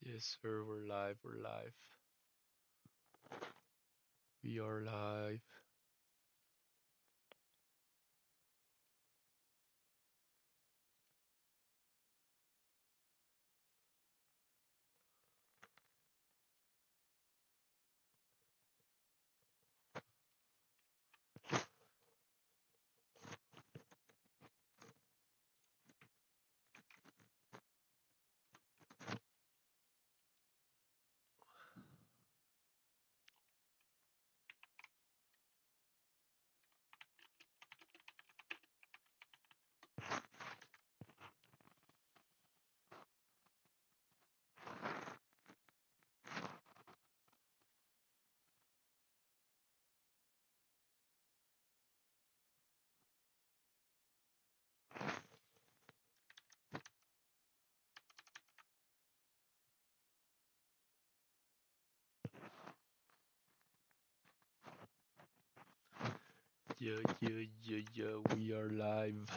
Yes, sir, we're live, we're live. We are live. Yeah, yeah, yeah, yeah, we are live.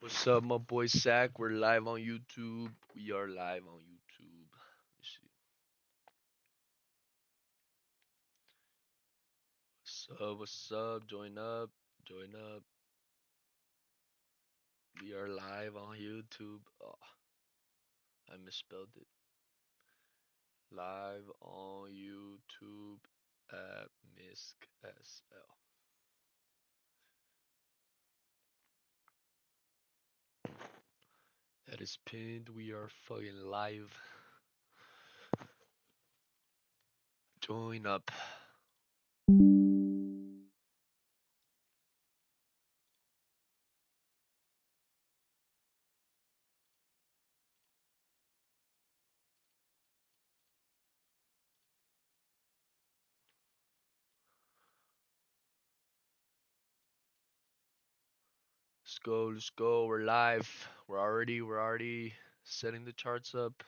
What's up, my boy Zach? We're live on YouTube. We are live on YouTube. Let me see. What's up? What's up? Join up. Join up. We are live on YouTube. Oh, I misspelled it. Live on YouTube at Misk SL. That is pinned. We are fucking live. Join up. Let's go, let's go. We're live. We're already setting the charts up.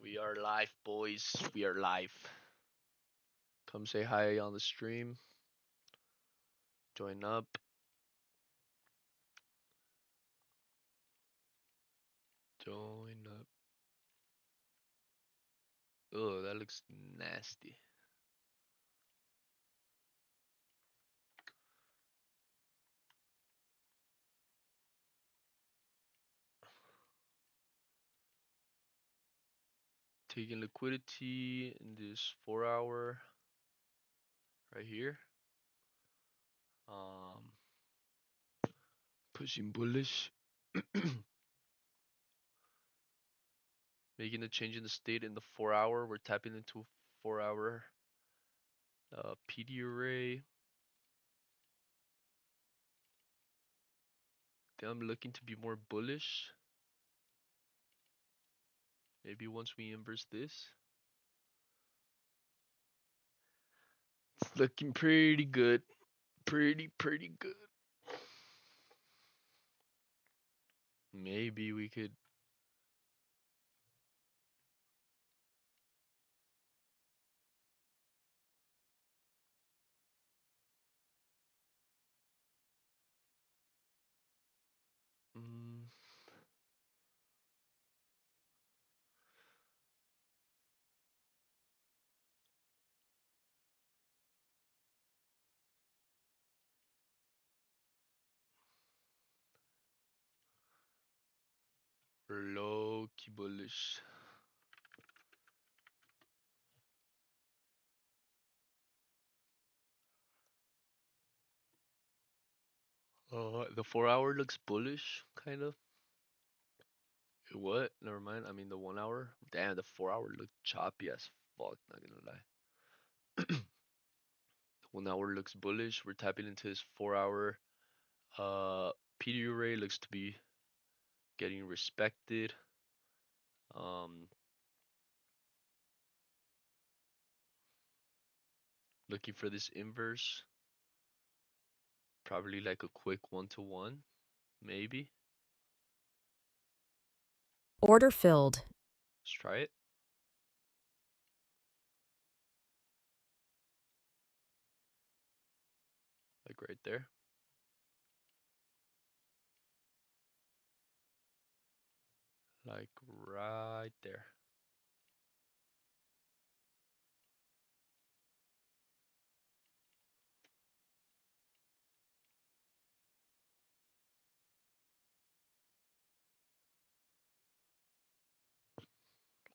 We are live, boys. We are live. Come say hi on the stream. Join up. Join up. Oh, that looks nasty. Taking liquidity in this 4 hour right here. Um, Pushing bullish. Making a change in the state in the 4 hour. We're tapping into a 4 hour PD array. Then I'm looking to be more bullish. Maybe once we inverse this. It's looking pretty good. Pretty good. Maybe we could. Mm, Low key bullish. The 4 hour looks bullish, kind of. What? Never mind. I mean, the 1 hour. Damn, the 4 hour looked choppy as fuck. Not gonna lie. The 1 hour looks bullish. We're tapping into this 4 hour. PDU array looks to be getting respected. Um, Looking for this inverse. Probably like a quick 1-to-1, maybe. Order filled. Let's try it. Like right there. Like right there.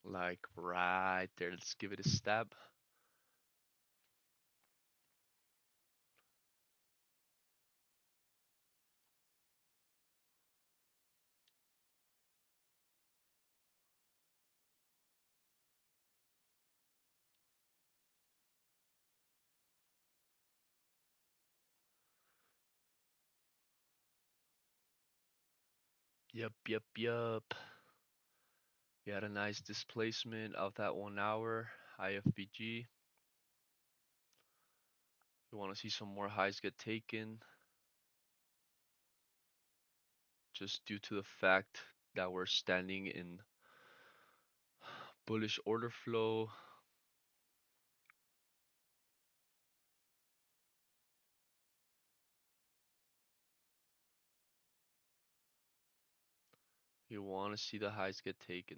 Like right there. Let's give it a stab. Yup, yup, yup. We had a nice displacement of that 1 hour IFBG. We want to see some more highs get taken just due to the fact that we're standing in bullish order flow. You want to see the highs get taken.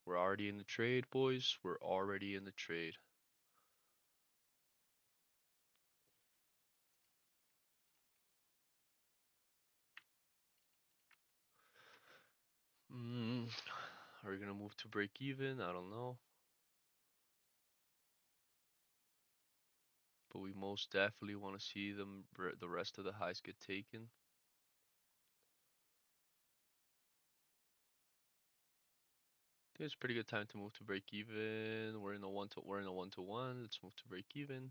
We're already in the trade, boys. We're already in the trade. Are we gonna move to break even? I don't know. But we most definitely want to see the rest of the highs get taken. I think it's a pretty good time to move to break even. We're in a 1-to-1. Let's move to break even.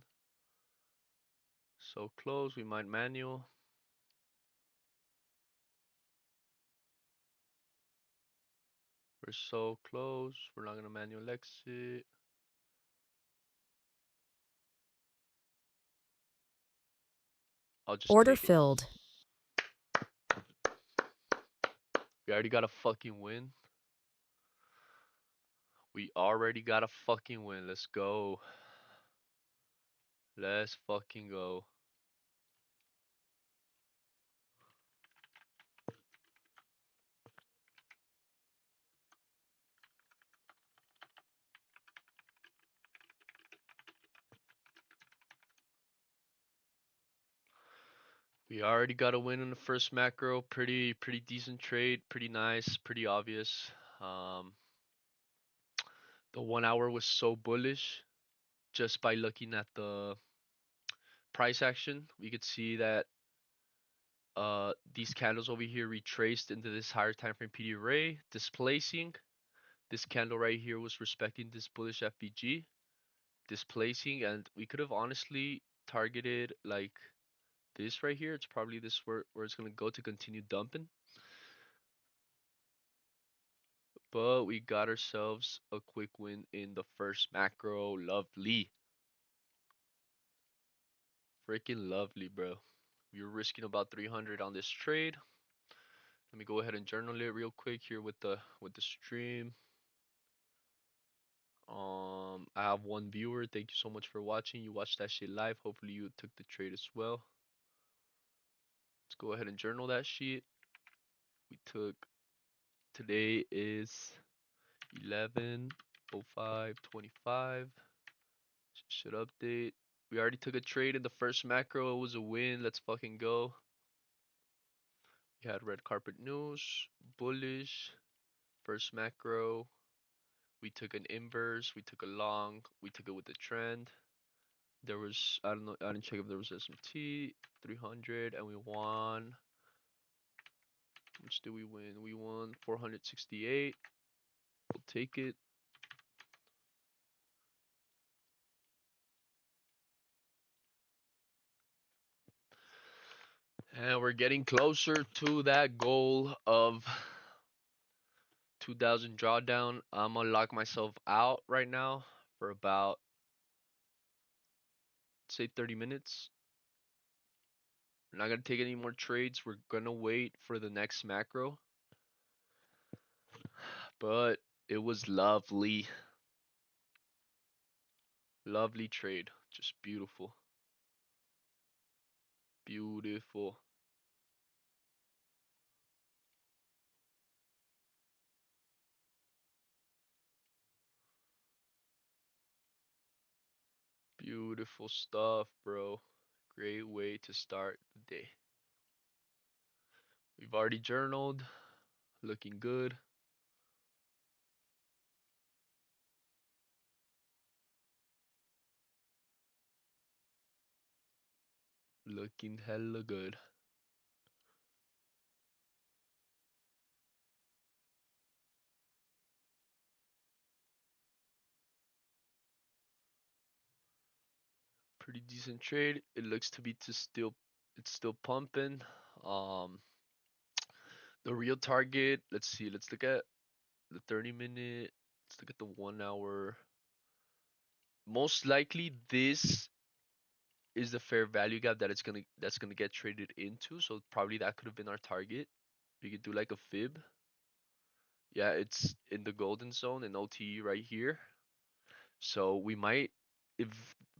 So close, we might manual. We're so close. We're not gonna manual exit. I'll just Order take it. filled. We already got a fucking win. We already got a fucking win. Let's go. Let's fucking go. We already got a win in the first macro. Pretty decent trade. Pretty nice. Pretty obvious. Um, the 1 hour was so bullish. Just by looking at the price action, we could see that these candles over here retraced into this higher time frame PD array, displacing. This candle right here was respecting this bullish FBG, displacing, and we could have honestly targeted like this right here. It's probably this where it's gonna go to continue dumping. But we got ourselves a quick win in the first macro. Lovely. Freaking lovely, bro. We were risking about 300 on this trade. Let me go ahead and journal it real quick here with the stream. I have one viewer. Thank you so much for watching. You watched that shit live. Hopefully you took the trade as well. Let's go ahead and journal that shit. We took today is 11:05:25. Should update. We already took a trade in the first macro. It was a win. Let's fucking go. We had red carpet news, bullish, First macro, we took an inverse, we took a long, we took it with the trend. There was, I don't know, I didn't check if there was SMT 300, and we won. How much did we win? We won 468. We'll take it. And we're getting closer to that goal of 2000 drawdown. I'm gonna lock myself out right now for about, say, 30 minutes. We're not gonna take any more trades. We're gonna wait for the next macro. But it was lovely. Lovely trade. Just beautiful. Beautiful. Beautiful stuff, bro. Great way to start the day. We've already journaled. Looking good. Looking hella good. Pretty decent trade. It looks to be it's still pumping. Um the real target, let's see, let's look at the 30-minute, let's look at the 1 hour. Most likely this is the fair value gap that's gonna get traded into. So probably that could have been our target. We could do like a fib. Yeah, it's in the golden zone in OTE right here. So we might, if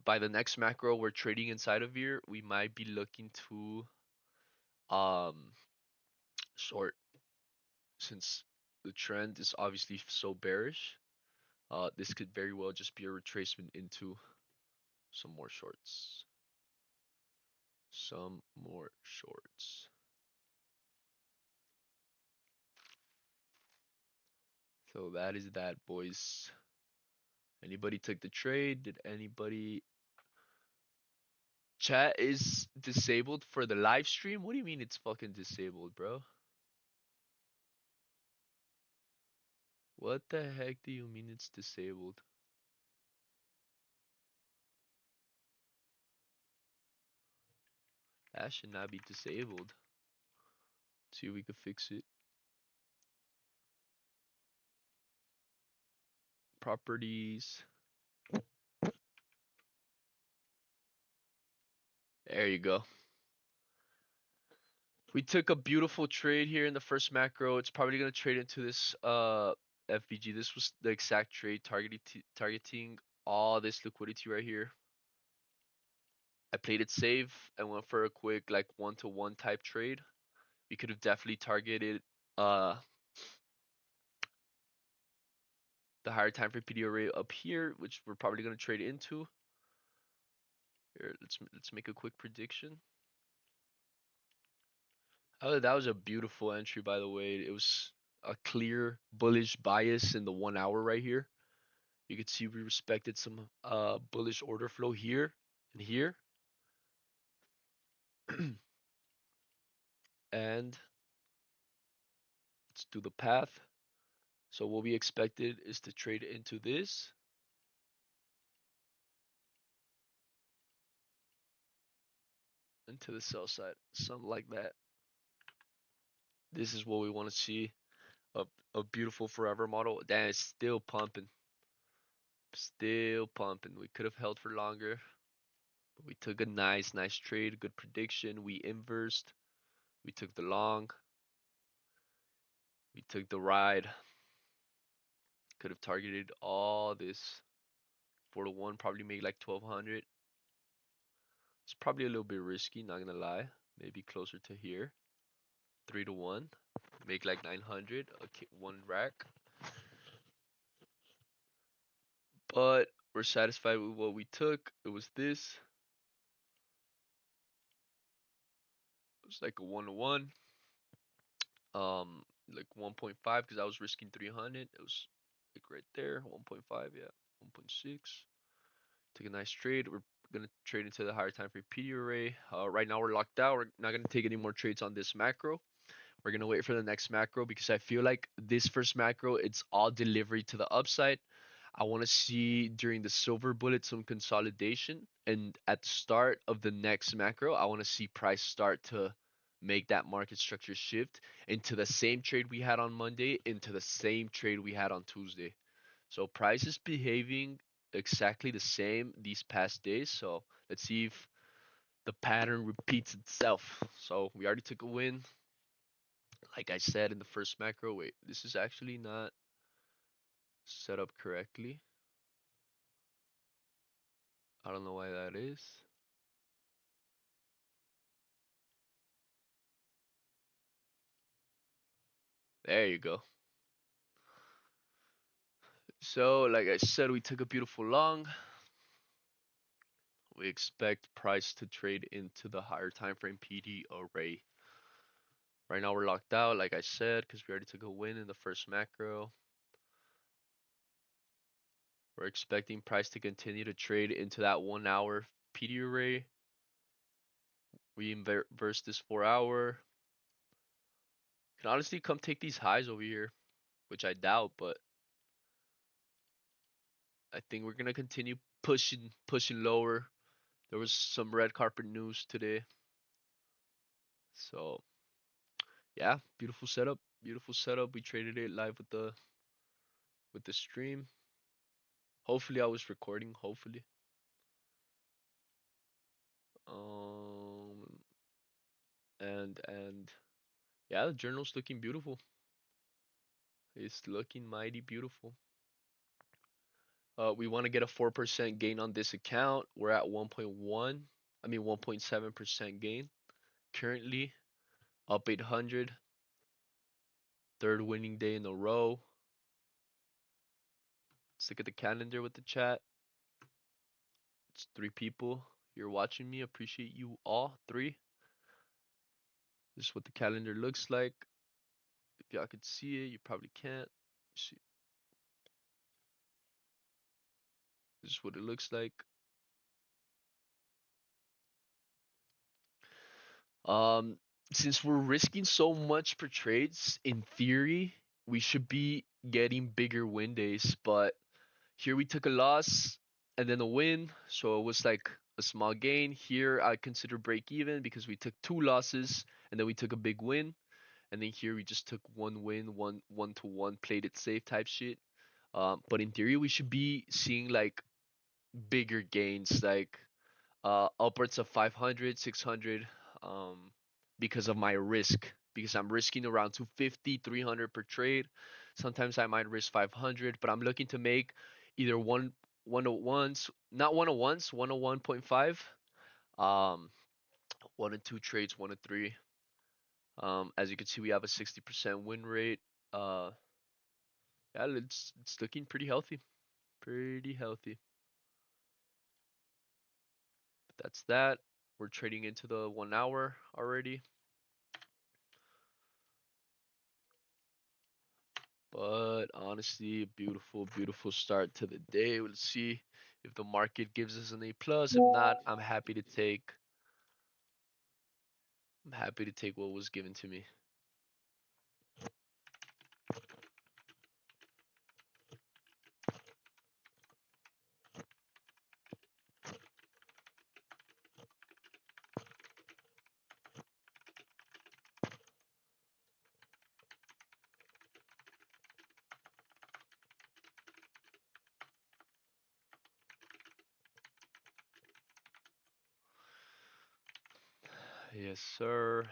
by the next macro we're trading inside of here, we might be looking to um short, since the trend is obviously so bearish. This could very well just be a retracement into some more shorts. Some more shorts. So that is that, boys. Anybody took the trade? Did anybody? Chat is disabled for the live stream? What do you mean it's fucking disabled, bro? What the heck do you mean it's disabled? That should not be disabled. See if we could fix it. Properties. There you go. We took a beautiful trade here in the first macro. It's probably gonna trade into this FVG. This was the exact trade targeting all this liquidity right here. I played it safe and went for a quick like 1-to-1 type trade. We could have definitely targeted uh the higher time frame PDO rate up here, which we're probably gonna trade into. Here, let's make a quick prediction. Oh, that was a beautiful entry, by the way. It was a clear bullish bias in the 1 hour right here. You could see we respected some bullish order flow here and here. And let's do the path. So what we expected is to trade into this. Into the sell side. Something like that. This is what we want to see. A beautiful forever model. Damn, it's still pumping. Still pumping. We could have held for longer. But we took a nice trade. Good prediction. We inversed. We took the long. We took the ride. Could have targeted all this. 4-to-1, probably make like 1200. It's probably a little bit risky, not gonna lie. Maybe closer to here. 3-to-1, make like 900. Okay, one rack. But we're satisfied with what we took. It was this. It was like a 1-to-1. like 1.5 because I was risking 300. It was like right there, 1.5, yeah, 1.6. Take a nice trade. We're gonna trade into the higher time frame PD array. Right now we're locked out. We're not gonna take any more trades on this macro. We're gonna wait for the next macro because I feel like this first macro it's all delivery to the upside. I want to see during the silver bullet some consolidation, and at the start of the next macro, I want to see price start to make that market structure shift into the same trade we had on Monday, into the same trade we had on Tuesday. So price is behaving exactly the same these past days. So let's see if the pattern repeats itself. So we already took a win. Like I said in the first macro, wait, this is actually not set up correctly. I don't know why that is. There you go. So, like I said, we took a beautiful long. We expect price to trade into the higher time frame PD array. Right now we're locked out, like I said, because we already took a win in the first macro. We're expecting price to continue to trade into that 1 hour PD array. We inverse this 4 hour. Can honestly come take these highs over here, which I doubt, but I think we're gonna continue pushing lower. There was some red carpet news today. So yeah, beautiful setup. Beautiful setup. We traded it live with the stream. Hopefully I was recording. Hopefully. Um and yeah, the journal's looking beautiful. It's looking mighty beautiful. We want to get a 4% gain on this account. We're at 1.1. I mean 1.7% gain. Currently up 800. Third winning day in a row. Let's look at the calendar with the chat. It's 3 people. You're watching me. Appreciate you all 3. This is what the calendar looks like. If y'all could see it, you probably can't. See, this is what it looks like. Um, since we're risking so much per trades, in theory, we should be getting bigger win days. But here we took a loss and then a win, so it was like a small gain. Here I consider break even because we took 2 losses and then we took a big win. And then here we just took one win, one to one, played it safe type shit. But in theory, we should be seeing like bigger gains, like upwards of 500, 600, because of my risk. Because I'm risking around 250, 300 per trade. Sometimes I might risk 500, but I'm looking to make either one of ones, not 101s, 101.5, um, 1 and 2 trades, 1 and 3. As you can see, we have a 60% win rate. Uh, yeah, it's looking pretty healthy, pretty healthy. But that's that. We're trading into the 1 hour already. But honestly, beautiful, beautiful start to the day. We'll see if the market gives us an A plus. If not, I'm happy to take what was given to me. Yes, sir.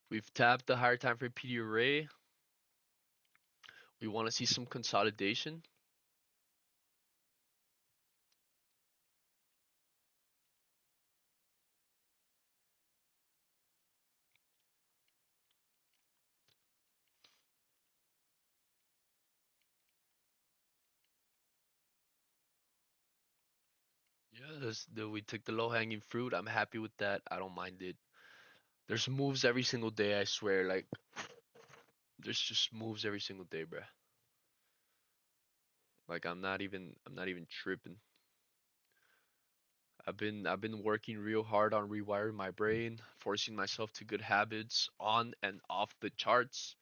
We've tapped the higher time frame PD array. We want to see some consolidation. We took the low hanging fruit. I'm happy with that. I don't mind it. There's moves every single day, I swear. Like there's just moves every single day, bruh. Like I'm not even tripping. I've been working real hard on rewiring my brain, forcing myself to good habits on and off the charts.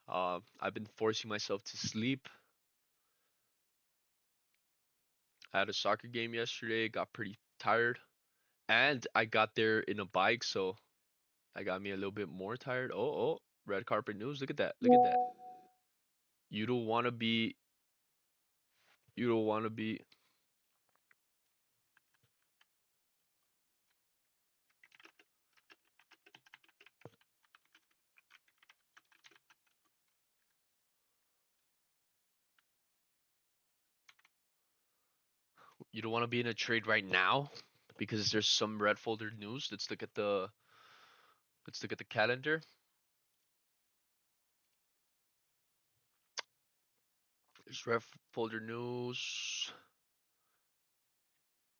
I've been forcing myself to sleep. I had a soccer game yesterday, got pretty tired, and I got there in a bike, so I got me a little bit more tired. Oh, red carpet news. Look at that. Look at that. You don't want to be you don't want to be you don't want to be in a trade right now because there's some red folder news. Let's look at the calendar. There's red folder news.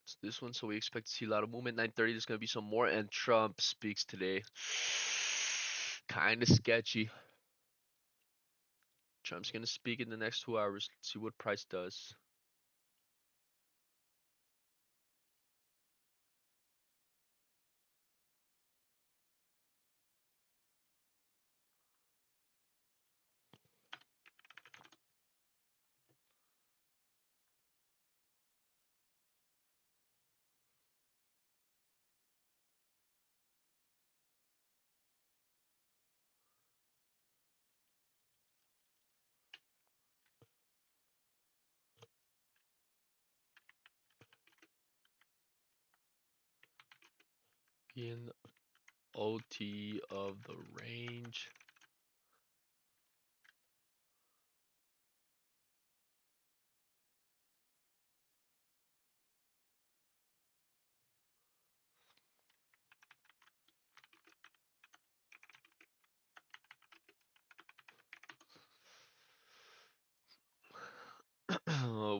It's this one, so we expect to see a lot of movement. 9:30, there's gonna be some more, and Trump speaks today. Kind of sketchy. Trump's gonna speak in the next 2 hours. Let's see what price does. In OT of the range.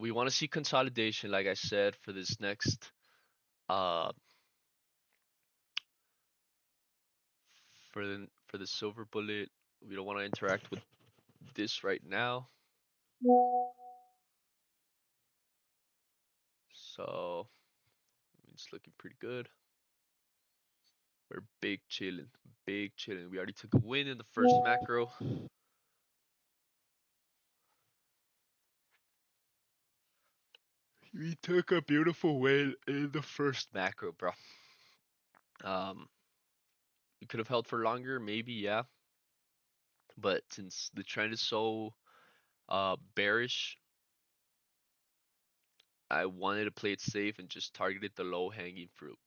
We want to see consolidation, like I said, for this next uh for the silver bullet. We don't want to interact with this right now. So it's looking pretty good. We're big chilling. We already took a win in the first macro. We took a beautiful win in the first macro, bro. Um, we could have held for longer, maybe, yeah. But since the trend is so bearish, I wanted to play it safe and just targeted the low hanging fruit.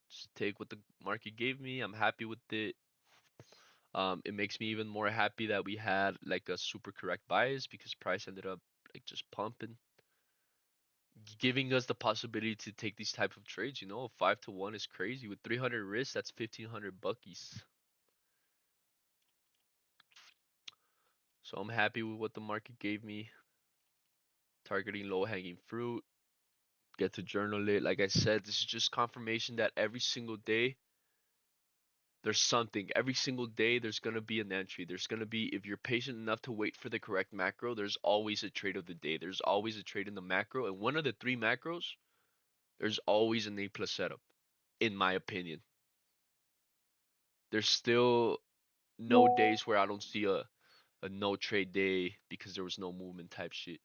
Just take what the market gave me. I'm happy with it. It makes me even more happy that we had like a super correct bias because price ended up like just pumping, giving us the possibility to take these type of trades. 5 to 1 is crazy. With 300 risks, that's 1,500 buckies. So I'm happy with what the market gave me. Targeting low hanging fruit. Get to journal it. Like I said, this is just confirmation that every single day there's something. Every single day there's gonna be an entry. There's gonna be, if you're patient enough to wait for the correct macro, there's always a trade of the day. There's always a trade in the macro. And one of the three macros, there's always an A plus setup, in my opinion. There's still no days where I don't see a no trade day because there was no movement type shit.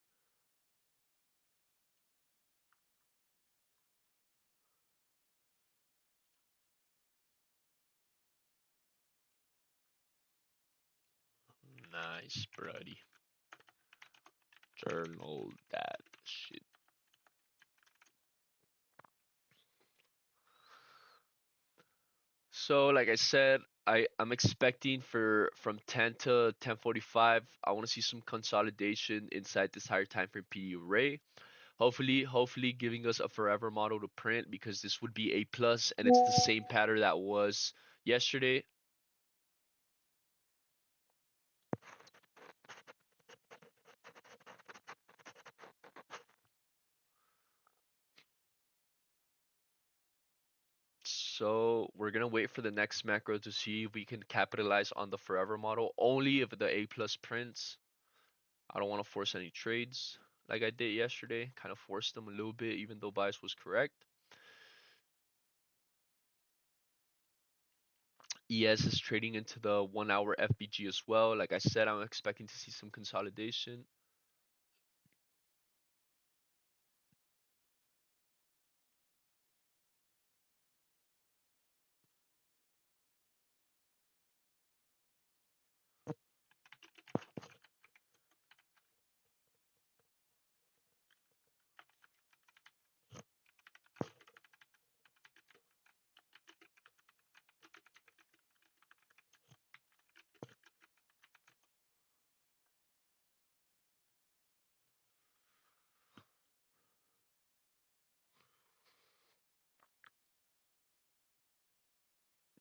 Nice, buddy. Journal that shit. So, like I said, I'm expecting for from 10 to 10:45. I want to see some consolidation inside this higher time frame PD array. Hopefully, giving us a forever model to print because this would be a plus, and it's the same pattern that was yesterday. So we're gonna wait for the next macro to see if we can capitalize on the forever model. Only if the A plus prints. I don't want to force any trades like I did yesterday. Kind of forced them a little bit, even though bias was correct. ES is trading into the 1 hour FBG as well. Like I said, I'm expecting to see some consolidation.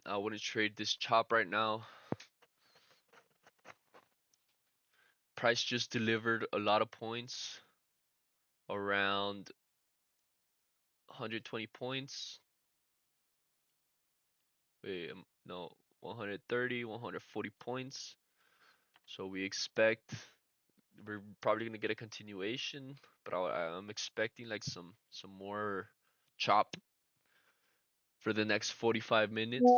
I wouldn't trade this chop right now. Price just delivered a lot of points, around 120 points. Wait, no, 130, 140 points. So we expect we're probably gonna get a continuation, but I'm expecting like some more chop for the next 45 minutes.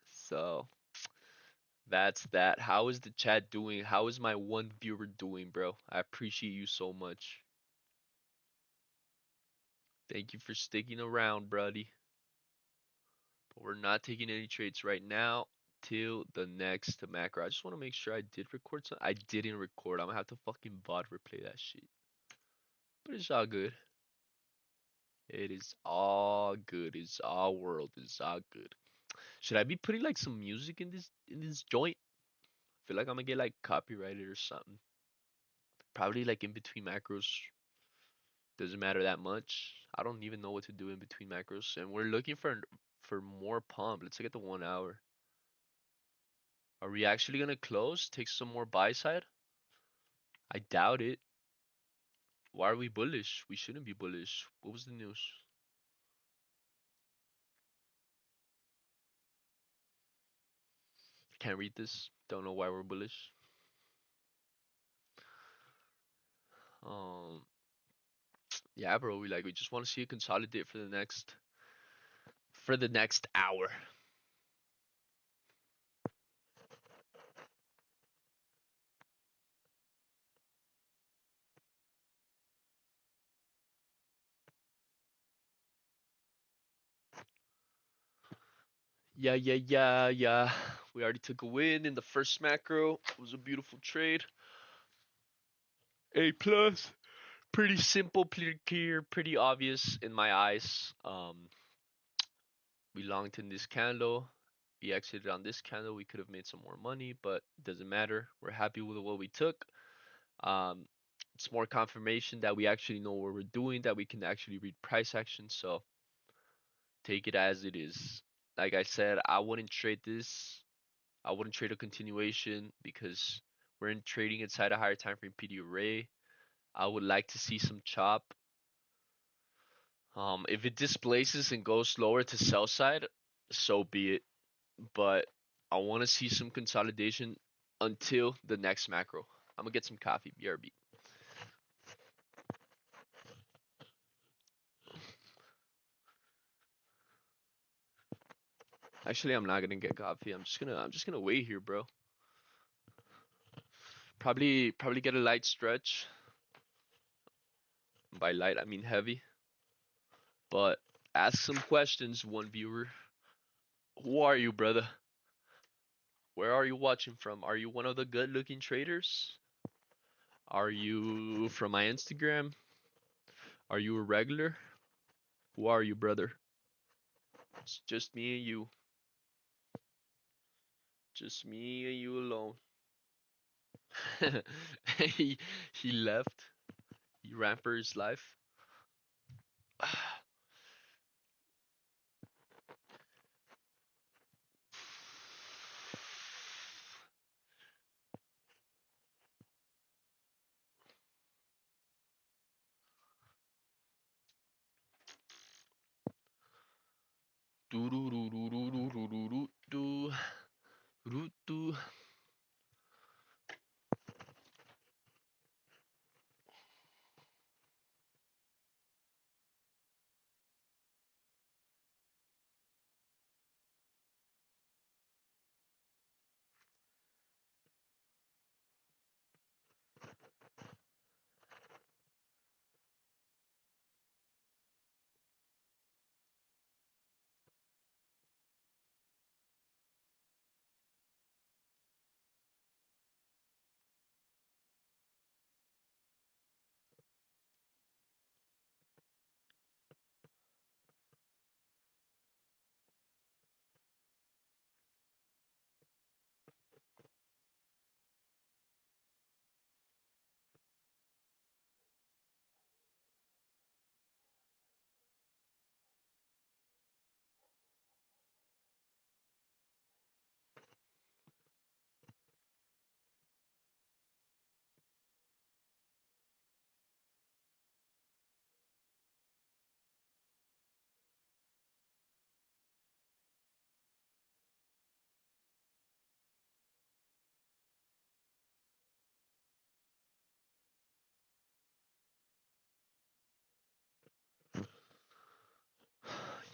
So that's that. How is the chat doing? How is my one viewer doing, bro? I appreciate you so much. Thank you for sticking around, buddy. But we're not taking any trades right now till the next macro. I just want to make sure I did record something. I didn't record. I'm gonna have to fucking bot replay that shit. But it's all good. It is all good. It's all world. It's all good. Should I be putting like some music in this joint? I feel like I'm gonna get like copyrighted or something. Probably like in between macros. Doesn't matter that much. I don't even know what to do in between macros. And we're looking for more pump. Let's look at the 1 hour. Are we actually gonna close? Take some more buy side? I doubt it. Why are we bullish? We shouldn't be bullish. What was the news? Can't read this. Don't know why we're bullish. Um, yeah, bro. We just want to see it consolidate for the next hour. Yeah. We already took a win in the first macro. It was a beautiful trade. A plus. Pretty simple, pretty clear, pretty obvious in my eyes. We longed in this candle. We exited on this candle. We could have made some more money, but it doesn't matter. We're happy with what we took. Um, it's more confirmation that we actually know what we're doing, that we can actually read price action. So take it as it is. Like I said, I wouldn't trade this. I wouldn't trade a continuation because we're in trading inside a higher time frame PD array. I would like to see some chop. If it displaces and goes lower to sell side, so be it. But I want to see some consolidation until the next macro. I'm gonna get some coffee, BRB. Actually, I'm not gonna get coffee. I'm just gonna wait here, bro. Probably get a light stretch. By light, I mean heavy. But ask some questions, one viewer. Who are you, brother? Where are you watching from? Are you one of the good-looking traders? Are you from my Instagram? Are you a regular? Who are you, brother? It's just me and you. Just me and you alone. he he left. He ran for his life. Do do do do do do do do do do do.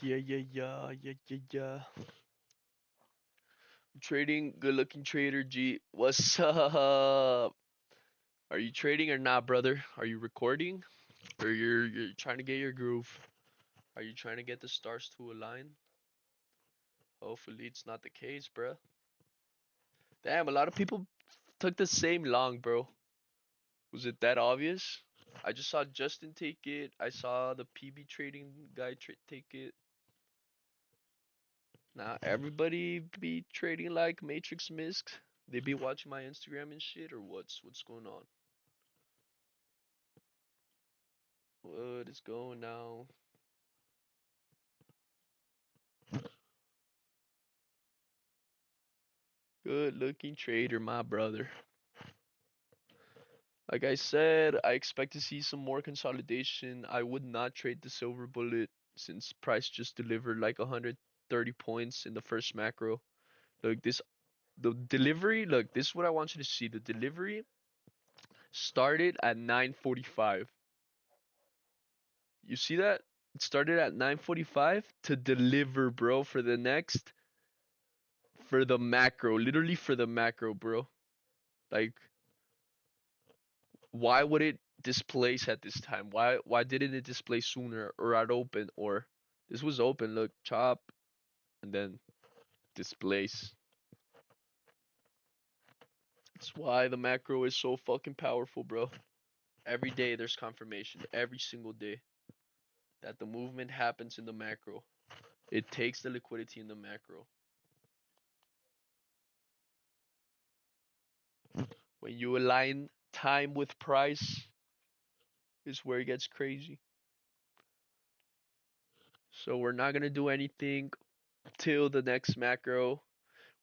Yeah, yeah, yeah, yeah, yeah, yeah. Trading, good looking trader G. What's up? Are you trading or not, brother? Are you recording? Or you're trying to get your groove? Are you trying to get the stars to align? Hopefully it's not the case, bro. Damn, a lot of people took the same long, bro. Was it that obvious? I just saw Justin take it. I saw the PB trading guy take it. Now everybody be trading like Matrix Misk. They be watching my Instagram and shit, or what's going on? What is going now? Good looking trader, my brother. Like I said, I expect to see some more consolidation. I would not trade the silver bullet since price just delivered like 130 points in the first macro. Look, the delivery, look, this is what I want you to see. The delivery started at 9:45. You see that? It started at 9:45 to deliver, bro, for the macro, literally for the macro, bro. Like, why would it displace at this time? Why didn't it display sooner or at open or this was open, look, chop and then displace. That's why the macro is so fucking powerful, bro. Every day there's confirmation, every single day, that the movement happens in the macro. It takes the liquidity in the macro. When you align time with price is where it gets crazy. So we're not gonna do anything till the next macro.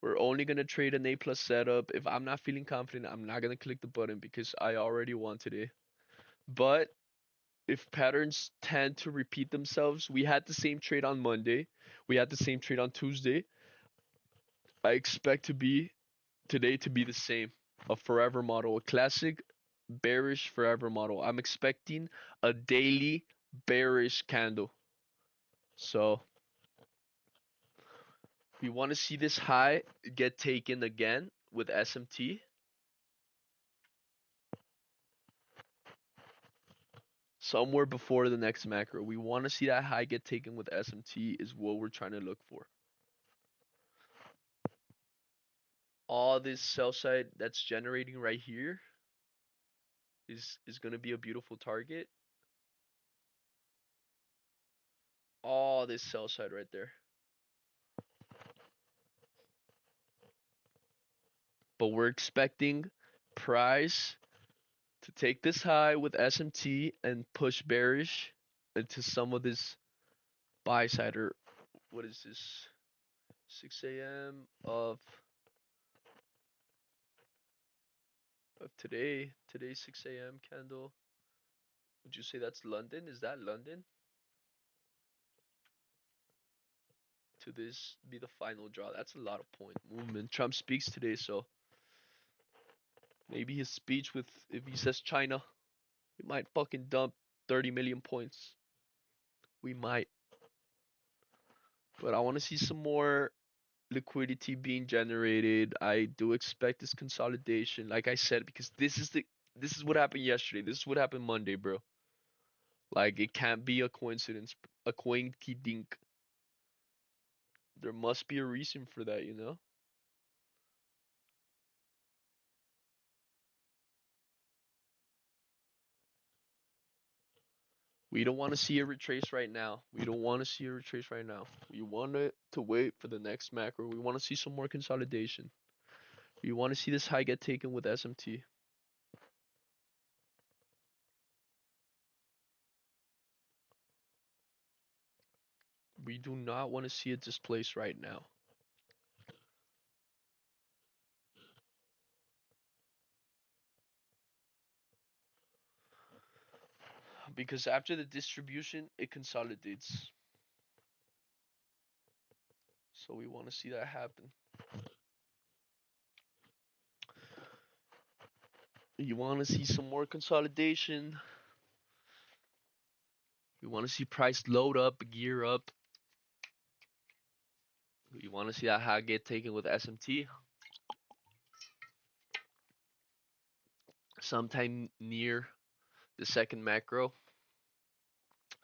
We're only gonna trade an A plus setup. If I'm not feeling confident, I'm not gonna click the button because I already wanted it. But if patterns tend to repeat themselves, we had the same trade on Monday. We had the same trade on Tuesday. I expect today to be the same. A forever model, a classic bearish forever model. I'm expecting a daily bearish candle. So we want to see this high get taken again with SMT. Somewhere before the next macro. We want to see that high get taken with SMT is what we're trying to look for. All this sell side that's generating right here is going to be a beautiful target. All this sell side right there. But we're expecting price to take this high with SMT and push bearish into some of this buy side, or what is this, 6 a.m. of today's 6 a.m. candle. Would you say that's London? Is that London? to this be the final draw. That's a lot of point movement. Trump speaks today, so maybe his speech with if he says China, we might fucking dump 30 million points. We might. But I want to see some more liquidity being generated. I do expect this consolidation, like I said, because this is what happened yesterday. This is what happened Monday, bro. Like it can't be a coincidence, a coinky dink. There must be a reason for that, you know? We don't want to see a retrace right now. We don't want to see a retrace right now. We want it to wait for the next macro. We want to see some more consolidation. We want to see this high get taken with SMT. We do not want to see it displaced right now. Because after the distribution, it consolidates. So we want to see that happen. You want to see some more consolidation. You want to see price load up, gear up. You want to see that high get taken with SMT. Sometime near the second macro.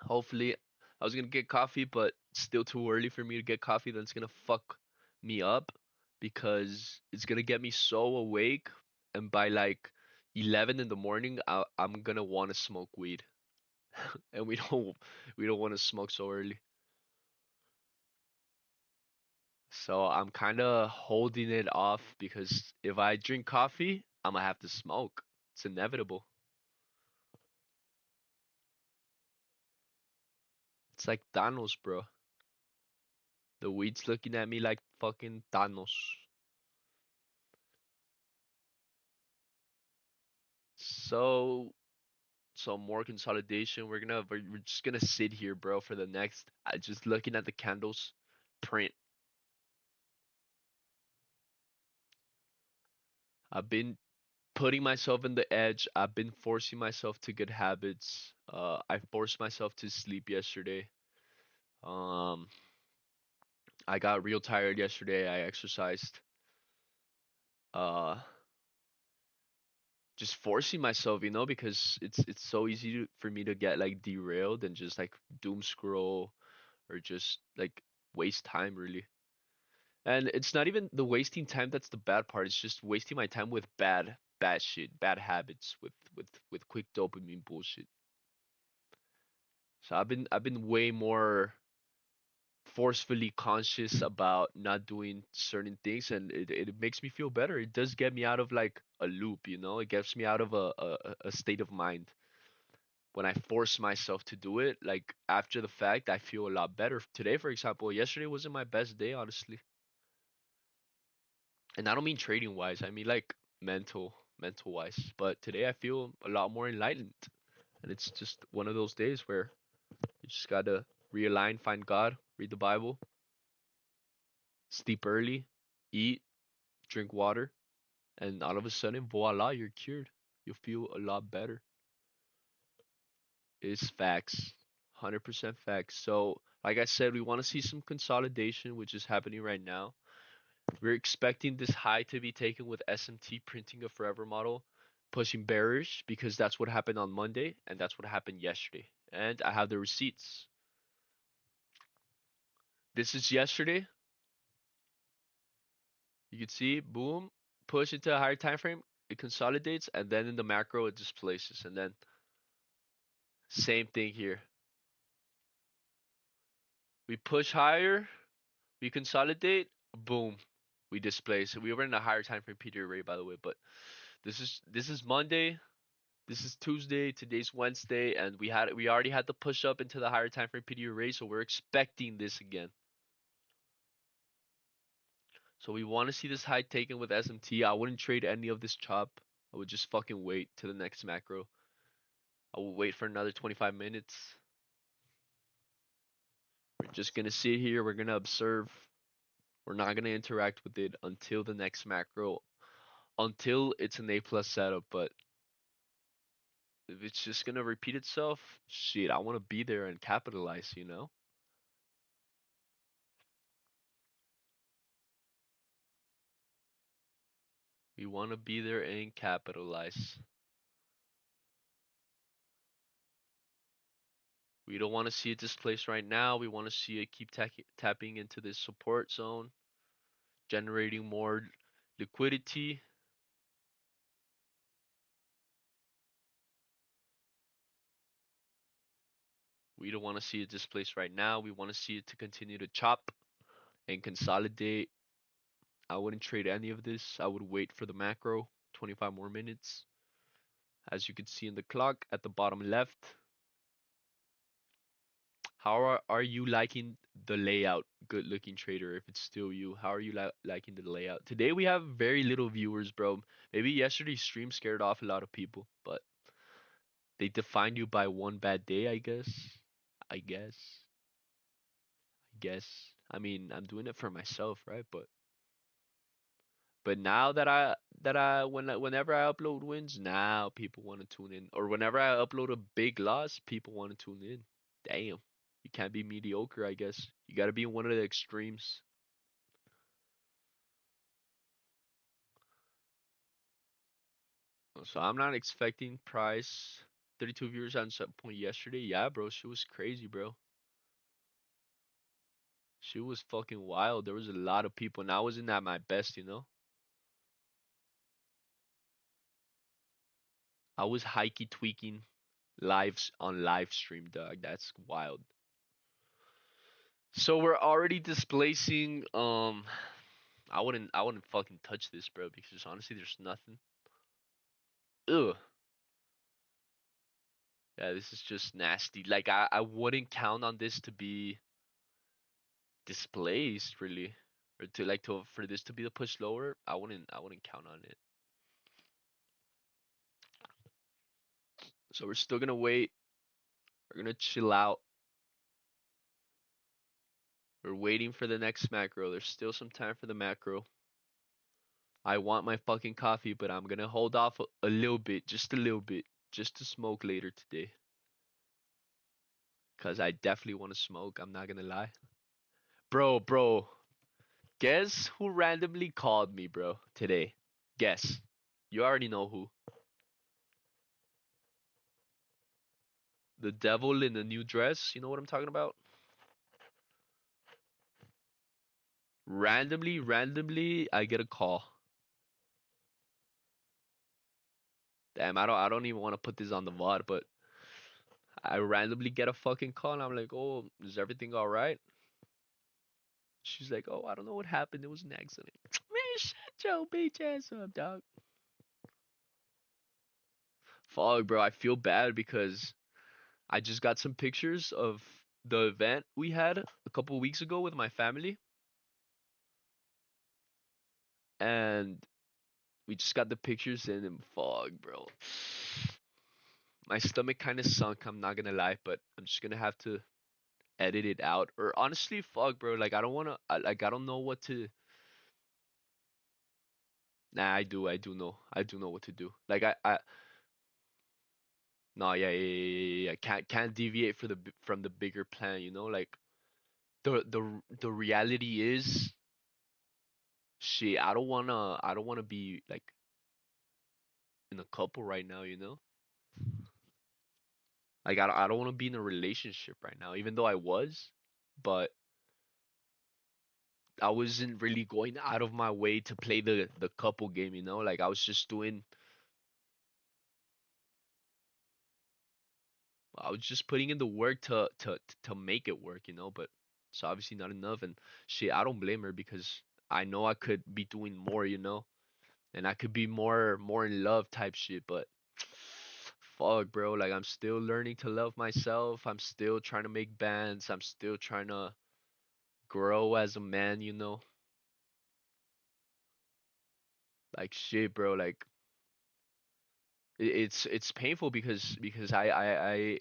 Hopefully, I was gonna get coffee, but still too early for me to get coffee. Then it's gonna fuck me up because it's gonna get me so awake, and by like 11 in the morning, I'm gonna want to smoke weed, and we don't want to smoke so early. So I'm kind of holding it off because if I drink coffee, I'm gonna have to smoke. It's inevitable. It's like Thanos, bro. The weed's looking at me like fucking Thanos. So some more consolidation. We're just gonna sit here, bro, for the next. Just looking at the candles print. I've been putting myself in the edge. I've been forcing myself to good habits. I forced myself to sleep yesterday. Um, I got real tired yesterday. I exercised. Uh, just forcing myself, because it's so easy for me to get like derailed and just like doom scroll or just like waste time really. And it's not even the wasting time that's the bad part. It's just wasting my time with bad shit, bad habits, with quick dopamine bullshit. So I've been way more forcefully conscious about not doing certain things, and it makes me feel better. It does get me out of like a loop, It gets me out of a state of mind. When I force myself to do it, like after the fact, I feel a lot better. Today, for example, yesterday wasn't my best day, honestly. And I don't mean trading wise, I mean like mental wise. But today I feel a lot more enlightened. And it's just one of those days where you just gotta realign, find God, read the Bible, sleep early, eat, drink water, and all of a sudden, voila, you're cured. You'll feel a lot better. It's facts. 100% facts. So, like I said, we want to see some consolidation, which is happening right now. We're expecting this high to be taken with SMT printing a forever model, pushing bearish because that's what happened on Monday and that's what happened yesterday. And I have the receipts. This is yesterday. You can see, boom, push into a higher time frame, it consolidates, and then in the macro it displaces. And then same thing here. We push higher, we consolidate, boom, we displace. We were in a higher time frame Peter array, by the way, but this is Monday. This is Tuesday, today's Wednesday, and we already had the push up into the higher time frame PD array, so we're expecting this again. So we want to see this high taken with SMT. I wouldn't trade any of this chop. I would just fucking wait to the next macro. I will wait for another 25 minutes. We're Just gonna sit here. We're gonna observe. We're not gonna interact with it until the next macro, until it's an A plus setup. But if it's just gonna repeat itself, shit, I want to be there and capitalize. You know, we want to be there and capitalize. We don't want to see it displaced right now. We want to see it keep tapping into this support zone, generating more liquidity. We don't want to see it displaced right now. We want to see it to continue to chop and consolidate. I wouldn't trade any of this. I would wait for the macro, 25 more minutes. As you can see in the clock at the bottom left, how are you liking the layout, good looking trader? If it's still you, how are you liking the layout? Today we have very little viewers, bro. Maybe yesterday's stream scared off a lot of people, but they defined you by one bad day, I guess. I guess. I guess. I mean, I'm doing it for myself, right? But now whenever I upload wins, now people want to tune in. Or whenever I upload a big loss, people want to tune in. Damn. You can't be mediocre, I guess. You got to be in one of the extremes. So I'm not expecting price 32 viewers on some point yesterday. Yeah, bro, she was crazy, bro. She was fucking wild. There was a lot of people, and I wasn't at my best, you know. I was hikey tweaking lives on live stream, dog. That's wild. So we're already displacing. I wouldn't fucking touch this, bro, because honestly, there's nothing. Ugh. Yeah, this is just nasty. Like I wouldn't count on this to be displaced really, or to like to for this to be the push lower. I wouldn't count on it. So we're still gonna wait. We're gonna chill out. We're waiting for the next macro. There's still some time for the macro. I want my fucking coffee, but I'm gonna hold off a little bit, just a little bit, just to smoke later today. Cause I definitely want to smoke. I'm not gonna lie. Bro, guess who randomly called me, bro, today? Guess. You already know who. The devil in the new dress. You know what I'm talking about? Randomly, I get a call. Damn, I don't even want to put this on the VOD, but I randomly get a fucking call and I'm like, oh, is everything all right? She's like, oh, I don't know what happened. It was an accident. Man, shut your bitch ass up, dog. Fuck, bro. I feel bad because I just got some pictures of the event we had a couple weeks ago with my family, and we just got the pictures in and fuck, bro. My stomach kind of sunk. I'm not gonna lie, but I'm just gonna have to edit it out. Or honestly, fuck, bro. Like I don't wanna. I don't know what to. Nah, I do. I do know. I do know what to do. Like no, yeah. Can't deviate for from the bigger plan. You know, like the reality is, shit. I don't wanna be like in a couple right now. You know, like I don't wanna be in a relationship right now. Even though I was, but I wasn't really going out of my way to play the couple game. You know, like I was just doing. I was just putting in the work to make it work, you know, but it's obviously not enough. And shit, I don't blame her because I know I could be doing more, you know, and I could be more in love type shit. But fuck, bro, like I'm still learning to love myself. I'm still trying to make bands. I'm still trying to grow as a man, you know. Like shit, bro. Like it's painful because I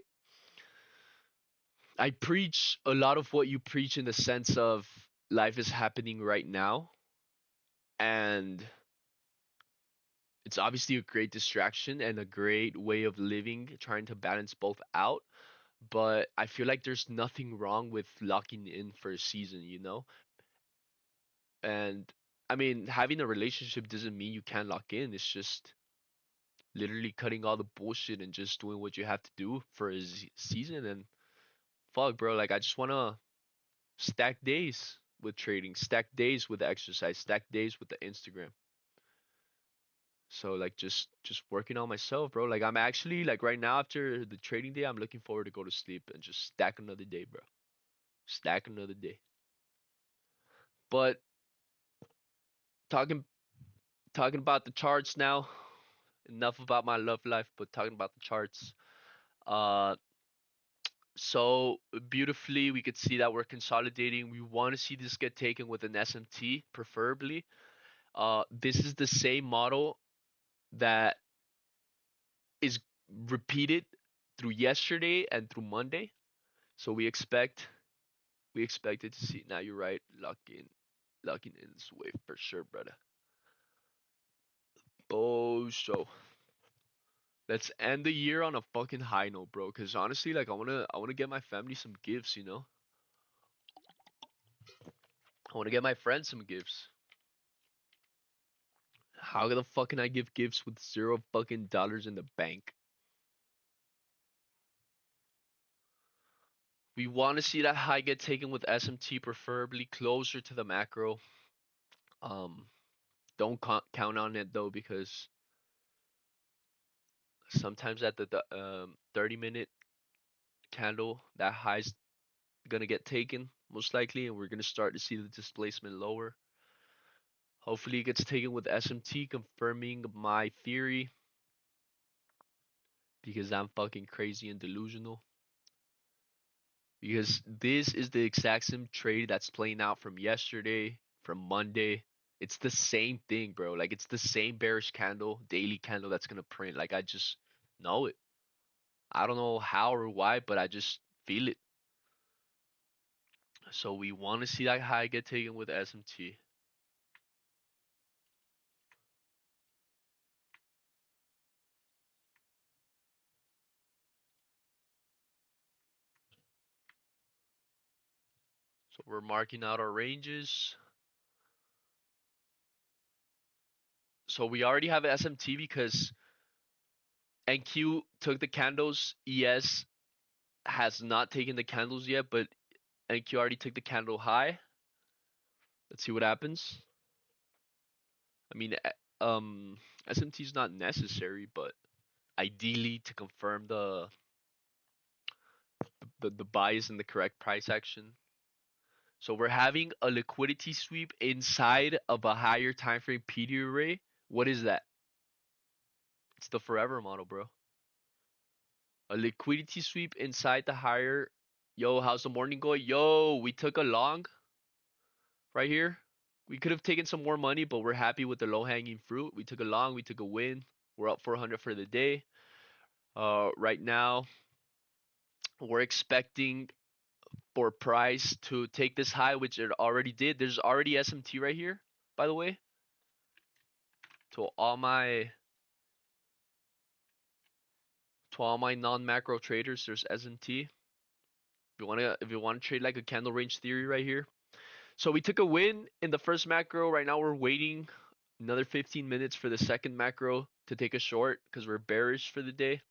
I preach a lot of what you preach in the sense of life is happening right now, and it's obviously a great distraction and a great way of living, trying to balance both out. But I feel like there's nothing wrong with locking in for a season, you know? And I mean, having a relationship doesn't mean you can't lock in. It's just literally cutting all the bullshit and just doing what you have to do for a season. And fuck, bro, like I just want to stack days with trading, stack days with the exercise, stack days with the Instagram. So like just working on myself, bro. Like I'm actually like right now after the trading day, I'm looking forward to go to sleep and just stack another day, bro. Stack another day. But talking talking about the charts now. Enough about my love life, but talking about the charts. Uh, so beautifully, we could see that we're consolidating. We want to see this get taken with an SMT, preferably. This is the same model that is repeated through yesterday and through Monday. So we expect it to see. Now you're right, locking in this wave for sure, brother. Oh, so let's end the year on a fucking high note, bro. Cause honestly, like I wanna get my family some gifts, you know. I wanna get my friends some gifts. How the fuck can I give gifts with zero fucking dollars in the bank? We want to see that high get taken with SMT, preferably closer to the macro. Um, don't count on it though, because sometimes at the 30-minute candle, that high's gonna get taken most likely, and we're gonna start to see the displacement lower. Hopefully, it gets taken with SMT, confirming my theory because I'm fucking crazy and delusional. Because this is the exact same trade that's playing out from yesterday, from Monday. It's the same thing, bro. Like it's the same bearish candle, daily candle that's gonna print. Like I just know it. I don't know how or why, but I just feel it. So we want to see that high get taken with SMT. So we're marking out our ranges. So we already have SMT because NQ took the candles. ES has not taken the candles yet, but NQ already took the candle high. Let's see what happens. I mean, SMT is not necessary, but ideally to confirm the buy is in the correct price action. So we're having a liquidity sweep inside of a higher time frame PD array. What is that? It's the forever model, bro. A liquidity sweep inside the higher. Yo, how's the morning going? Yo, we took a long right here. We could have taken some more money, but we're happy with the low hanging fruit. We took a long, we took a win. We're up 400 for the day. Right now, we're expecting for price to take this high, which it already did. There's already SMT right here, by the way. To all my non-macro traders, there's SMT. If you want to trade like a candle range theory right here. So we took a win in the first macro. Right now we're waiting another 15 minutes for the second macro to take a short because we're bearish for the day.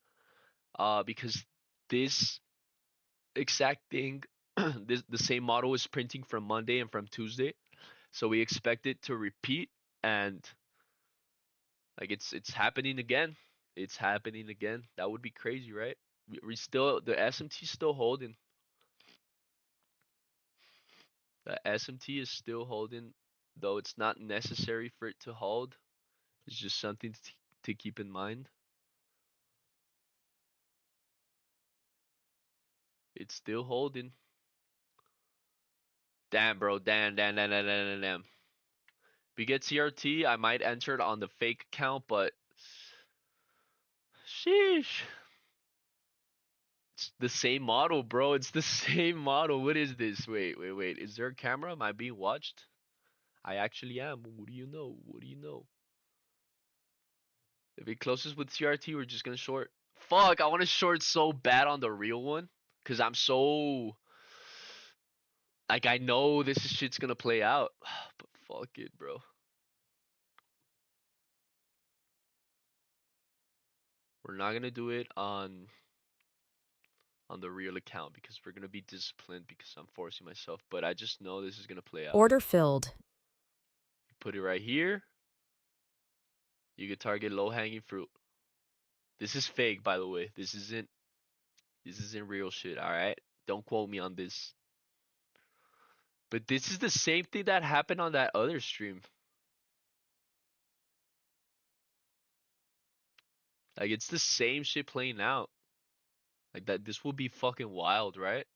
Because this exact thing, the same model is printing from Monday and from Tuesday. So we expect it to repeat, and like it's happening again. It's happening again. That would be crazy, right? We still the SMT still holding. The SMT is still holding, though it's not necessary for it to hold. It's just something to keep in mind. It's still holding. Damn, bro. Damn, damn, damn, damn, damn, damn. If we get CRT, I might enter it on the fake account, but sheesh. It's the same model, bro. It's the same model. What is this? Wait. Is there a camera? Am I being watched? I actually am. What do you know? What do you know? If it closes with CRT, we're just gonna short. Fuck, I want to short so bad on the real one. Cause I'm so like I know this shit's gonna play out. But fuck it, bro. We're not gonna do it on the real account because we're gonna be disciplined because I'm forcing myself. But I just know this is gonna play out. Order filled. Put it right here. You can target low hanging fruit. This is fake, by the way. This isn't real shit. All right, don't quote me on this. But this is the same thing that happened on that other stream. Like it's the same shit playing out. Like that. This will be fucking wild, right?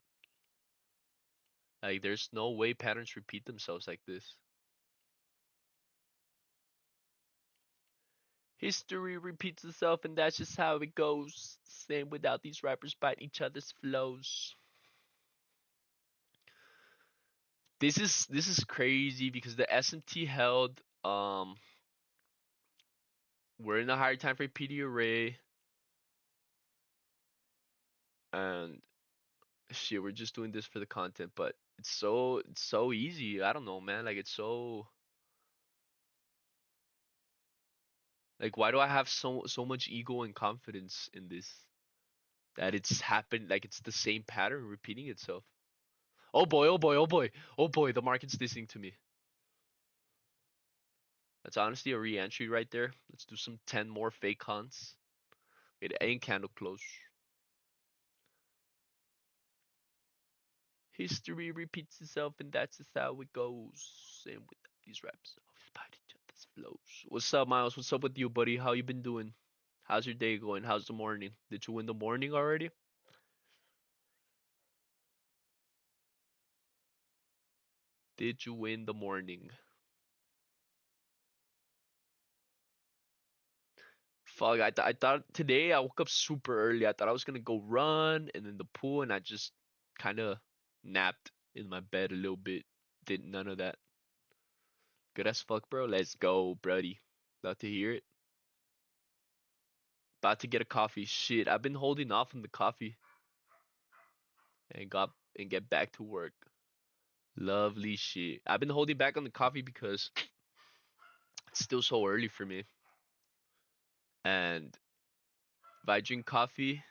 Like there's no way patterns repeat themselves like this. History repeats itself, and that's just how it goes. Same without these rappers bite each other's flows. This is crazy because the SMT held we're in a higher time frame PD array and shit we're just doing this for the content, but it's so easy. I don't know, man. Like it's so like why do I have so much ego and confidence in this that it's happened like it's the same pattern repeating itself. Oh boy, oh boy, oh boy. Oh boy, the market's listening to me. That's honestly a re-entry right there. Let's do some 10 more fake hunts. It ain't candle close. History repeats itself, and that's just how it goes. Same with these raps. Always bite each other's flows. What's up, Miles? What's up with you, buddy? How you been doing? How's your day going? How's the morning? Did you win the morning already? Did you win the morning? Fuck, I thought today I woke up super early. I thought I was gonna go run and then the pool, and I just kind of napped in my bed a little bit. Did none of that. Good as fuck, bro. Let's go, buddy. Love to hear it. About to get a coffee. Shit, I've been holding off on the coffee and get back to work. Lovely shit. I've been holding back on the coffee because it's still so early for me. And if I drink coffee,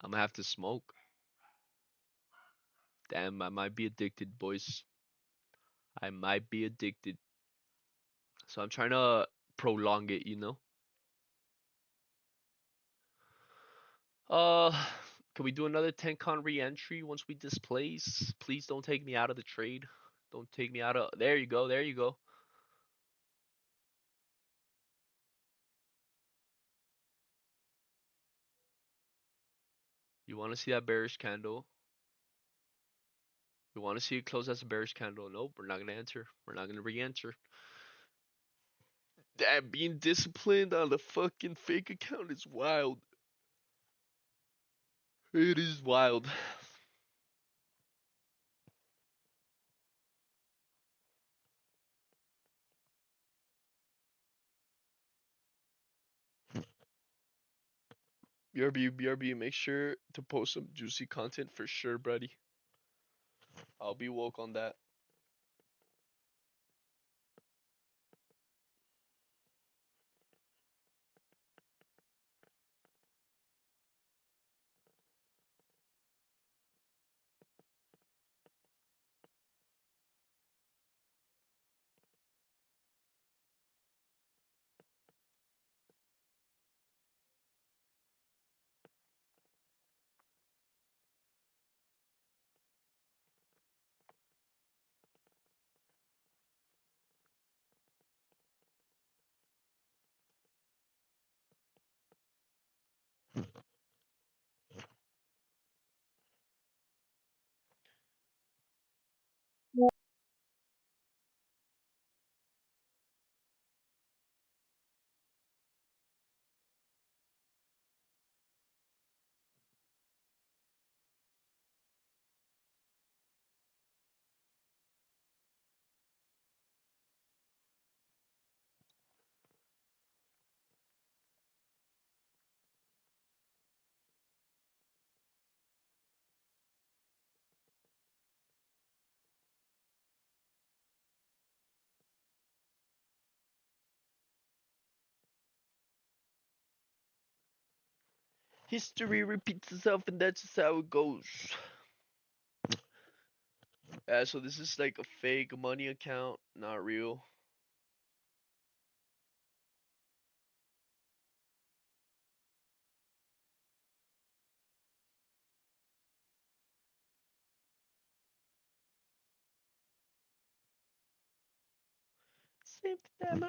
I'm gonna have to smoke. Damn, I might be addicted, boys. I might be addicted. So I'm trying to prolong it. Uh, can we do another 10 con re-entry once we displace? Please don't take me out of the trade. Don't take me out of. There you go. There you go. You want to see that bearish candle? You want to see it close as a bearish candle? Nope, we're not gonna enter. We're not gonna re-enter. That being disciplined on the fucking fake account is wild. It is wild. BRB, make sure to post some juicy content for sure, buddy. I'll be woke on that. History repeats itself, and that's just how it goes. So this is like a fake money account, not real. Same time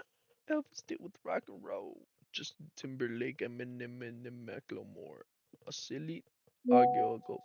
Elvis did with rock and roll. Justin Timberlake, Eminem, and Macklemore. A silly arguable.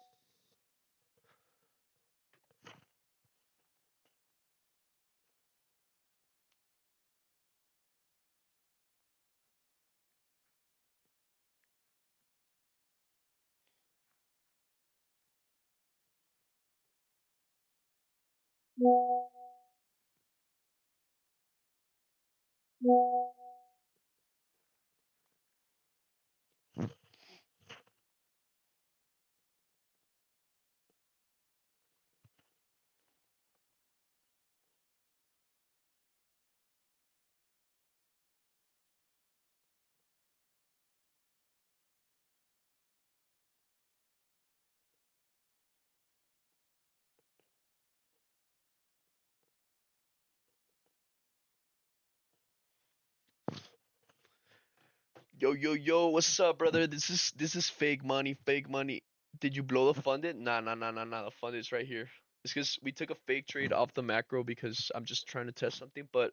Yo, yo, yo, what's up, brother? This is fake money, fake money. Did you blow the funded? Nah, nah, nah, nah, nah. The funded's right here. It's because we took a fake trade off the macro because I'm just trying to test something. But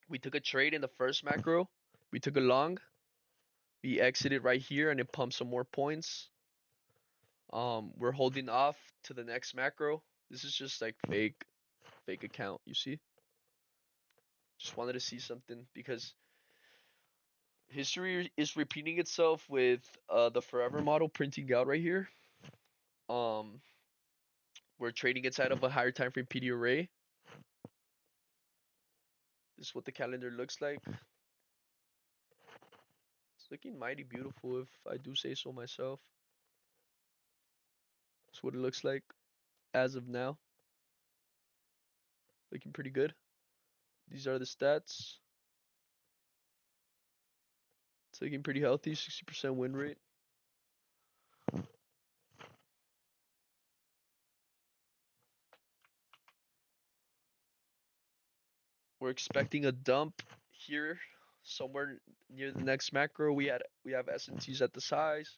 we took a trade in the first macro. We took a long. We exited right here and it pumped some more points. We're holding off to the next macro. This is just like fake account. You see? Just wanted to see something because history is repeating itself with the forever model printing out right here. Um, we're trading inside of a higher time frame PD array. This is what the calendar looks like. It's looking mighty beautiful if I do say so myself. That's what it looks like as of now. Looking pretty good. These are the stats. It's looking pretty healthy, 60% win rate. We're expecting a dump here somewhere near the next macro. We have S&Ts at the size.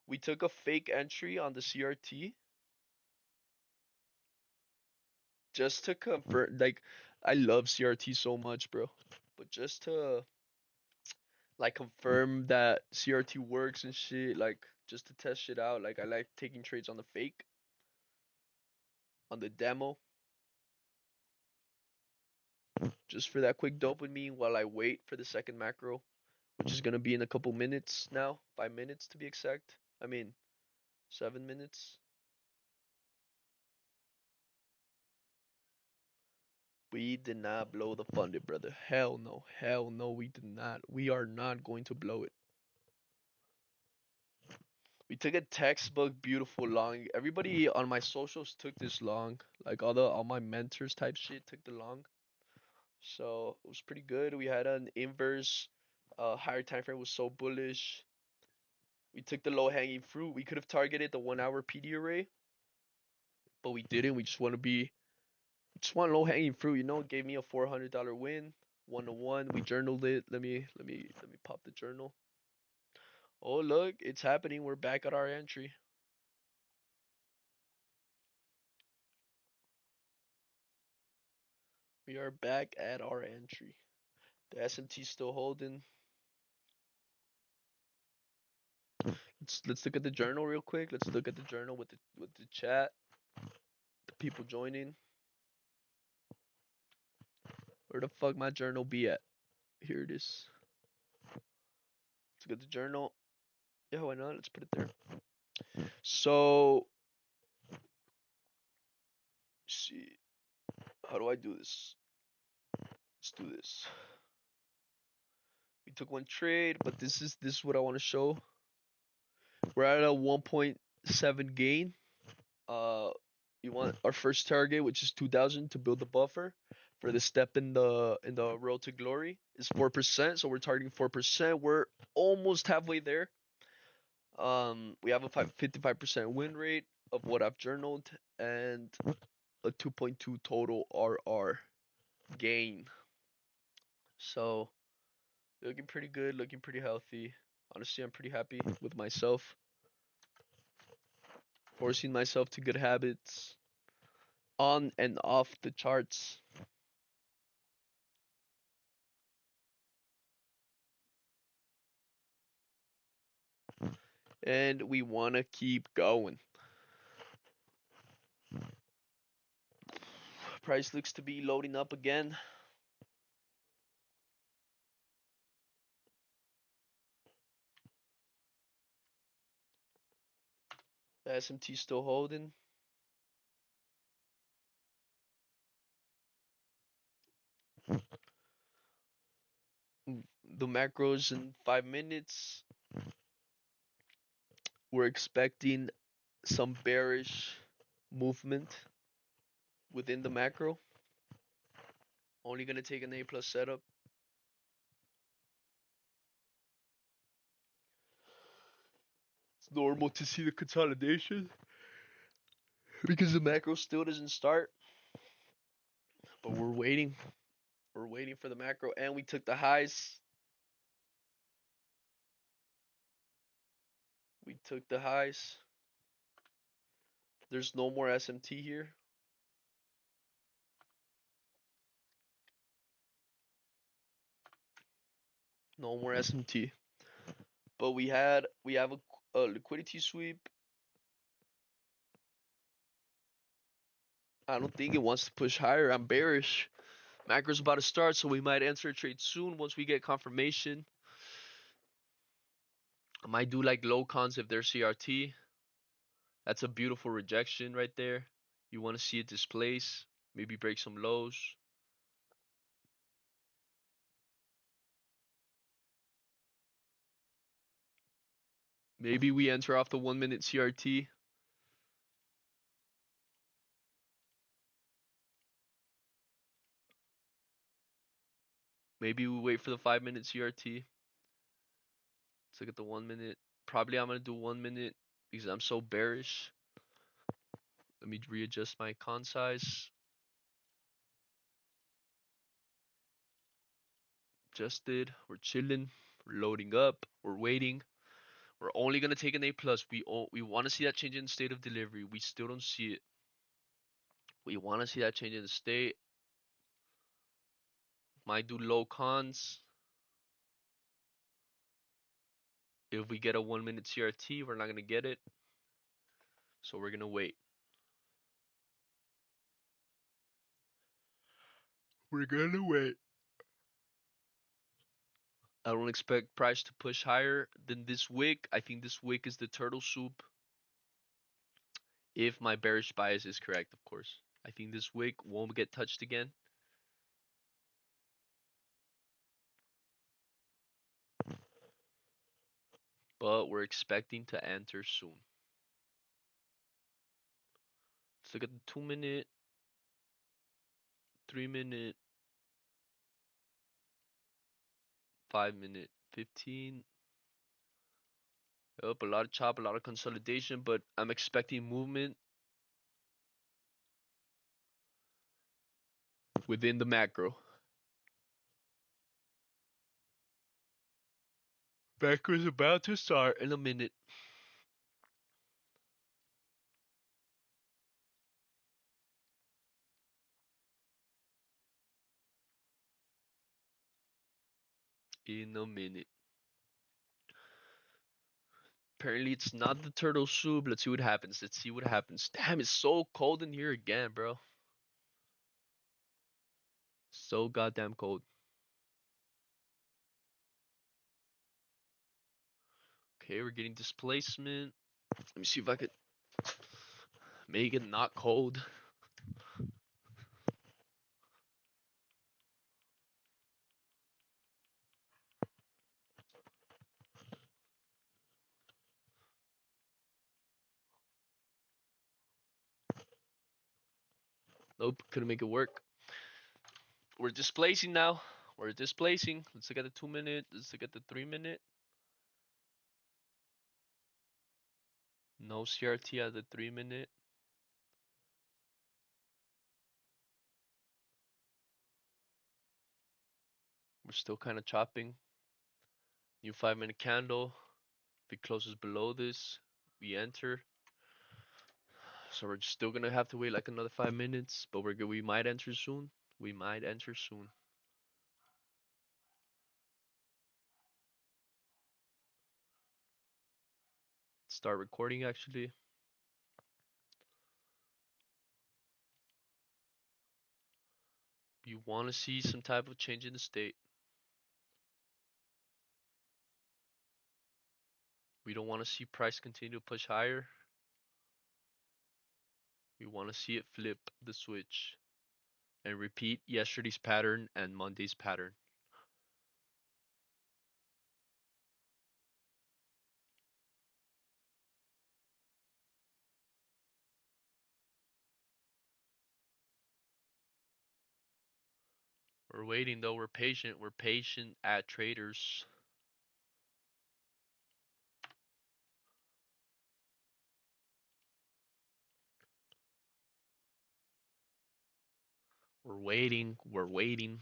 We took a fake entry on the CRT just to confirm. Like, I love CRT so much, bro. But just to like confirm that CRT works and shit, like just to test shit out. Like, I like taking trades on the fake, on the demo, just for that quick dopamine while I wait for the second macro, which is gonna be in a couple minutes now, 5 minutes to be exact. I mean, 7 minutes. We did not blow the funded, brother. Hell no, we did not. We are not going to blow it. We took a textbook beautiful long. Everybody on my socials took this long. Like all my mentors type shit took the long. So it was pretty good. We had an inverse higher time frame was so bullish. We took the low hanging fruit. We could have targeted the 1 hour PD array, but we didn't. We just want low hanging fruit, you know. It gave me a $400 win, 1 to 1. We journaled it. Let me pop the journal. Oh look, it's happening. We're back at our entry. We are back at our entry. The SMT still holding. Let's look at the journal real quick. Let's look at the journal with the chat, the people joining. Where the fuck my journal be at? Here it is. Let's look at the journal. Yeah, why not? Let's put it there. So, see, how do I do this? Let's do this. We took one trade, but this is what I want to show. We're at a 1.7 gain. Uh, you want our first target, which is 2,000, to build the buffer for the step in the road to glory is 4%. So we're targeting 4%. We're almost halfway there. We have a 55% win rate of what I've journaled and a 2.2 total RR gain. So looking pretty good, looking pretty healthy. Honestly, I'm pretty happy with myself. Forcing myself to good habits on and off the charts. And we want to keep going. Price looks to be loading up again. The SMT still holding. The macros in 5 minutes. We're expecting some bearish movement within the macro. Only going to take an A plus setup. It's normal to see the consolidation because the macro still doesn't start. But we're waiting. We're waiting for the macro, and we took the highs. We took the highs. There's no more SMT here. No more SMT. But we have a liquidity sweep. I don't think it wants to push higher. I'm bearish. Macro's about to start, so we might enter a trade soon once we get confirmation. I might do like low cons if there's CRT. That's a beautiful rejection right there. You want to see it displace, maybe break some lows. Maybe we enter off the 1 minute CRT. Maybe we wait for the 5 minute CRT. Let's look at the 1 minute. Probably I'm going to do 1 minute because I'm so bearish. Let me readjust my con size. Adjusted. We're chilling. We're loading up. We're waiting. We're only going to take an A plus. We want to see that change in state of delivery. We still don't see it. We want to see that change in the state. Might do low cons. If we get a 1 minute CRT, we're not going to get it. So we're going to wait. We're going to wait. I don't expect price to push higher than this wick. I think this wick is the turtle soup. If my bearish bias is correct, of course. I think this wick won't get touched again. But we're expecting to enter soon. Let's look at the 2 minute, 3 minute, 5 minute, 15. Up a lot of chop, a lot of consolidation, but I'm expecting movement within the macro. Macro is about to start in a minute. In a minute. Apparently it's not the turtle soup. Let's see what happens. Let's see what happens. Damn, it's so cold in here again, bro. So goddamn cold. Okay, we're getting displacement. Let me see if I could make it not cold. Nope, couldn't make it work. We're displacing now. We're displacing. Let's look at the 2 minute. Let's look at the 3 minute. No CRT at the 3 minute. We're still kind of chopping. New 5 minute candle. If it closes below this, we enter. So we're still gonna have to wait like another 5 minutes, but we're good. We might enter soon. We might enter soon. Start recording actually. You want to see some type of change in the state. We don't want to see price continue to push higher. We want to see it flip the switch and repeat yesterday's pattern and Monday's pattern. We're waiting though. We're patient. We're patient at traders. We're waiting. We're waiting.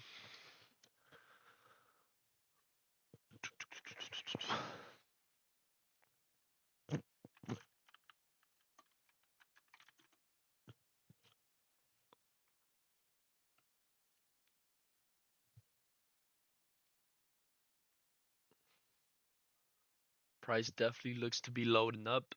Price definitely looks to be loading up.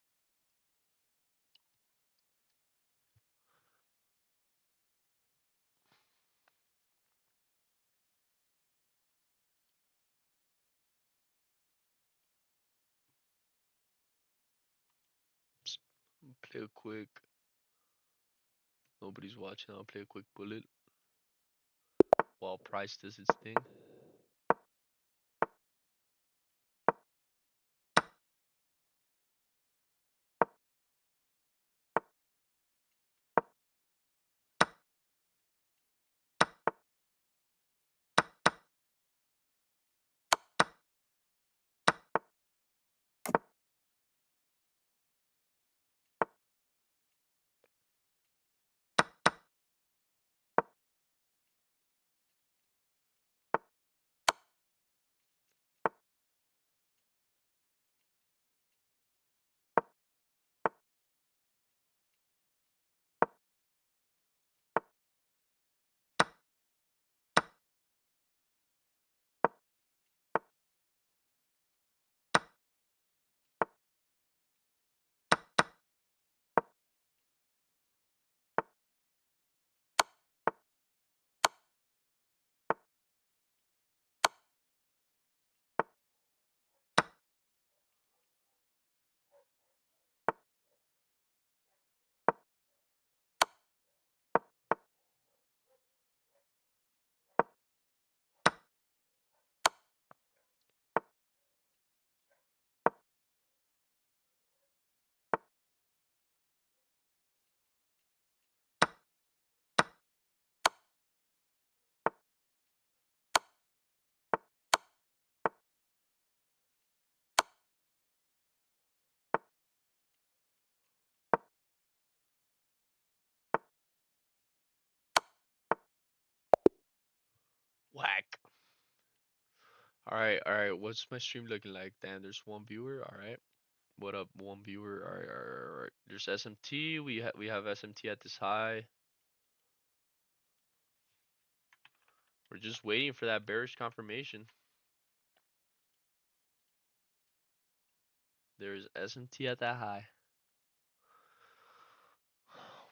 Play a quick. Nobody's watching. I'll play a quick bullet while price does its thing. Whack. All right. What's my stream looking like? Damn, there's one viewer. All right. What up, one viewer? All right, all right, all right. There's SMT. We have SMT at this high. We're just waiting for that bearish confirmation. There's SMT at that high.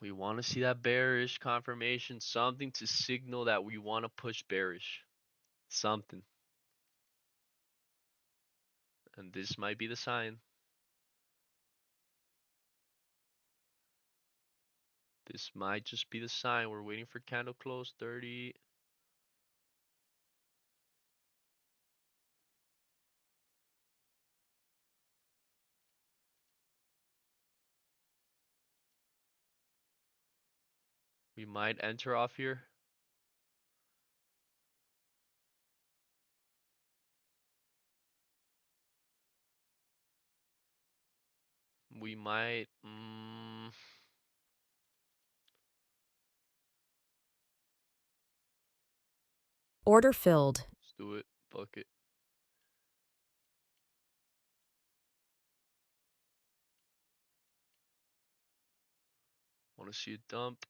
We want to see that bearish confirmation, something to signal that we want to push bearish. Something. And this might be the sign. This might just be the sign. We're waiting for candle close 30. We might enter off here. We might. Order filled. Let's do it. Fuck it. Want to see a dump?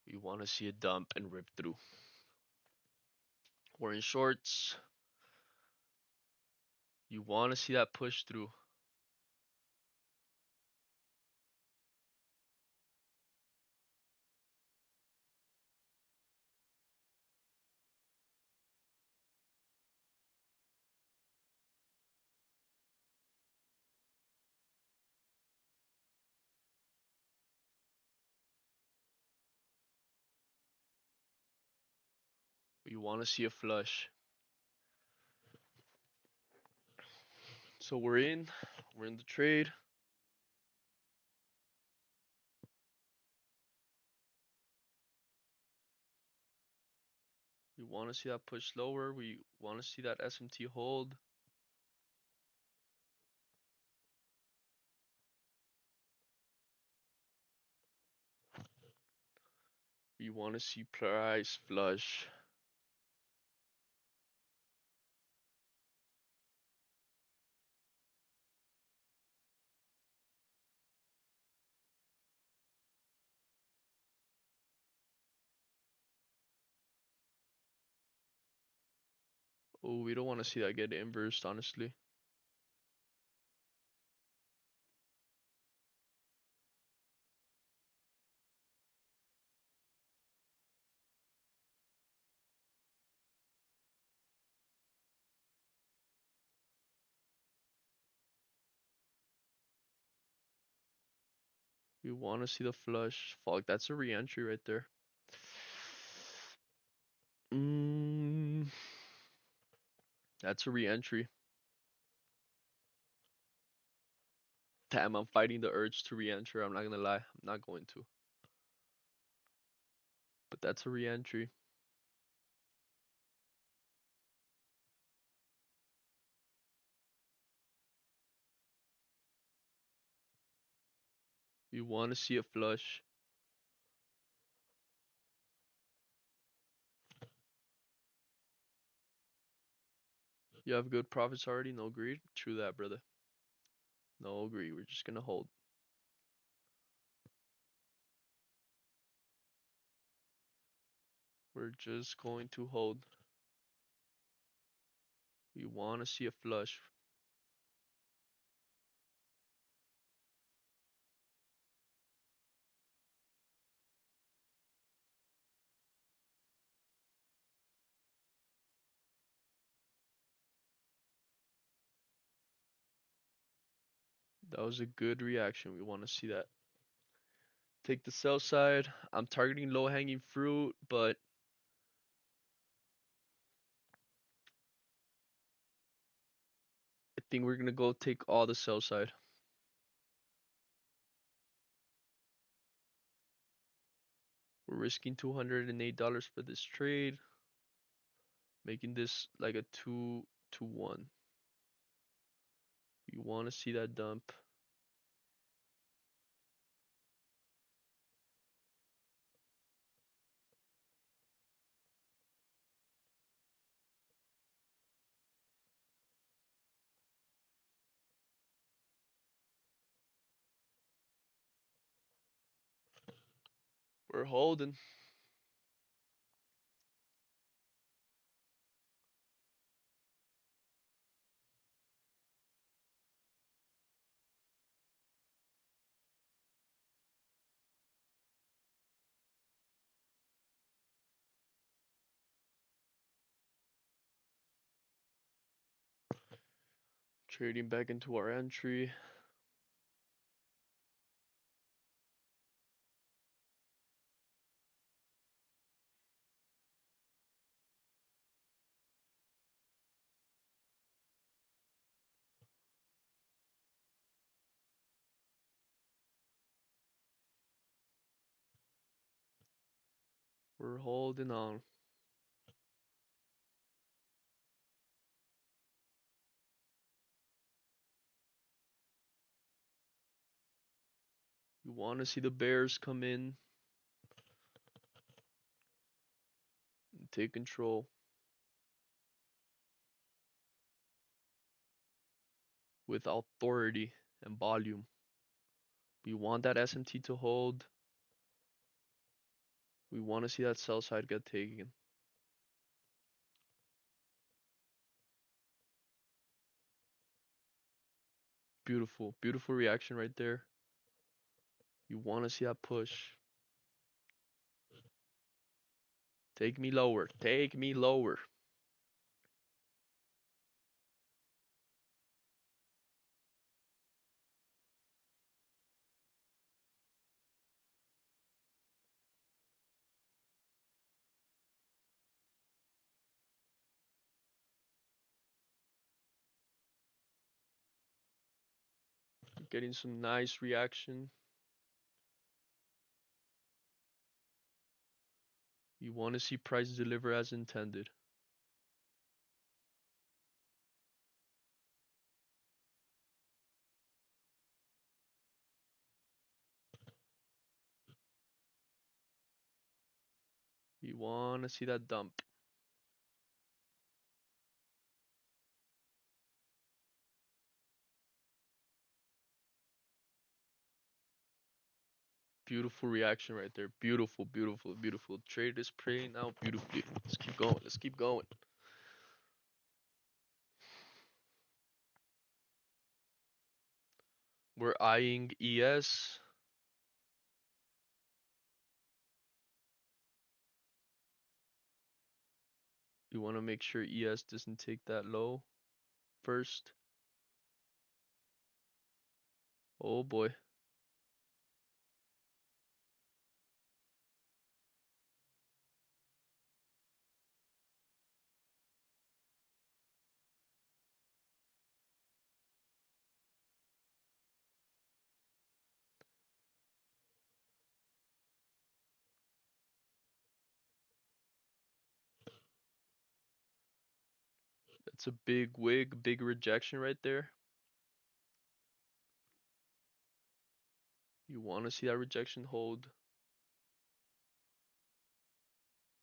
We want to see a dump and rip through. We're in shorts. You want to see that push through. We want to see a flush. So we're in. We're in the trade. We want to see that push lower. We want to see that SMT hold. We want to see price flush. Oh, we don't want to see that get inversed, honestly. We want to see the flush. Fuck, that's a re-entry right there. That's a re-entry. Damn, I'm fighting the urge to re-enter. I'm not gonna lie. I'm not going to. But that's a re-entry. You want to see a flush. You have good profits already? No greed? True that, brother. No greed. We're just gonna hold. We're just going to hold. We want to see a flush. That was a good reaction. We want to see that. Take the sell side. I'm targeting low hanging fruit, but I think we're gonna go take all the sell side. We're risking $208 for this trade, making this like a 2-1. We want to see that dump. We're holding. Trading back into our entry. We're holding on. You want to see the bears come in and take control with authority and volume. We want that SMT to hold. We want to see that sell side get taken. Beautiful, beautiful reaction right there. You want to see that push. Take me lower. Take me lower. Getting some nice reaction. You want to see price deliver as intended. You want to see that dump. Beautiful reaction right there. Beautiful, beautiful, beautiful. Trade is playing out beautifully. Let's keep going. Let's keep going. We're eyeing ES. You want to make sure ES doesn't take that low first. Oh boy. That's a big wig, big rejection right there. You want to see that rejection hold.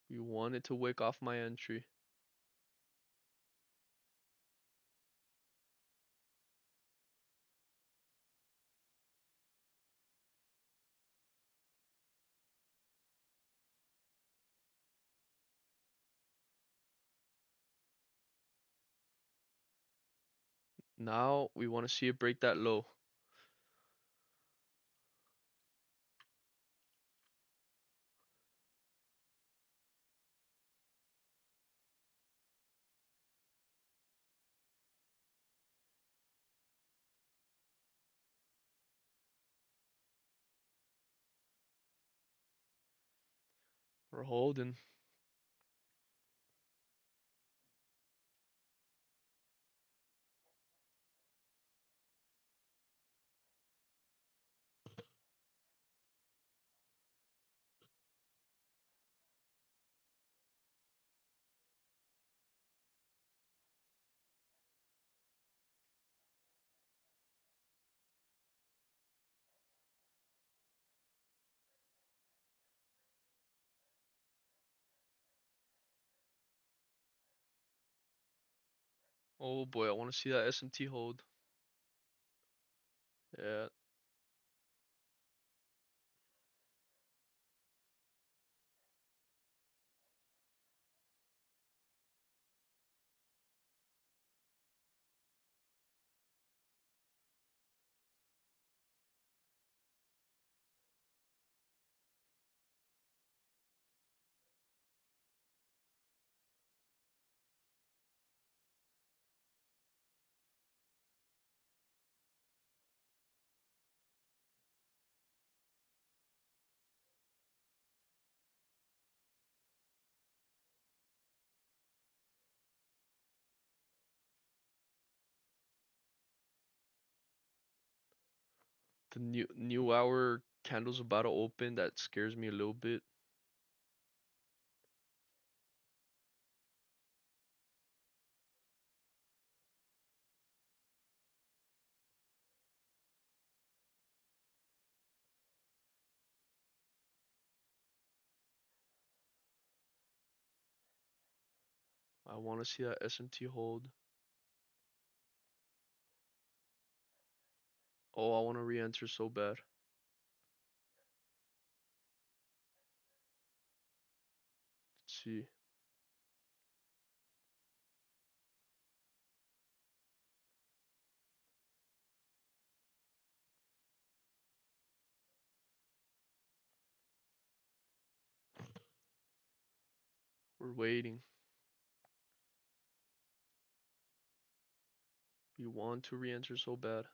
You want it to wick off my entry. Now we want to see it break that low. We're holding. Oh boy, I want to see that SMT hold. Yeah. The new hour candle's about to open. That scares me a little bit. I want to see that SMT hold. Oh, I want to re-enter so bad. Let's see. We're waiting. We want to re-enter so bad.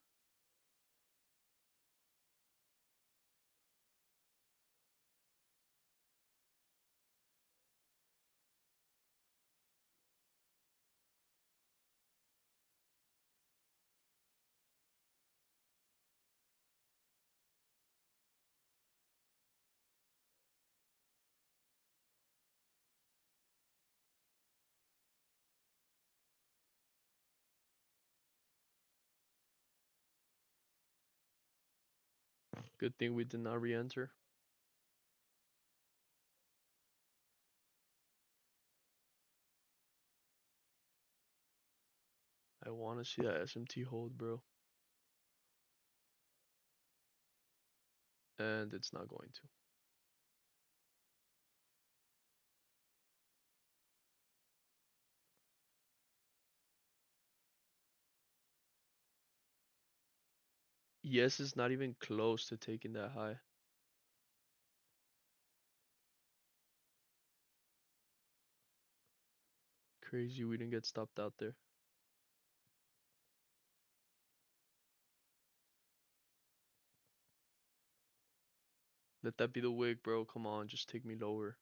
Good thing we did not re-enter. I want to see that SMT hold, bro. And it's not going to. Yes, it's not even close to taking that high. Crazy we didn't get stopped out there. Let that be the wig, bro. Come on, just take me lower.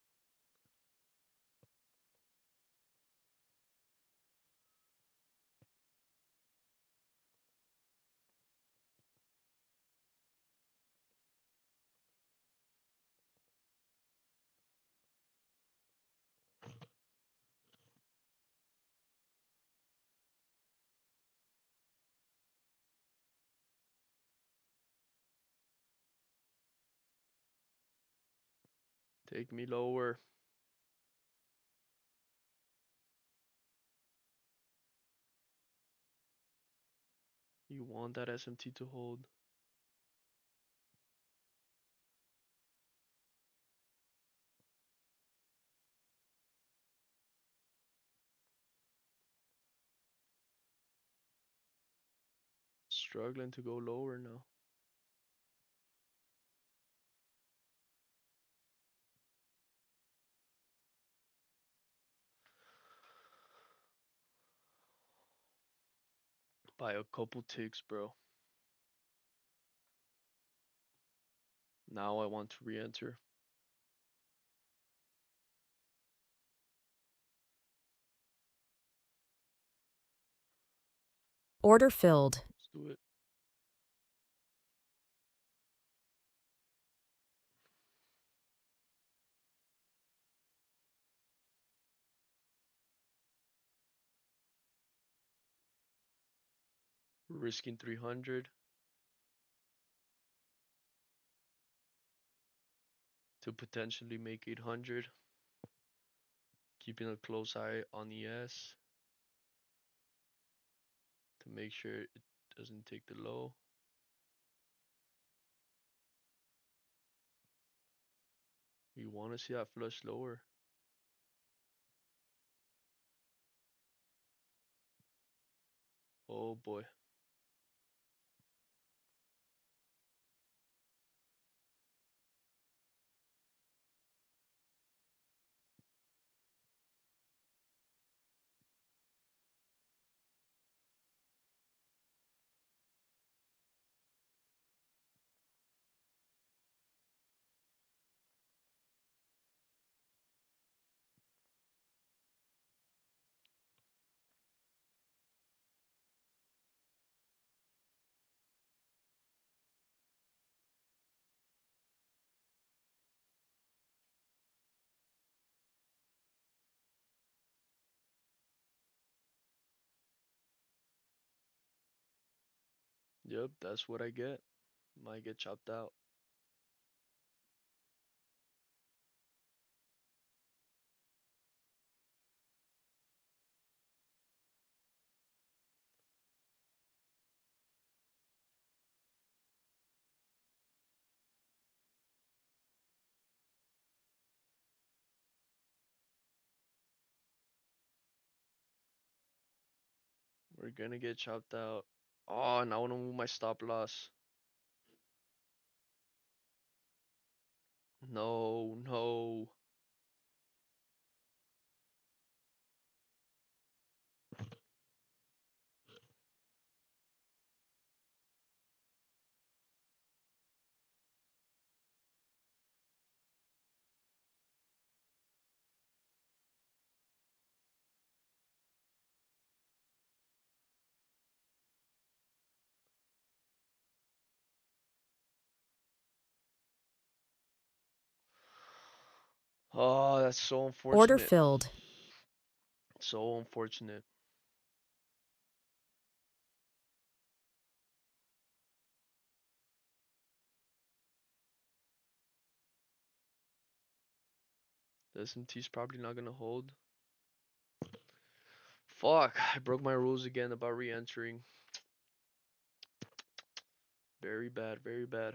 Take me lower. You want that SMT to hold. Struggling to go lower now. By a couple ticks, bro. Now I want to re-enter. Order filled. Let's do it. We're risking 300 to potentially make 800. Keeping a close eye on ES to make sure it doesn't take the low. We want to see that flush lower. Oh boy. Yep, that's what I get. Might get chopped out. We're gonna get chopped out. Oh, now I wanna move my stop loss. No, no. Oh, that's so Order unfortunate. filled. So unfortunate. The SMT's probably not gonna hold. Fuck, I broke my rules again about re-entering. Very bad, very bad.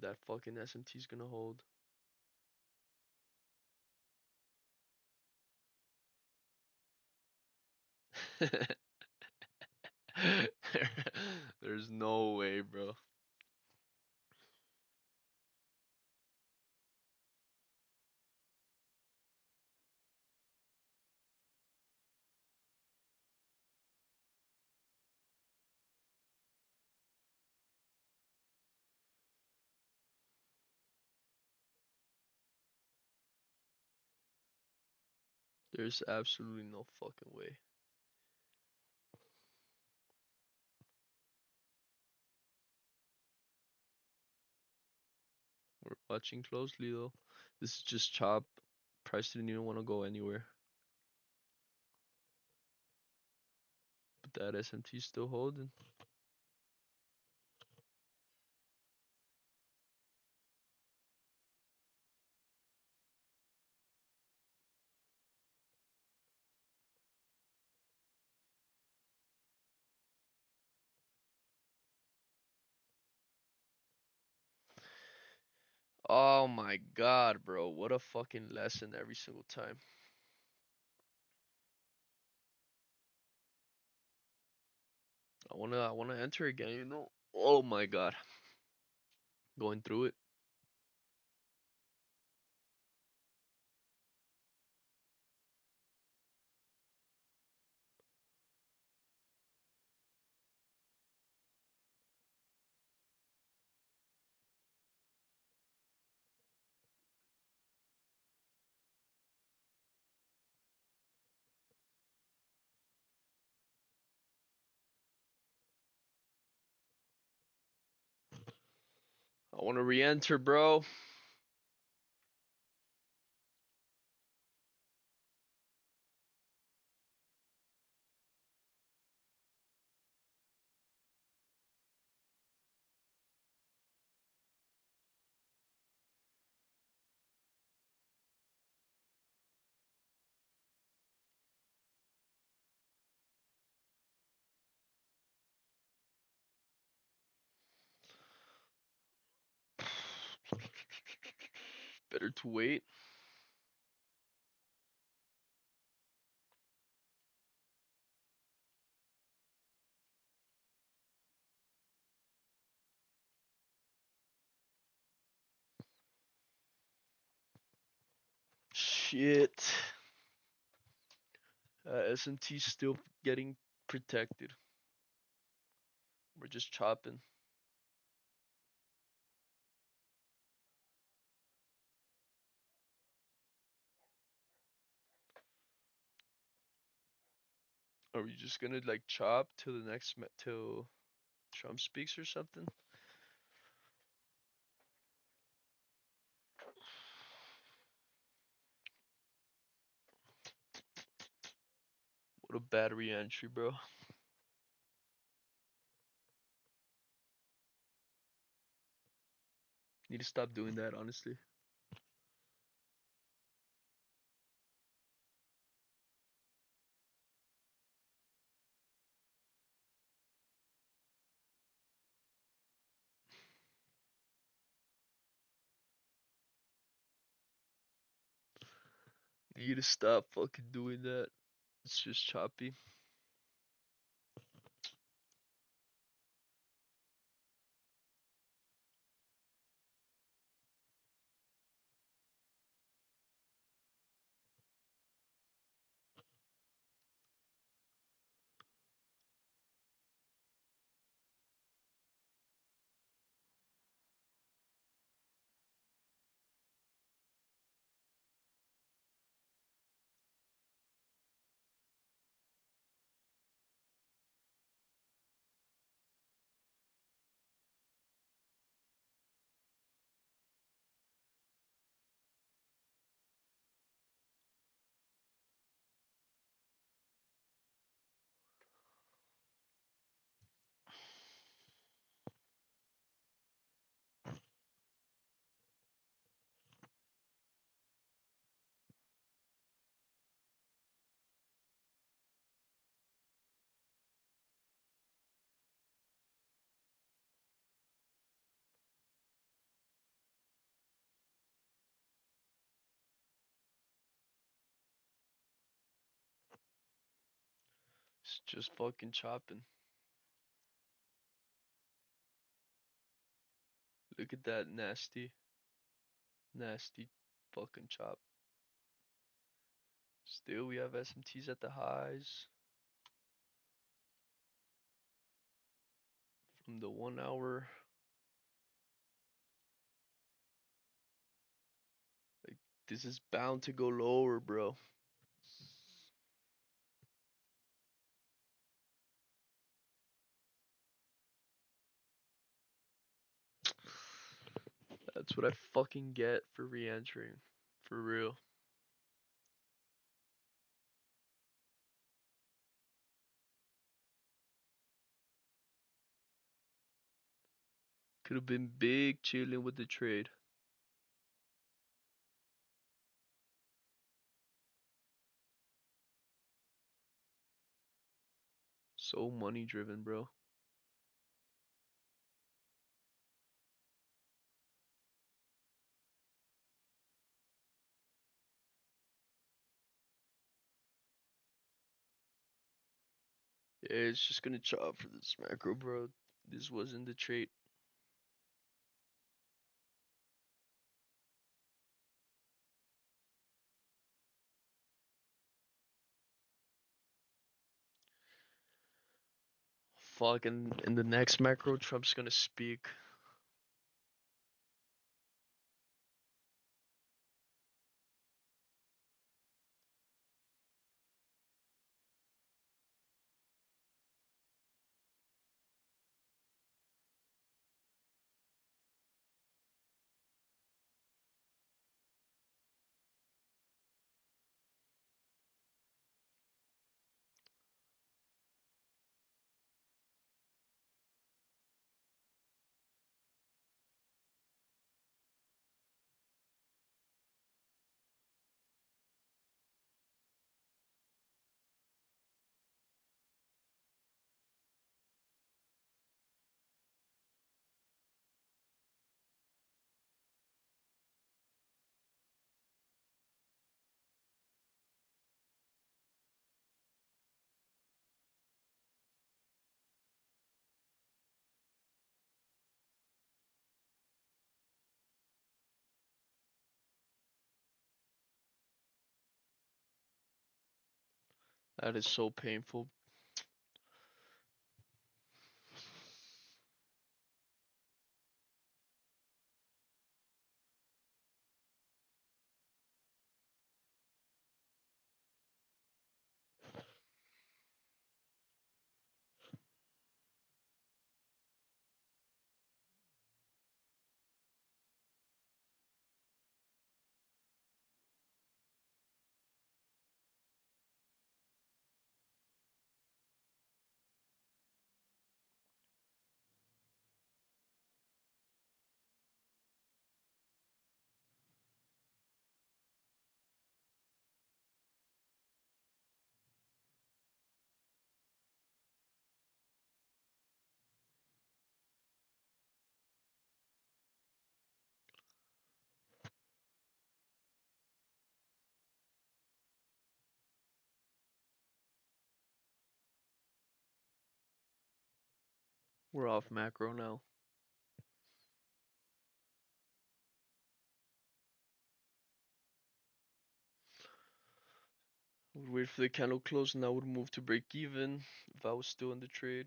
That fucking SMT's gonna hold. There's no way, bro. There's absolutely no fucking way. We're watching closely though. This is just chop. Price didn't even want to go anywhere. But that SMT's still holding. Oh my god, bro. What a fucking lesson every single time. I wanna enter again, you know? Oh my god. Going through it. I wanna re-enter, bro. Better to wait. Shit. SMT's still getting protected. We're just chopping. Are we just gonna like chop till the next till Trump speaks or something? What a bad re-entry, bro. Need to stop doing that, honestly. You need to stop fucking doing that. It's just choppy. It's just fucking chopping. Look at that nasty, nasty fucking chop. Still, we have SMTs at the highs from the 1 hour. Like, this is bound to go lower, bro. That's what I fucking get for re-entering. For real. Could have been big chilling with the trade. So money driven, bro. Yeah, it's just gonna chop for this macro, bro. This wasn't the trade. Fuck, and in the next macro, Trump's gonna speak. That is so painful. We're off macro now. Would wait for the candle close and I would move to break even if I was still in the trade.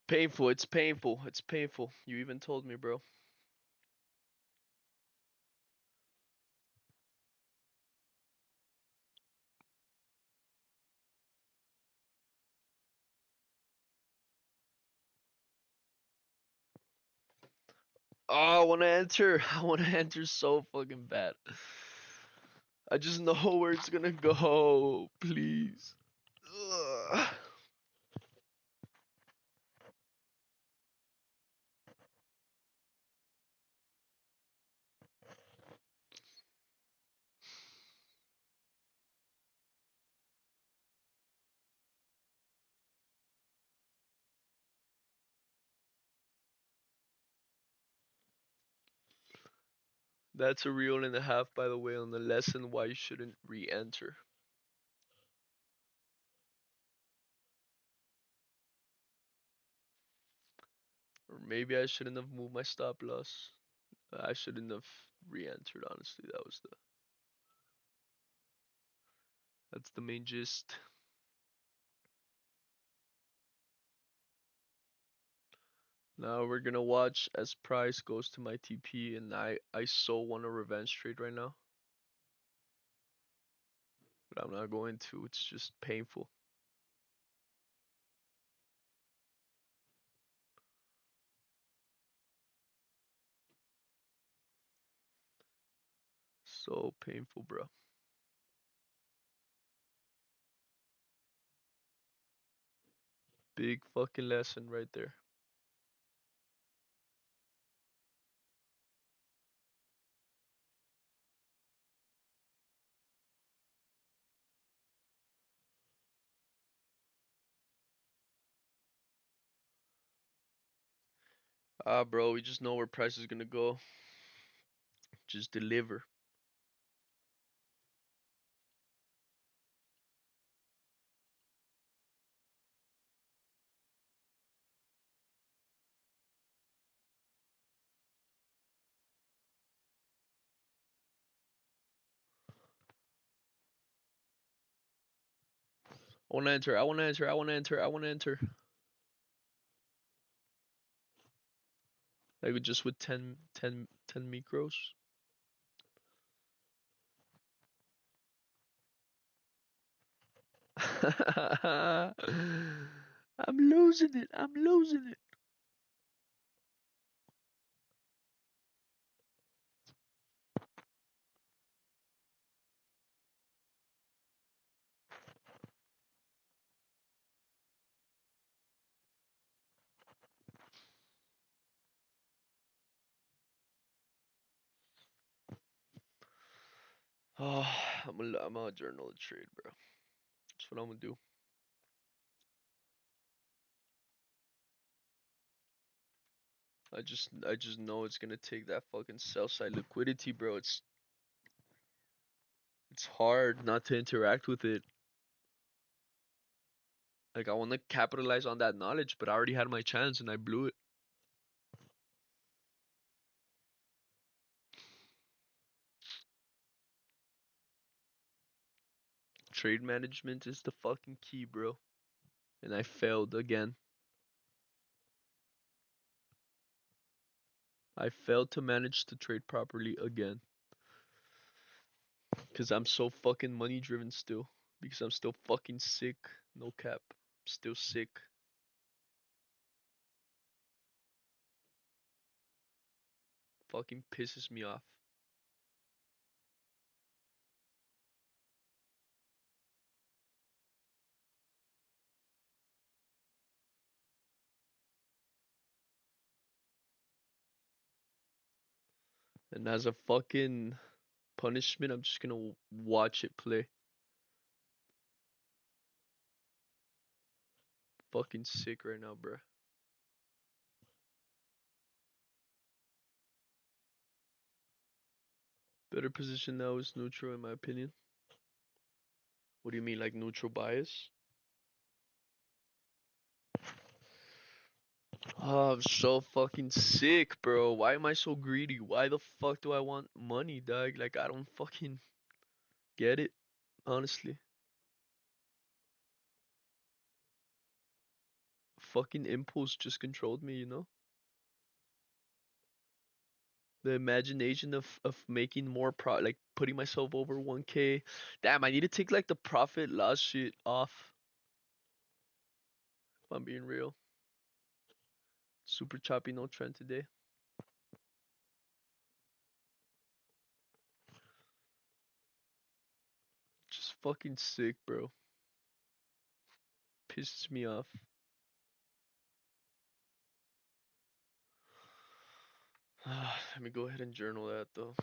Painful, it's painful, it's painful. You even told me, bro. Oh, I wanna enter. I wanna enter so fucking bad. I just know where it's gonna go. Please. Ugh. That's a reel and a half, by the way, on the lesson why you shouldn't re-enter. Or maybe I shouldn't have moved my stop loss. I shouldn't have re-entered, honestly. That's the main gist. Now we're gonna watch as price goes to my TP, and I so want a revenge trade right now, but I'm not going to. It's just painful. So painful, bro. Big fucking lesson right there. Ah, bro, we just know where price is gonna go. Just deliver. I wanna enter. I wanna enter. I wanna enter. I wanna enter. Like just with 10 micros. I'm losing it. I'm losing it. Oh, I'm gonna journal the trade, bro. That's what I'm gonna do. I just know it's gonna take that fucking sell side liquidity, bro. It's hard not to interact with it. Like I want to capitalize on that knowledge, but I already had my chance and I blew it. Trade management is the fucking key, bro. And I failed again. I failed to manage to trade properly again. Cause I'm so fucking money driven still. Because I'm still fucking sick. No cap. Still sick. Fucking pisses me off. And as a fucking punishment, I'm just gonna watch it play. Fucking sick right now, bruh. Better position now is neutral in my opinion. What do you mean, like neutral bias? Oh, I'm so fucking sick, bro. Why am I so greedy? Why the fuck do I want money, dog? Like, I don't fucking get it, honestly. Fucking impulse just controlled me, you know? The imagination of making more like putting myself over 1K. Damn, I need to take like the profit loss shit off. If I'm being real. Super choppy, no trend today. Just fucking sick, bro. Pisses me off. Let me go ahead and journal that though.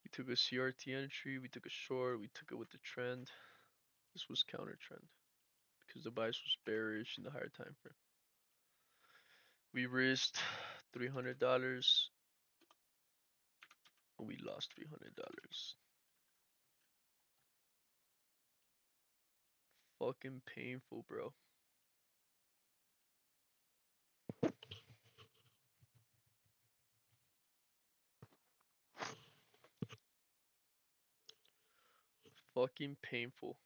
We took a CRT entry, we took a short, we took it with the trend. This was counter trend because the bias was bearish in the higher time frame. We risked $300. We lost $300. Fucking painful, bro. Fucking painful.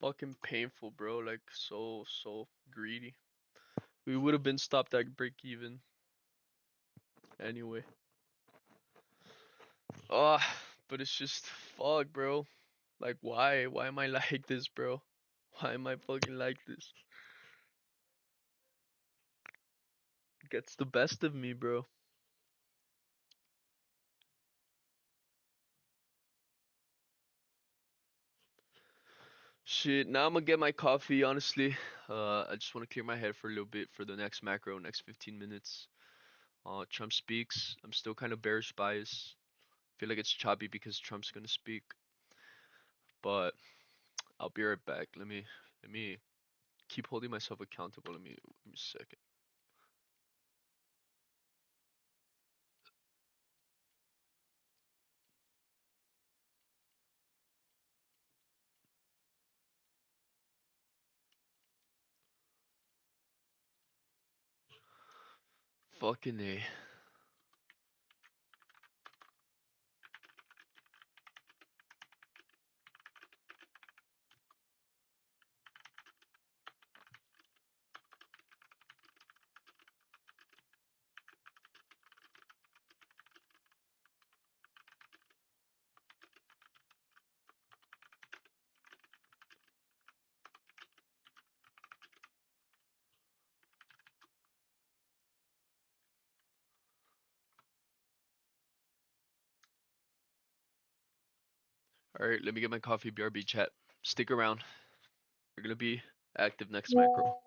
Fucking painful, bro. Like so greedy. We would have been stopped at break even. Anyway. Ah, but it's just fuck, bro. Like why? Why am I like this, bro? Why am I fucking like this? It gets the best of me, bro. Shit, now I'm gonna get my coffee, honestly. I just want to clear my head for a little bit for the next macro, next 15 minutes. Trump speaks. I'm still kind of bearish bias. Feel like it's choppy because Trump's gonna speak. But I'll be right back. Let me keep holding myself accountable. Let me a second. Fucking A. All right, let me get my coffee. BRB chat. Stick around. We're gonna be active next macro.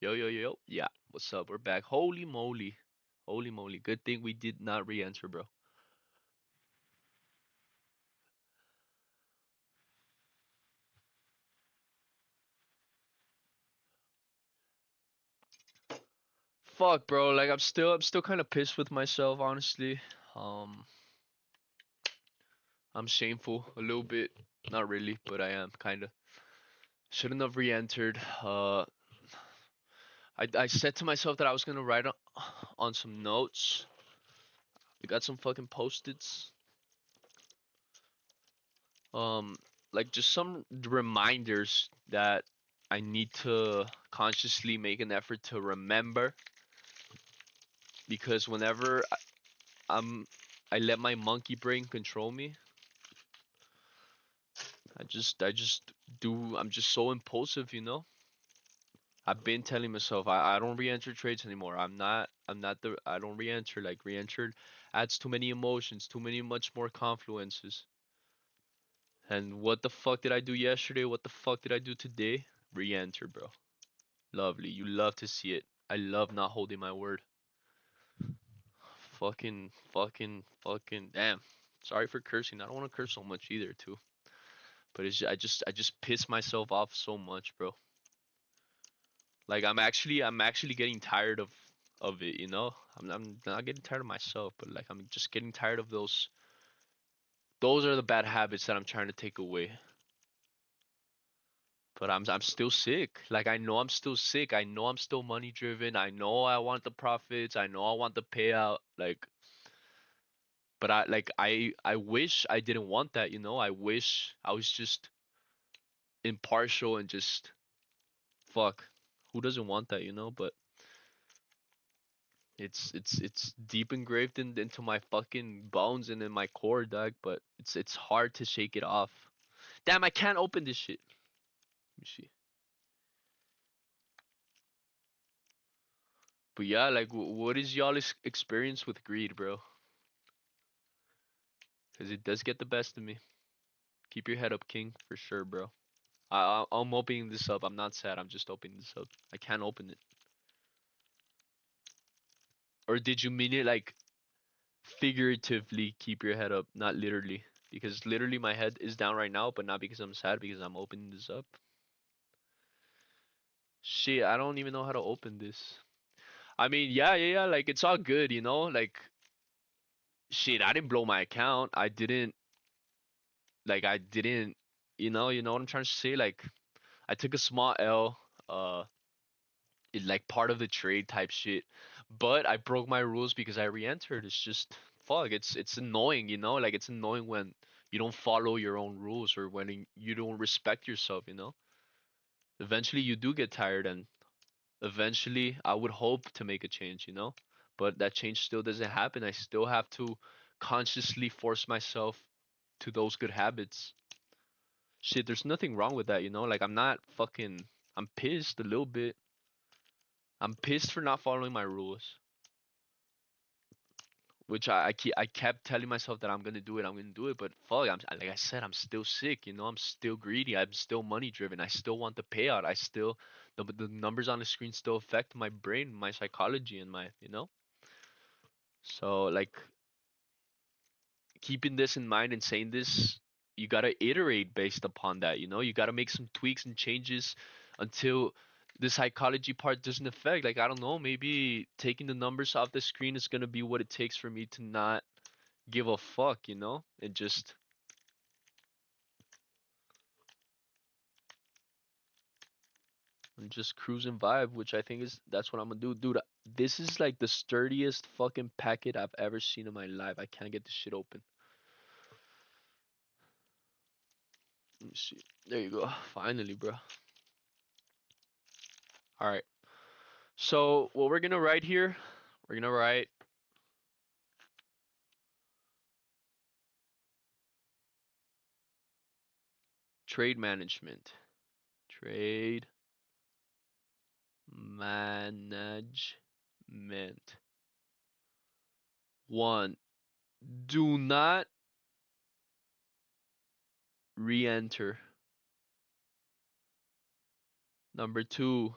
Yo, yo, yo, yo. Yeah, what's up? We're back. Holy moly. Holy moly. Good thing we did not re-enter, bro. Fuck, bro. Like I'm still kind of pissed with myself, honestly. Um, I'm shameful a little bit. Not really, but I am kind of. Shouldn't have re-entered. I said to myself that I was gonna write on some notes. We got some fucking post-its. Um, like just some reminders that I need to consciously make an effort to remember, because whenever I'm I let my monkey brain control me, I just do I'm just so impulsive, you know? I've been telling myself I don't re-enter trades anymore. I don't re-enter. Like re-enter adds too many emotions, too many much more confluences. And what the fuck did I do yesterday? What the fuck did I do today? Re-enter, bro. Lovely. You love to see it. I love not holding my word. Fucking damn. Sorry for cursing. I don't want to curse so much either, too. But I just piss myself off so much, bro. Like I'm actually getting tired of it, you know? I'm not getting tired of myself, but like I'm just getting tired of those are the bad habits that I'm trying to take away. But I'm still sick. Like I know I'm still sick. I know I'm still money driven. I know I want the profits. I know I want the payout. Like but I wish I didn't want that, you know? I wish I was just impartial and just fuck. Who doesn't want that, you know? But it's deep engraved into my fucking bones and in my core, dog. But it's hard to shake it off. Damn, I can't open this shit. Let me see. But yeah, like, what is y'all experience with greed, bro? Because it does get the best of me. Keep your head up, King, for sure, bro. I'm opening this up. I'm not sad. I'm just opening this up. I can't open it. Or did you mean it like figuratively? Keep your head up, not literally. Because literally my head is down right now, but not because I'm sad. Because I'm opening this up. Shit, I don't even know how to open this. I mean, yeah. Like it's all good, you know. Like shit, I didn't blow my account. I didn't. You know what I'm trying to say. Like I took a small L. It like part of the trade type shit. But I broke my rules because I re-entered. It's just fuck. It's annoying, you know. Like it's annoying when you don't follow your own rules or when you don't respect yourself, you know. Eventually, you do get tired, and eventually I would hope to make a change, you know? But that change still doesn't happen. I still have to consciously force myself to those good habits. Shit, there's nothing wrong with that, you know? Like I'm pissed a little bit. I'm pissed for not following my rules, which I kept telling myself that I'm gonna do it, but fuck, like I said, I'm still sick, you know? I'm still greedy. I'm still money driven. I still want the payout. The numbers on the screen still affect my brain, my psychology, and my, you know? So like keeping this in mind and saying this, you gotta iterate based upon that. You know, you gotta make some tweaks and changes until the psychology part doesn't affect. Like I don't know, maybe taking the numbers off the screen is gonna be what it takes for me to not give a fuck. You know, and just cruise and vibe, which I think is that's what I'm gonna do, dude. This is like the sturdiest fucking packet I've ever seen in my life. I can't get this shit open. Let me see. There you go. Finally, bro. All right. So what we're gonna write here, we're gonna write trade management. Trade management. One, do not re-enter. Number two,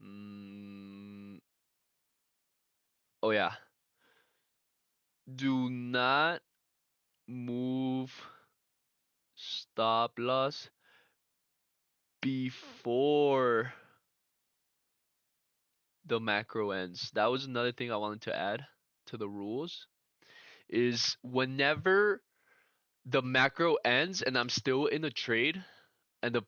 mm, oh yeah, do not move stop loss before the macro ends. That was another thing I wanted to add to the rules is whenever the macro ends and I'm still in a trade and the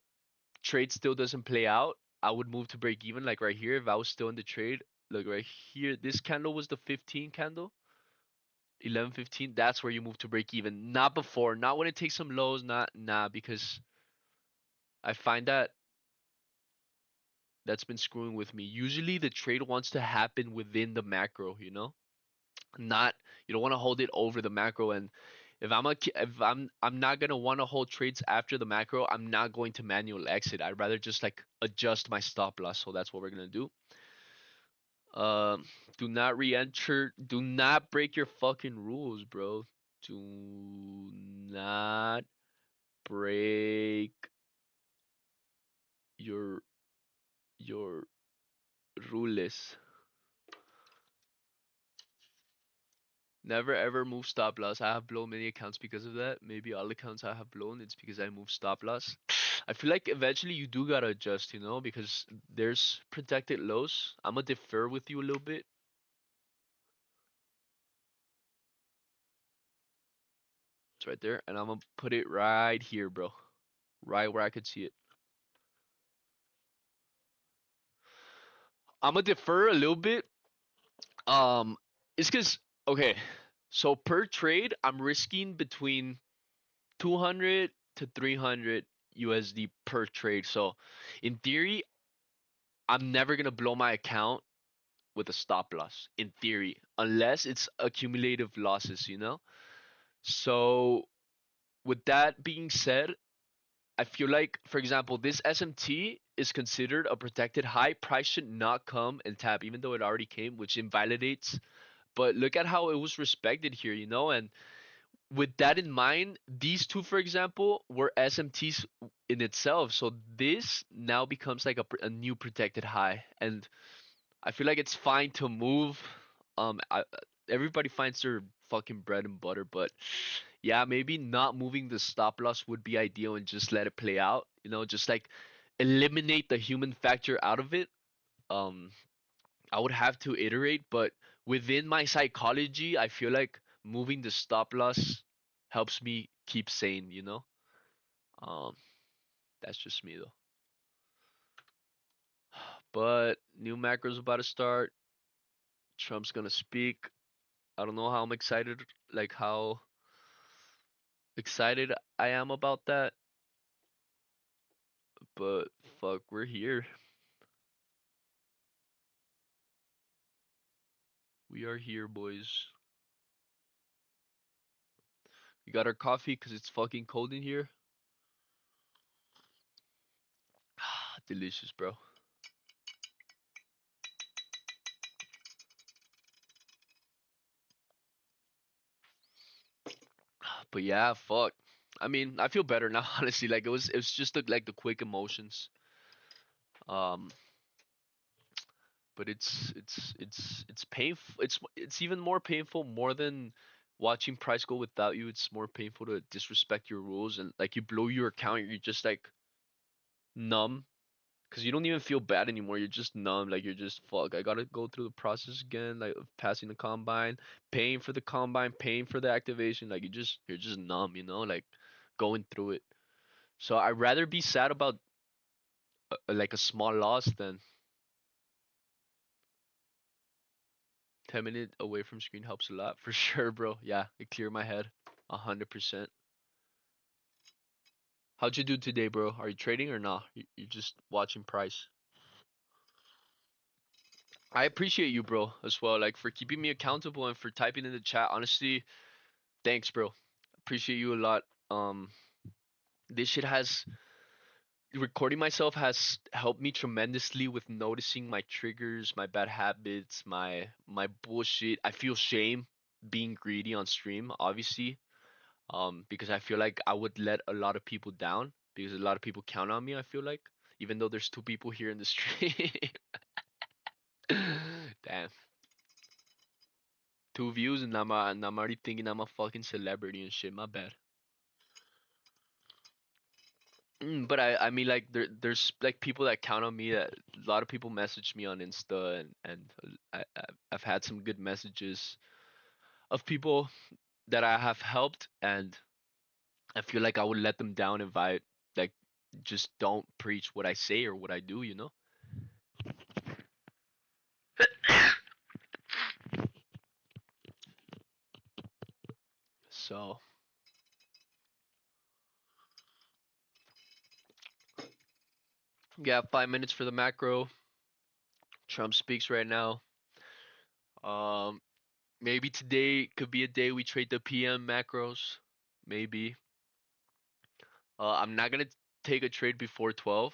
trade still doesn't play out, I would move to break even like right here if I was still in the trade. Look right here, this candle was the 15 candle, 11:15. That's where you move to break even, not before, not when it takes some lows, not nah, because I find that that's been screwing with me. Usually the trade wants to happen within the macro, you know? Not you don't want to hold it over the macro. And if I'm not going to want to hold trades after the macro, I'm not going to manual exit. I'd rather just like adjust my stop loss. So that's what we're going to do. Um, do not re-enter. Do not break your fucking rules, bro. Do not break your your rules. Never ever move stop loss. I have blown many accounts because of that. Maybe all accounts I have blown, it's because I move stop loss. I feel like eventually you do gotta adjust, you know, because there's protected lows. I'm gonna defer with you a little bit. It's right there, and I'm gonna put it right here, bro. Right where I could see it. I'm gonna defer a little bit. It's because okay, so per trade, I'm risking between 200 to 300 USD per trade. So in theory, I'm never gonna blow my account with a stop loss in theory, unless it's accumulative losses, you know? So with that being said, I feel like, for example, this SMT is considered a protected high. Price should not come and tap, even though it already came, which invalidates. But look at how it was respected here, you know? And with that in mind, these two, for example, were SMTs in itself. So this now becomes like a new protected high. And I feel like it's fine to move. Everybody finds their fucking bread and butter, but yeah, maybe not moving the stop loss would be ideal and just let it play out. You know, just like eliminate the human factor out of it. Um, I would have to iterate, but within my psychology, I feel like moving the stop loss helps me keep sane. You know, um, that's just me though. But new macro's about to start. Trump's gonna speak. I don't know how I'm excited, like how excited I am about that, but fuck, we're here. We are here, boys. We got our coffee because it's fucking cold in here. Delicious, bro. But yeah, fuck. I mean, I feel better now, honestly. Like it was just like the quick emotions. Um, but it's painful. It's even more painful more than watching price go without you. It's more painful to disrespect your rules and like you blow your account. You're just like numb because you don't even feel bad anymore. You're just numb. Like you're just fuck. I gotta go through the process again, like of passing the combine, paying for the combine, paying for the activation. Like you're just numb, you know, like going through it. So I'd rather be sad about like a small loss than 10 minutes away from screen helps a lot for sure, bro. Yeah, it cleared my head 100%. How'd you do today, bro? Are you trading or not? You're just watching price. I appreciate you, bro, as well. Like for keeping me accountable and for typing in the chat. Honestly, thanks, bro. Appreciate you a lot. This shit has recording myself has helped me tremendously with noticing my triggers, my bad habits, my bullshit. I feel shame being greedy on stream, obviously, because I feel like I would let a lot of people down because a lot of people count on me. I feel like, even though there's two people here in the stream, damn, two views and I'm already thinking I'm a fucking celebrity and shit. My bad. But I mean like there's like people that count on me that a lot of people message me on Insta and I've had some good messages of people that I have helped and I feel like I would let them down if I like just don't preach what I say or what I do, you know? So Yeah, 5 minutes for the macro. Trump speaks right now. Um, maybe today could be a day we trade the PM macros. Maybe. I'm not gonna take a trade before 12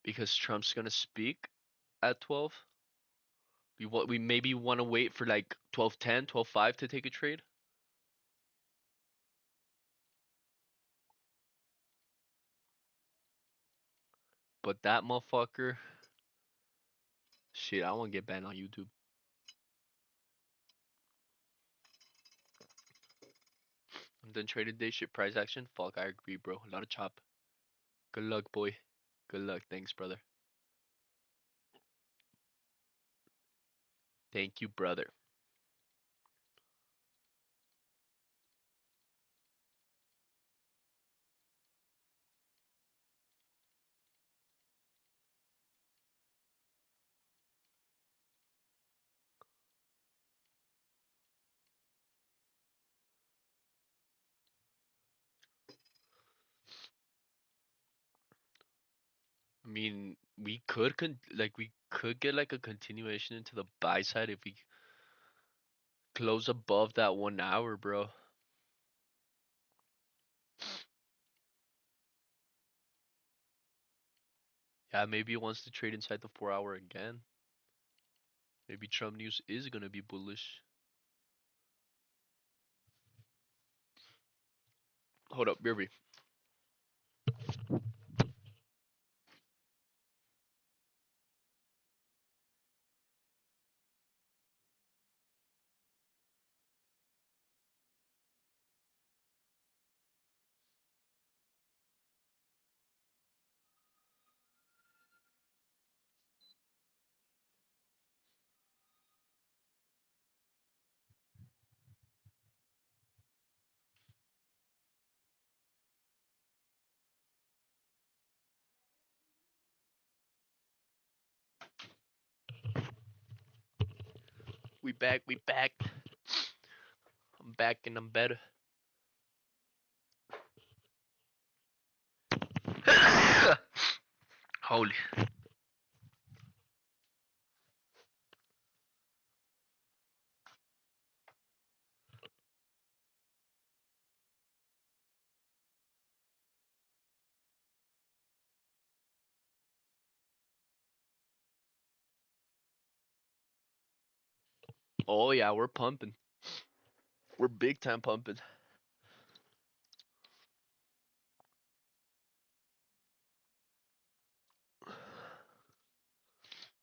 because Trump's gonna speak at 12. We maybe want to wait for like 12:10, 12:05 to take a trade. But that motherfucker, shit, I want to get banned on YouTube. I'm done trading day shit price action. Fuck, I agree, bro. A lot of chop. Good luck, boy. Good luck. Thanks, brother. Thank you, brother. I mean, we could get like a continuation into the buy side if we close above that 1 hour, bro. Yeah, maybe it wants to trade inside the 4 hour again. Maybe Trump news is gonna be bullish. Hold up, BRB. We back, we back. I'm back and I'm better. Holy. Oh yeah, we're pumping. We're big time pumping.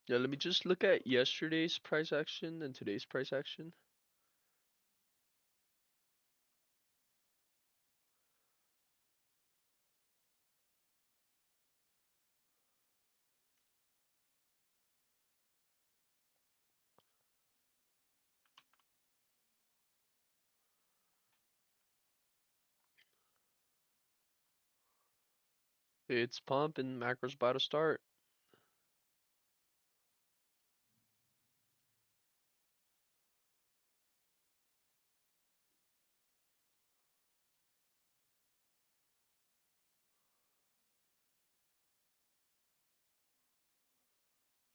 Yeah, let me just look at yesterday's price action and today's price action. It's pumping. Macro's about to start.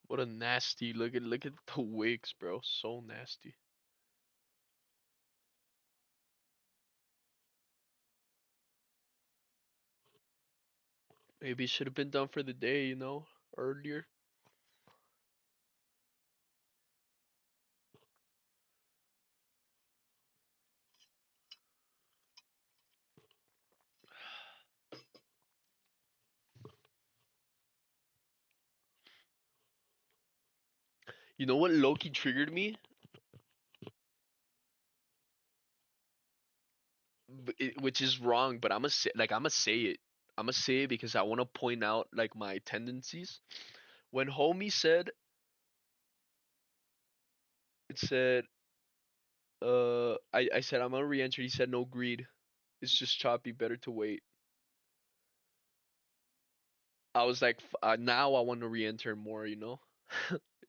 What a nasty look at the wigs, bro. So nasty. Maybe it should have been done for the day, earlier. You know what Loki triggered me? Which is wrong, but I'm gonna say it. I'm gonna say it because I want to point out like my tendencies. When homie said it said I said I'm gonna re-enter. He said no greed. It's just choppy. Better to wait. I was like, now I want to re-enter more.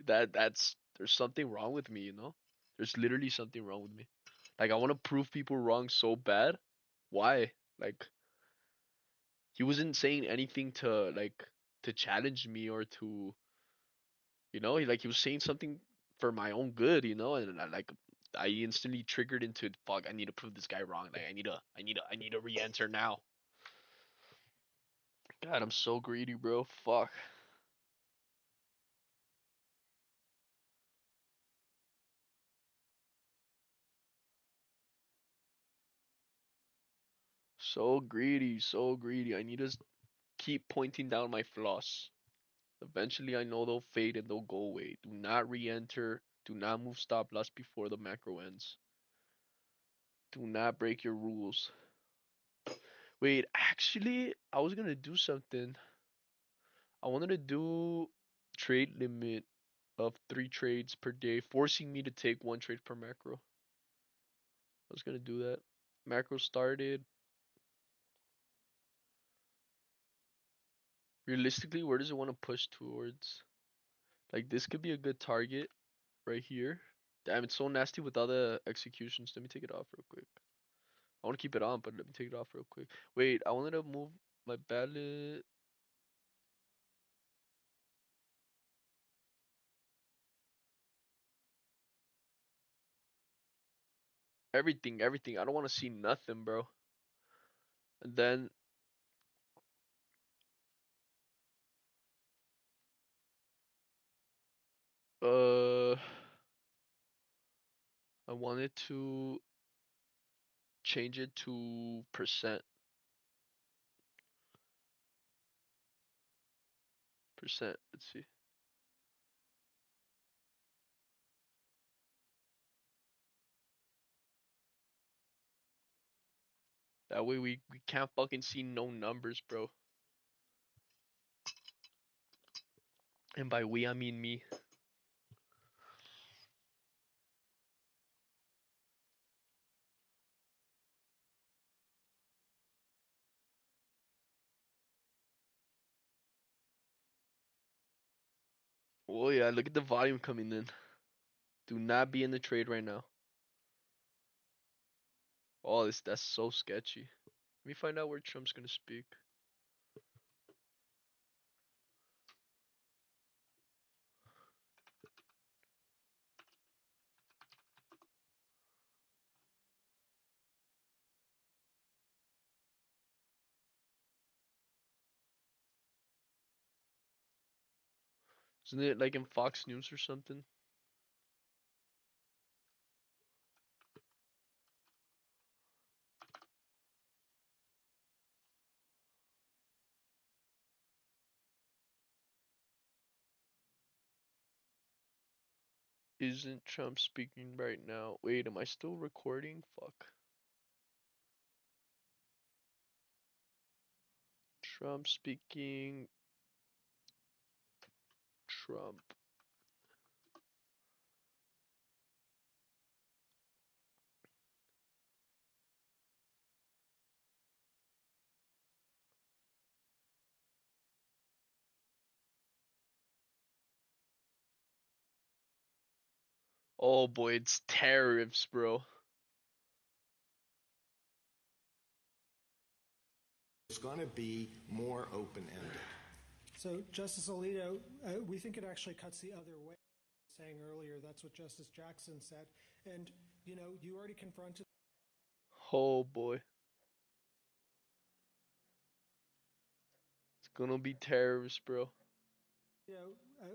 That's there's something wrong with me. There's literally something wrong with me. Like I want to prove people wrong so bad. Why? Like He wasn't saying anything to like to challenge me or to, he was saying something for my own good, and I instantly triggered into fuck. I need to prove this guy wrong. Like I need to re-enter now. God, I'm so greedy, bro. Fuck. So greedy, so greedy. I need to keep pointing down my flaws. Eventually, I know they'll fade and they'll go away. Do not re-enter. Do not move stop loss before the macro ends. Do not break your rules. Wait, actually, I was gonna do something. I wanted to do trade limit of 3 trades per day, forcing me to take 1 trade per macro. I was gonna do that. Macro started. Realistically, where does it want to push towards? Like this could be a good target right here. Damn, it's so nasty with all the executions. Let me take it off real quick. I want to keep it on, but let me take it off real quick. Wait, I wanted to move my ballot. Everything, everything. I don't want to see nothing, bro. And then, uh, I wanted to change it to percent. Percent. Let's see. That way we can't fucking see no numbers, bro. And by we, I mean me. Oh yeah, look at the volume coming in. Do not be in the trade right now. Oh, that's so sketchy. Let me find out where Trump's gonna speak. Isn't it like in Fox News or something? Isn't Trump speaking right now? Wait, am I still recording? Fuck. Trump speaking. Trump. Oh boy, it's tariffs, bro. It's going to be more open-ended. So, Justice Alito, we think it actually cuts the other way. Saying earlier, that's what Justice Jackson said. And, you already confronted. Oh boy. It's gonna be tariffs, bro.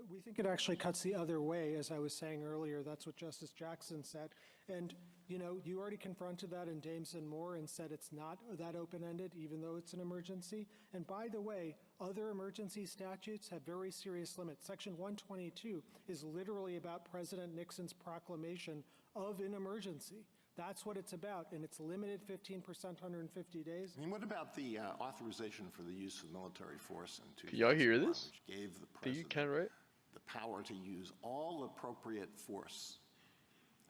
We think it actually cuts the other way, as I was saying earlier. That's what Justice Jackson said. And, you already confronted that in Jameson Moore and said it's not that open-ended, even though it's an emergency. And by the way, other emergency statutes have very serious limits. Section 122 is literally about President Nixon's proclamation of an emergency. That's what it's about, and it's limited 15%, 150 days. I mean, what about the authorization for the use of military force in Can y'all hear 2001, this? which gave the Think you can, president right? the power to use all appropriate force?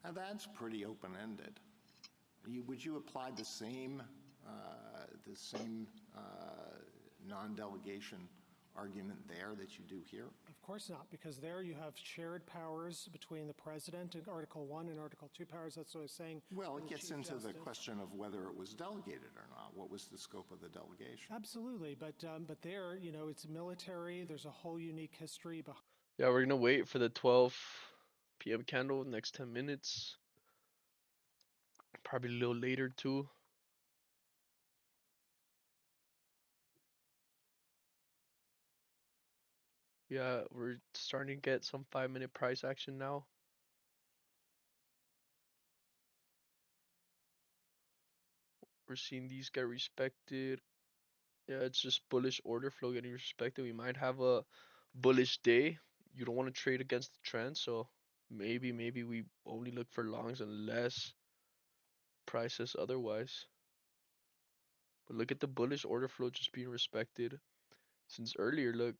Now, that's pretty open-ended. Would you apply the same non-delegation argument there that you do here? course not, because there you have shared powers between the president in Article 1 and Article 2 powers. That's what I was saying. Well, it and gets Chief into the Justice. question of whether it was delegated or not. What was the scope of the delegation? Absolutely, but there, it's military. There's a whole unique history behind. Yeah, we're gonna wait for the 12 p.m. candle, next 10 minutes. Probably a little later too. Yeah, we're starting to get some 5-minute price action now. We're seeing these get respected. Yeah, it's just bullish order flow getting respected. We might have a bullish day. You don't want to trade against the trend, so maybe we only look for longs unless prices otherwise. But look at the bullish order flow just being respected since earlier. Look,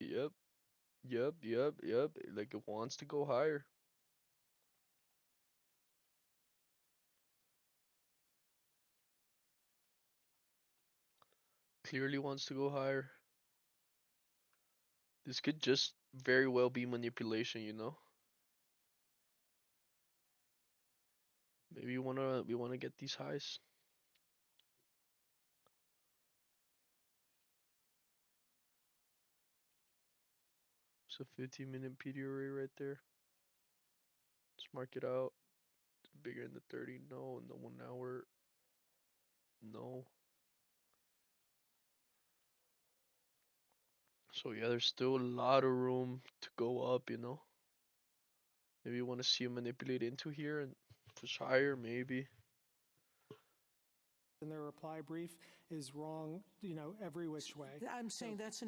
yep, yep. Like it wants to go higher. Clearly wants to go higher. This could just very well be manipulation, you know? Maybe we wanna get these highs. So 15-minute PDRA right there. Let's mark it out. Bigger in the 30, no. In the 1 hour, no. So yeah, there's still a lot of room to go up, you know? Maybe you want to see him manipulate into here and push higher, maybe. In their reply brief is wrong, every which way. I'm saying that's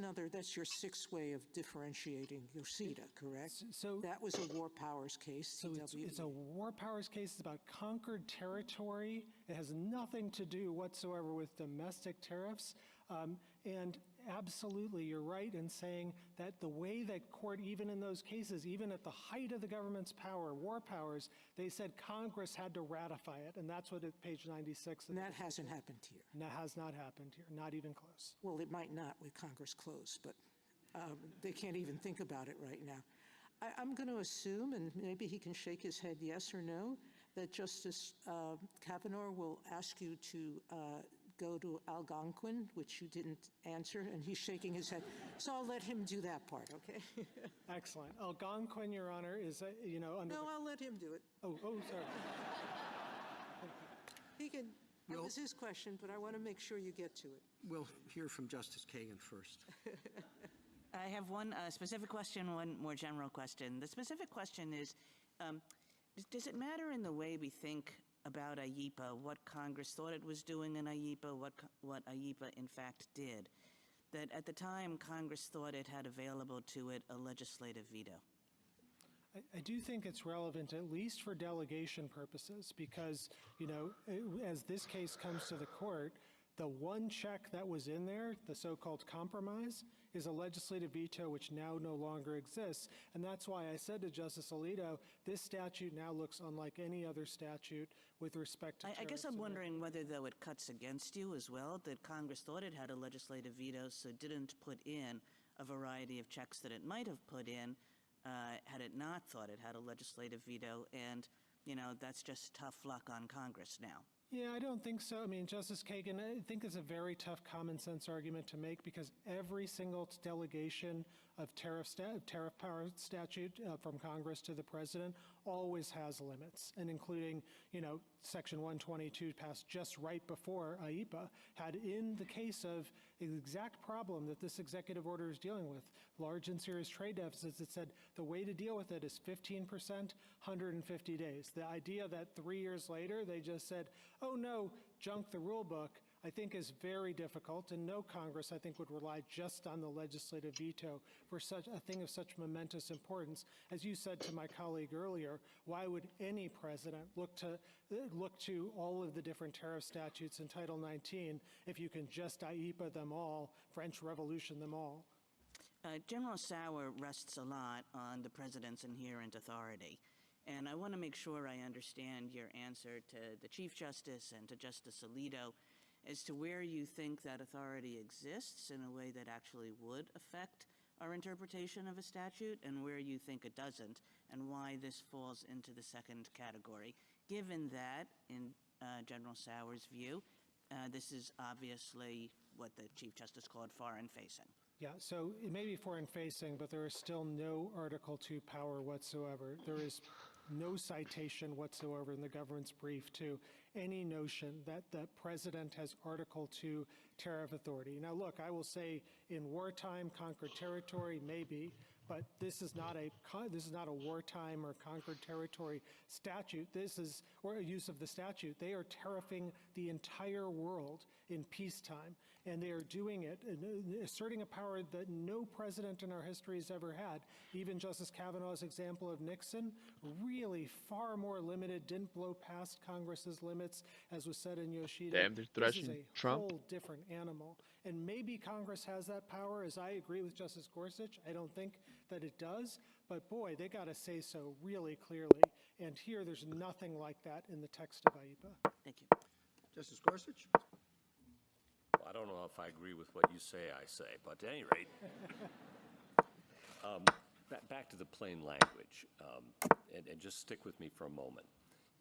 your sixth way of differentiating your CETA, correct? So that was a war powers case. So it's a war powers case. It's about conquered territory. It has nothing to do whatsoever with domestic tariffs. And absolutely, you're right in saying that the way that court, even in those cases, even at the height of the government's power, war powers, they said Congress had to ratify it. And that's what at page 96. And that hasn't happened here. And that has not happened here, not even close. Well, it might not with Congress closed, but they can't even think about it right now. I'm going to assume, and maybe he can shake his head yes or no, that Justice Kavanaugh will ask you to go to Algonquin, which you didn't answer, and he's shaking his head. So I'll let him do that part, okay? Excellent. Algonquin, Your Honor, is, under... No, I'll let him do it. Oh, sorry. He can... That was his question, but I want to make sure you get to it. We'll hear from Justice Kagan first. I have one specific question, one more general question. The specific question is, does it matter in the way we think about IEEPA, what Congress thought it was doing in IEEPA, what IEEPA in fact did, that at the time Congress thought it had available to it a legislative veto? I do think it's relevant, at least for delegation purposes, because, as this case comes to the court, the one check that was in there, the so-called compromise, is a legislative veto which now no longer exists. And that's why I said to Justice Alito, this statute now looks unlike any other statute with respect to I guess I'm wondering whether, though, it cuts against you as well, that Congress thought it had a legislative veto, so didn't put in a variety of checks that it might have put in had it not thought it had a legislative veto, and, that's just tough luck on Congress now. Yeah, I don't think so. I mean, Justice Kagan, I think it's a very tough common sense argument to make, because every single delegation of tariff power statute from Congress to the president always has limits, and including, Section 122 passed just right before IEEPA had, in the case of the exact problem that this executive order is dealing with, large and serious trade deficits, it said the way to deal with it is 15%, 150 days. The idea that 3 years later they just said, oh no, junk the rule book, I think is very difficult, and no Congress, I think, would rely just on the legislative veto for such a thing of such momentous importance. As you said to my colleague earlier, why would any president look to all of the different tariff statutes in Title 19 if you can just IEEPA them all, French Revolution them all? General Sauer rests a lot on the president's inherent authority. And I want to make sure I understand your answer to the Chief Justice and to Justice Alito as to where you think that authority exists in a way that actually would affect our interpretation of a statute and where you think it doesn't, and why this falls into the second category, given that, in General Sauer's view, this is obviously what the Chief Justice called foreign-facing. Yeah, so it may be foreign-facing, but there is still no Article 2 power whatsoever. There is no citation whatsoever in the government's brief to any notion that the president has Article 2 tariff authority. Now, look, I will say in wartime, conquered territory, maybe, but this is not a wartime or conquered territory statute. This is, or a use of the statute. They are tariffing the entire world in peacetime, and they are doing it, asserting a power that no president in our history has ever had. Even Justice Kavanaugh's example of Nixon, really far more limited, didn't blow past Congress's limits, as was said in Yoshida. Damn, they're This is thrashing a Trump. whole different animal. And maybe Congress has that power, as I agree with Justice Gorsuch. I don't think that it does, but boy, they got to say so really clearly. And here, there's nothing like that in the text of AIPA. Thank you. Justice Gorsuch? Well, I don't know if I agree with what you say, but at any rate, back to the plain language, and just stick with me for a moment.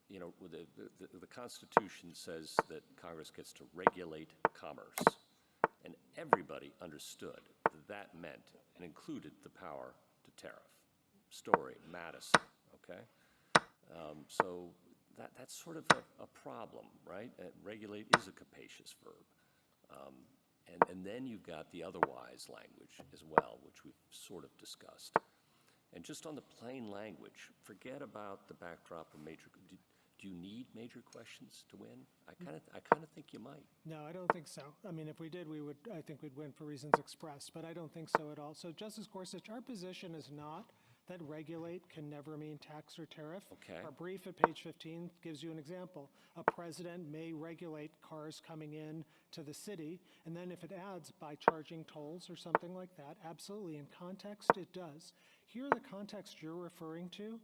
You know, the Constitution says that Congress gets to regulate commerce, and everybody understood that meant and included the power to tariff. Story, Madison, okay? So that's sort of a problem, right? Regulate is a capacious verb. And then you've got the otherwise language as well, which we've sort of discussed. And just on the plain language, forget about the backdrop of major. Do you need major questions to win? I kind of think you might. No, I don't think so. I mean, if we did, I think we'd win for reasons expressed, but I don't think so at all. So, Justice Gorsuch, our position is not that regulate can never mean tax or tariff. Okay. Our brief at page 15 gives you an example. A president may regulate cars coming in to the city, and then if it adds by charging tolls or something like that, absolutely, in context, it does. Here, the context you're referring to,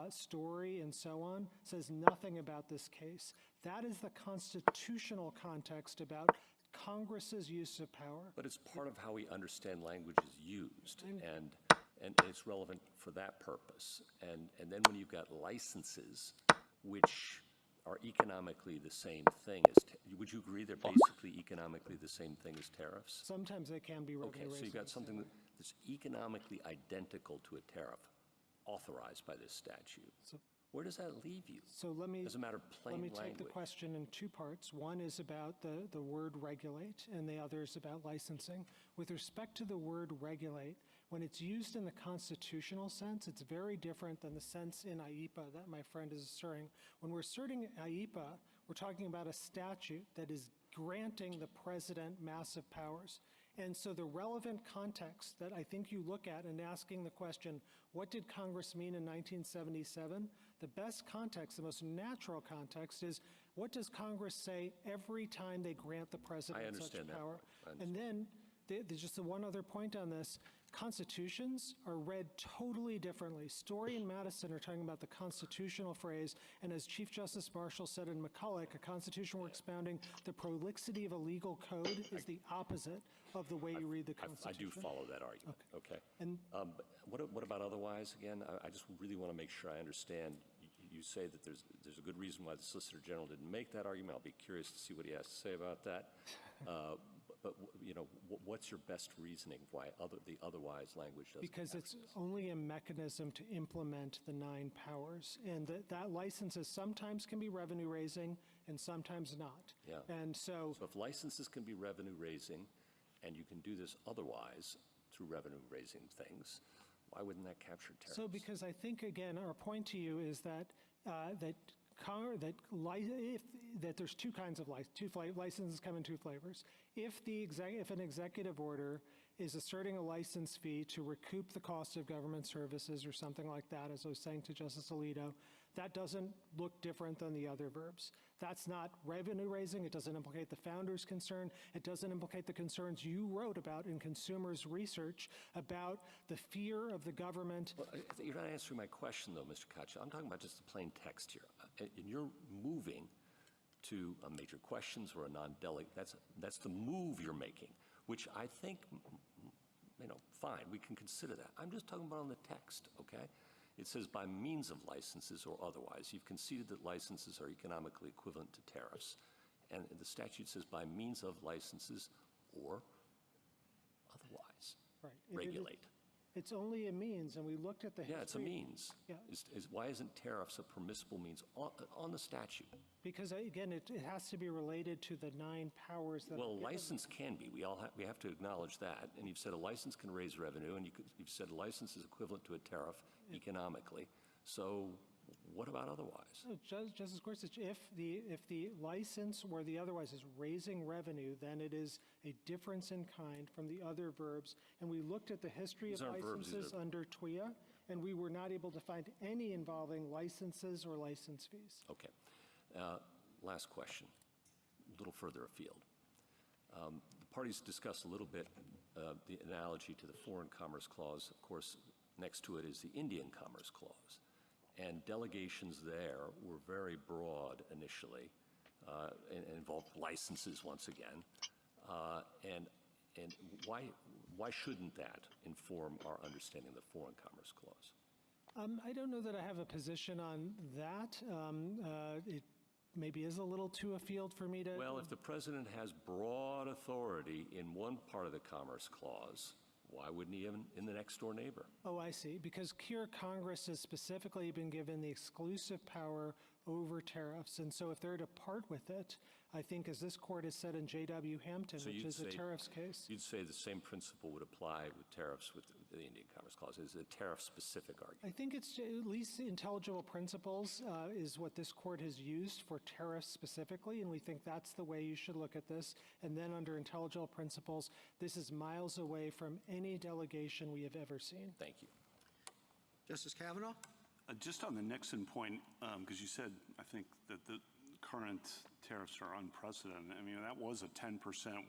Story and so on, says nothing about this case. That is the constitutional context about Congress's use of power. But it's part of how we understand language is used, and it's relevant for that purpose. And then when you've got licenses, which are economically the same thing as, would you agree they're basically economically the same thing as tariffs? Sometimes they can be revenue Okay, so you've got raising. something that's economically identical to a tariff authorized by this statute. Where does that leave you? So let me As a matter of plain let me take language. the question in two parts. One is about the word regulate, and the other is about licensing. With respect to the word regulate, when it's used in the constitutional sense, it's very different than the sense in AIPA that my friend is asserting. When we're asserting AIPA, we're talking about a statute that is granting the president massive powers. And so the relevant context that I think you look at in asking the question, what did Congress mean in 1977? The best context, the most natural context is, what does Congress say every time they grant the president such understand that power? part. And then there's just one other point on this. Constitutions are read totally differently. Story and Madison are talking about the constitutional phrase, and as Chief Justice Marshall said in McCulloch, a constitution we're expounding, the prolixity of a legal code is the opposite of the way you read the I Constitution. do follow that argument. Okay. And But what about otherwise? Again, I just really want to make sure I understand. You say that there's a good reason why the Solicitor General didn't make that argument. I'll be curious to see what he has to say about that. But you know, what's your best reasoning why the otherwise language doesn't? because it's only a mechanism to implement the 9 powers, and that licenses sometimes can be revenue raising and sometimes not. Yeah. And so So if licenses can be revenue raising, and you can do this otherwise through revenue raising things, why wouldn't that capture tariffs? So because I think, again, our point to you is that that there's two kinds of licenses come in 2 flavors. If an executive order is asserting a license fee to recoup the cost of government services or something like that, as I was saying to Justice Alito, that doesn't look different than the other verbs. That's not revenue raising. It doesn't implicate the founder's concern. It doesn't implicate the concerns you wrote about in consumers' research about the fear of the government. Well, you're not answering my question, though, Mr. Kacha. I'm talking about just the plain text here. And you're moving to major questions or a non-delegate. That's the move you're making, which I think fine, we can consider that. I'm just talking about on the text, okay? It says by means of licenses or otherwise. You've conceded that licenses are economically equivalent to tariffs. And the statute says by means of licenses or otherwise. Right. Regulate. It's only a means, and we looked at the history. Yeah, it's a means. Yeah. Why isn't tariffs a permissible means on the statute? Because, again, it has to be related to the 9 powers that are Well, a given. license can be. We have to acknowledge that. And you've said a license can raise revenue, and you've said a license is equivalent to a tariff economically. So what about otherwise? So, Justice Gorsuch, if the license or the otherwise is raising revenue, then it is a difference in kind from the other verbs. And we looked at the history These of aren't verbs, licenses these are- under TWIA, and we were not able to find any involving licenses or license fees. Okay. Last question, a little further afield. The parties discussed a little bit the analogy to the Foreign Commerce Clause. Of course, next to it is the Indian Commerce Clause. And delegations there were very broad initially and involved licenses once again. And why shouldn't that inform our understanding of the Foreign Commerce Clause? I don't know that I have a position on that. It maybe is a little too afield for me to. Well, if the president has broad authority in one part of the Commerce Clause, why wouldn't he in the next door neighbor? Oh, I see. Because here Congress has specifically been given the exclusive power over tariffs. And so if they're to part with it, I think as this court has said in J.W. Hampton, So which you'd is a say- tariffs case. You'd say the same principle would apply with tariffs with the Indian Commerce Clause. It's a tariff-specific I argument. think it's at least intelligible principles is what this court has used for tariffs specifically, and we think that's the way you should look at this. And then under intelligible principles, this is miles away from any delegation we have ever seen. Thank you. Justice Kavanaugh? Just on the Nixon point, because you said, I think, that the current tariffs are unprecedented. I mean, that was a 10%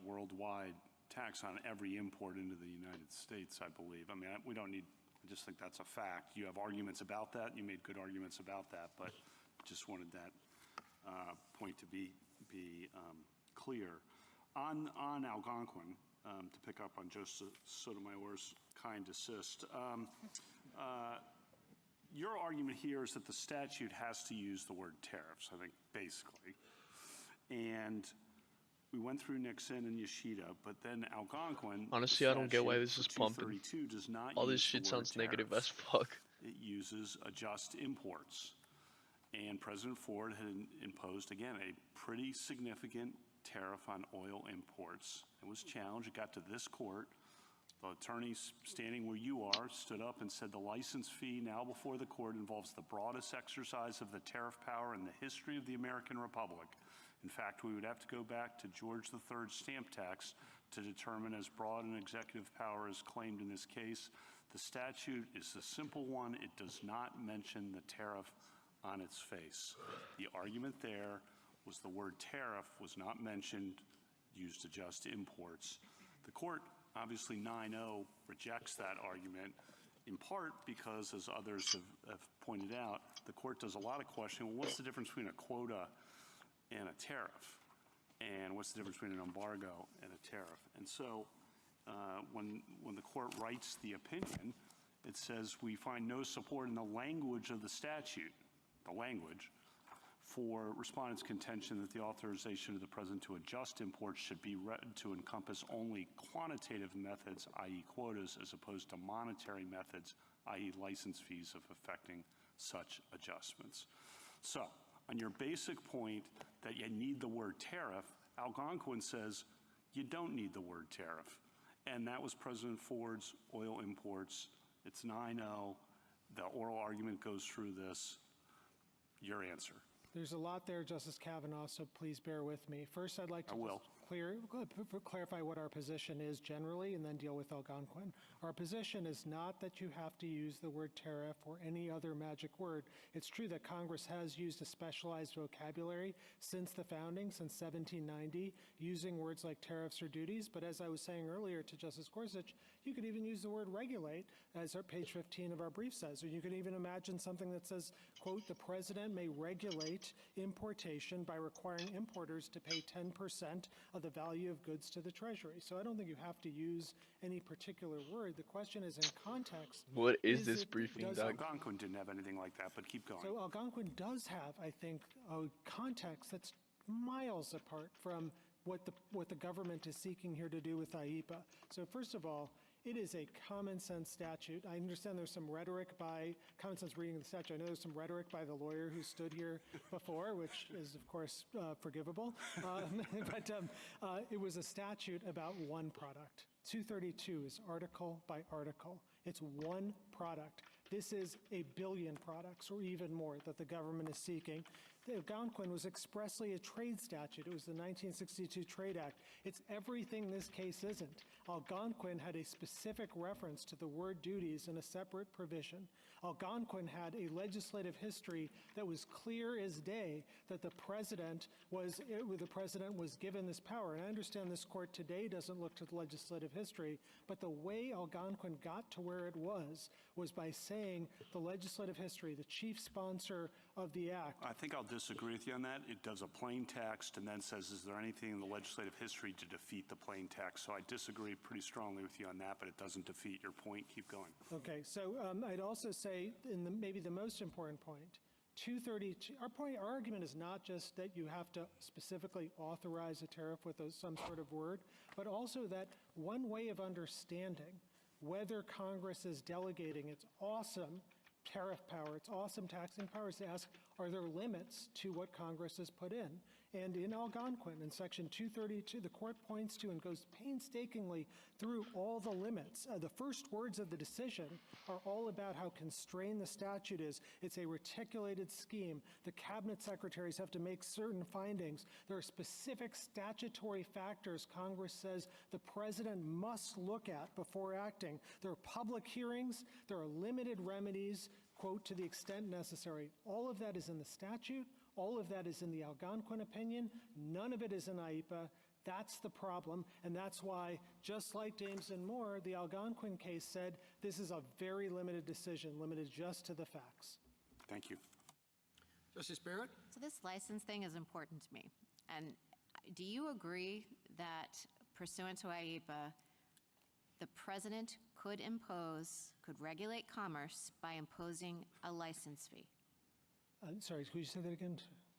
worldwide tax on every import into the United States, I believe. I mean, we don't need, I just think that's a fact. You have arguments about that. You made good arguments about that, but just wanted that point to be clear. On Algonquin, to pick up on Justice Sotomayor's kind assist, your argument here is that the statute has to use the word tariffs, I think, basically. And we went through Nixon and Yoshida, but then Algonquin. Honestly, I don't get why this is pumping. 232 does not All this use the shit word sounds negative as tariffs. fuck. It uses adjust imports. And President Ford had imposed, again, a pretty significant tariff on oil imports. It was challenged. It got to this court. The attorneys standing where you are stood up and said the license fee now before the court involves the broadest exercise of the tariff power in the history of the American Republic. In fact, we would have to go back to George III's stamp tax to determine as broad an executive power as claimed in this case. The statute is a simple one. It does not mention the tariff on its face. The argument there was the word tariff was not mentioned, used to adjust imports. The court, obviously 9-0, rejects that argument, in part because, as others have pointed out, the court does a lot of questioning. Well, what's the difference between a quota and a tariff? And what's the difference between an embargo and a tariff? And so when the court writes the opinion, it says we find no support in the language of the statute, for respondents' contention that the authorization of the president to adjust imports should be read to encompass only quantitative methods, i.e. quotas, as opposed to monetary methods, i.e. license fees, of effecting such adjustments. So, on your basic point that you need the word tariff, Algonquin says you don't need the word tariff. And that was President Ford's oil imports. It's 9-0. The oral argument goes through this. Your answer. There's a lot there, Justice Kavanaugh, so please bear with me. First, I'd like to clarify what our position is generally and then deal with Algonquin. Our position is not that you have to use the word tariff or any other magic word. It's true that Congress has used a specialized vocabulary since the founding, since 1790, using words like tariffs or duties. But as I was saying earlier to Justice Gorsuch, you could even use the word regulate, as our page 15 of our brief says. Or you could even imagine something that says, quote, the president may regulate importation by requiring importers to pay 10% of the value of goods to the Treasury. So I don't think you have to use any particular word. The question is in context. What is this it- briefing, does Doug? Algonquin didn't have anything like that, but keep going. So Algonquin does have, I think, a context that's miles apart from what the government is seeking here to do with IEPA. So first of all, it is a common sense statute. I understand there's some rhetoric by, common sense reading of the statute, I know there's some rhetoric by the lawyer who stood here before, which is of course forgivable. But it was a statute about one product. 232 is article by article. It's one product. This is a billion products or even more that the government is seeking. The Algonquin was expressly a trade statute. It was the 1962 Trade Act. It's everything this case isn't. Algonquin had a specific reference to the word duties in a separate provision. Algonquin had a legislative history that was clear as day that the president was given this power. And I understand this court today doesn't look to the legislative history, but the way Algonquin got to where it was by saying the legislative history, the chief sponsor of the act. I think I'll disagree with you on that. It does a plain text and then says, is there anything in the legislative history to defeat the plain text? So I disagree pretty strongly with you on that, but it doesn't defeat your point. Keep going. Okay, so I'd also say, maybe the most important point, 232, our argument is not just that you have to specifically authorize a tariff with some sort of word, but also that one way of understanding whether Congress is delegating its awesome tariff power, its awesome taxing power, is to ask, are there limits to what Congress has put in? And in Algonquin, in Section 232, the court points to and goes painstakingly through all the limits. The first words of the decision are all about how constrained the statute is. It's a reticulated scheme. The cabinet secretaries have to make certain findings. There are specific statutory factors Congress says the president must look at before acting. There are public hearings. There are limited remedies, quote, to the extent necessary. All of that is in the statute. All of that is in the Algonquin opinion. None of it is in IEPA. That's the problem, and that's why, just like James and Moore, the Algonquin case said this is a very limited decision, limited just to the facts. Thank you. Justice Barrett? So this license thing is important to me. And do you agree that pursuant to IEPA, the president could regulate commerce by imposing a license fee? Sorry, could you say that again?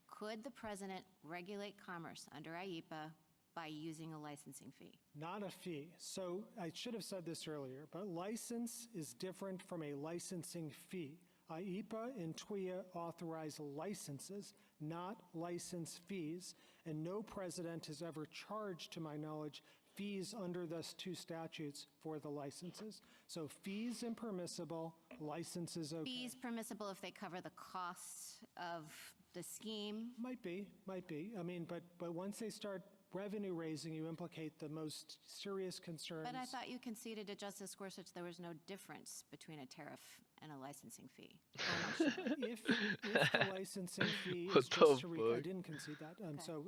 Could the president regulate commerce under IEPA by using a licensing fee? Not a fee. So I should have said this earlier, but license is different from a licensing fee. IEPA and TWIA authorize licenses, not license fees, and no president has ever charged, to my knowledge, fees under those two statutes for the licenses. So fees impermissible, licenses okay. Fees permissible if they cover the costs of the scheme? Might be. I mean, but once they start revenue raising, you implicate the most serious concerns. But I thought you conceded to Justice Gorsuch there was no difference between a tariff and a licensing fee. If the licensing fee is What just the I fuck? didn't concede that. So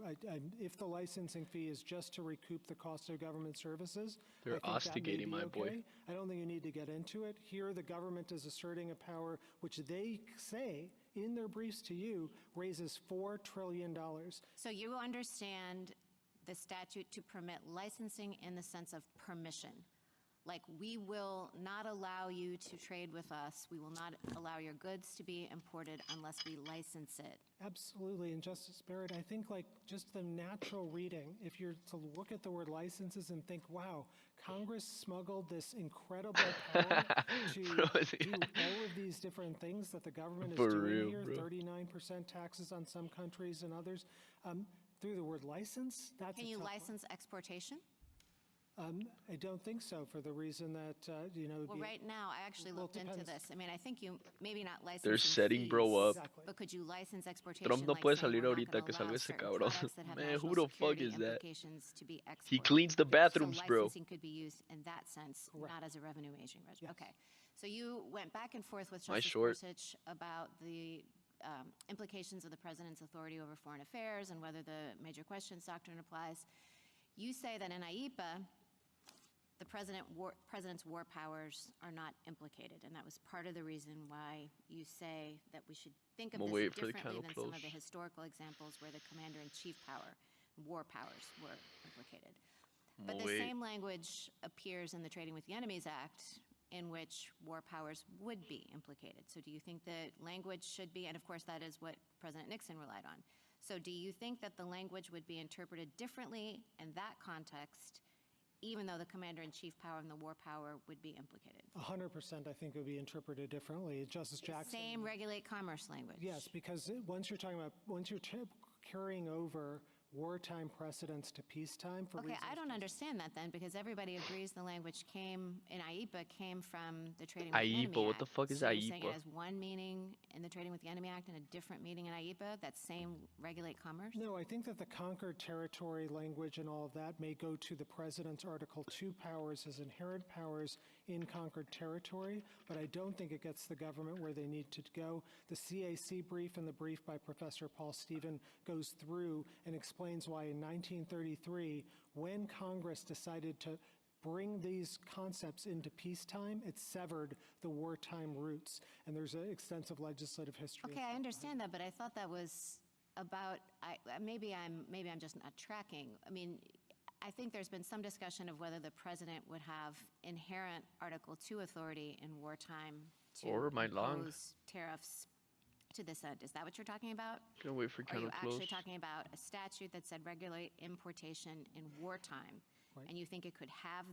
if the licensing fee is just to recoup the cost of government services, They're I think that may ostigating be my boy. okay. I don't think you need to get into it. Here, the government is asserting a power which they say in their briefs to you raises $4 trillion. So you understand the statute to permit licensing in the sense of permission. Like, we will not allow you to trade with us. We will not allow your goods to be imported unless we license it. Absolutely, and Justice Barrett, I think like just the natural reading, if you're to look at the word licenses and think, wow, Congress smuggled this incredible power to do all of these different things that the government is For doing real, here, bro. 39% taxes on some countries and others, through the word license, that's Can a you tough one. license exportation? I don't think so, for the reason that, Well, right now, I actually Well, looked it into depends. this. I mean, I think you, maybe not licensing They're setting bro fees, up. Exactly. But could you license exportation? Trump no like puede say we're salir not ahorita, gonna que allow salga ese certain cabrón. products that have Man, national who the fuck security is that? implications to be He exported. cleans the bathrooms, So bro. licensing could be used in that sense, Correct. not as a revenue raising measure. Yes. Okay. So you went back and forth with My Justice short. Gorsuch about the implications of the president's authority over foreign affairs and whether the major questions doctrine applies. You say that in IEPA, the president's war powers are not implicated, and that was part of the reason why you say that we should think of I'm this gonna wait for the differently candle than some of close. the historical examples where the commander-in-chief power war powers were implicated. But the Wait. same language appears in the Trading with the Enemies Act, in which war powers would be implicated. So do you think the language should be, and of course that is what President Nixon relied on. So do you think that the language would be interpreted differently in that context, even though the commander-in-chief power and the war power would be implicated? 100%, I think, it would be interpreted differently. Justice Jackson. Same regulate commerce language. Yes, because once you're carrying over wartime precedents to peacetime for Okay, reasons. I don't understand that then, because everybody agrees the language in IEPA came from the Trading with the Enemy AIPA, what the Act. fuck is So you're saying it AIPA? has one meaning in the Trading with the Enemy Act and a different meaning in IEPA, that same regulate commerce? No, I think that the conquered territory language and all of that may go to the president's Article 2 powers as inherent powers in conquered territory, but I don't think it gets the government where they need to go. The CAC brief and the brief by Professor Paul Stephen goes through and explains why in 1933, when Congress decided to bring these concepts into peacetime, it severed the wartime roots, and there's an extensive legislative history. Okay, I understand that, but I thought that was about, maybe I'm just not tracking. I mean, I think there's been some discussion of whether the president would have inherent Article 2 authority in wartime to Or mein Lang. impose tariffs to this end. Is that what you're talking about? Gonna wait for Are kind you of close. actually talking about a statute that said regulate importation in wartime? Right. And you think it could have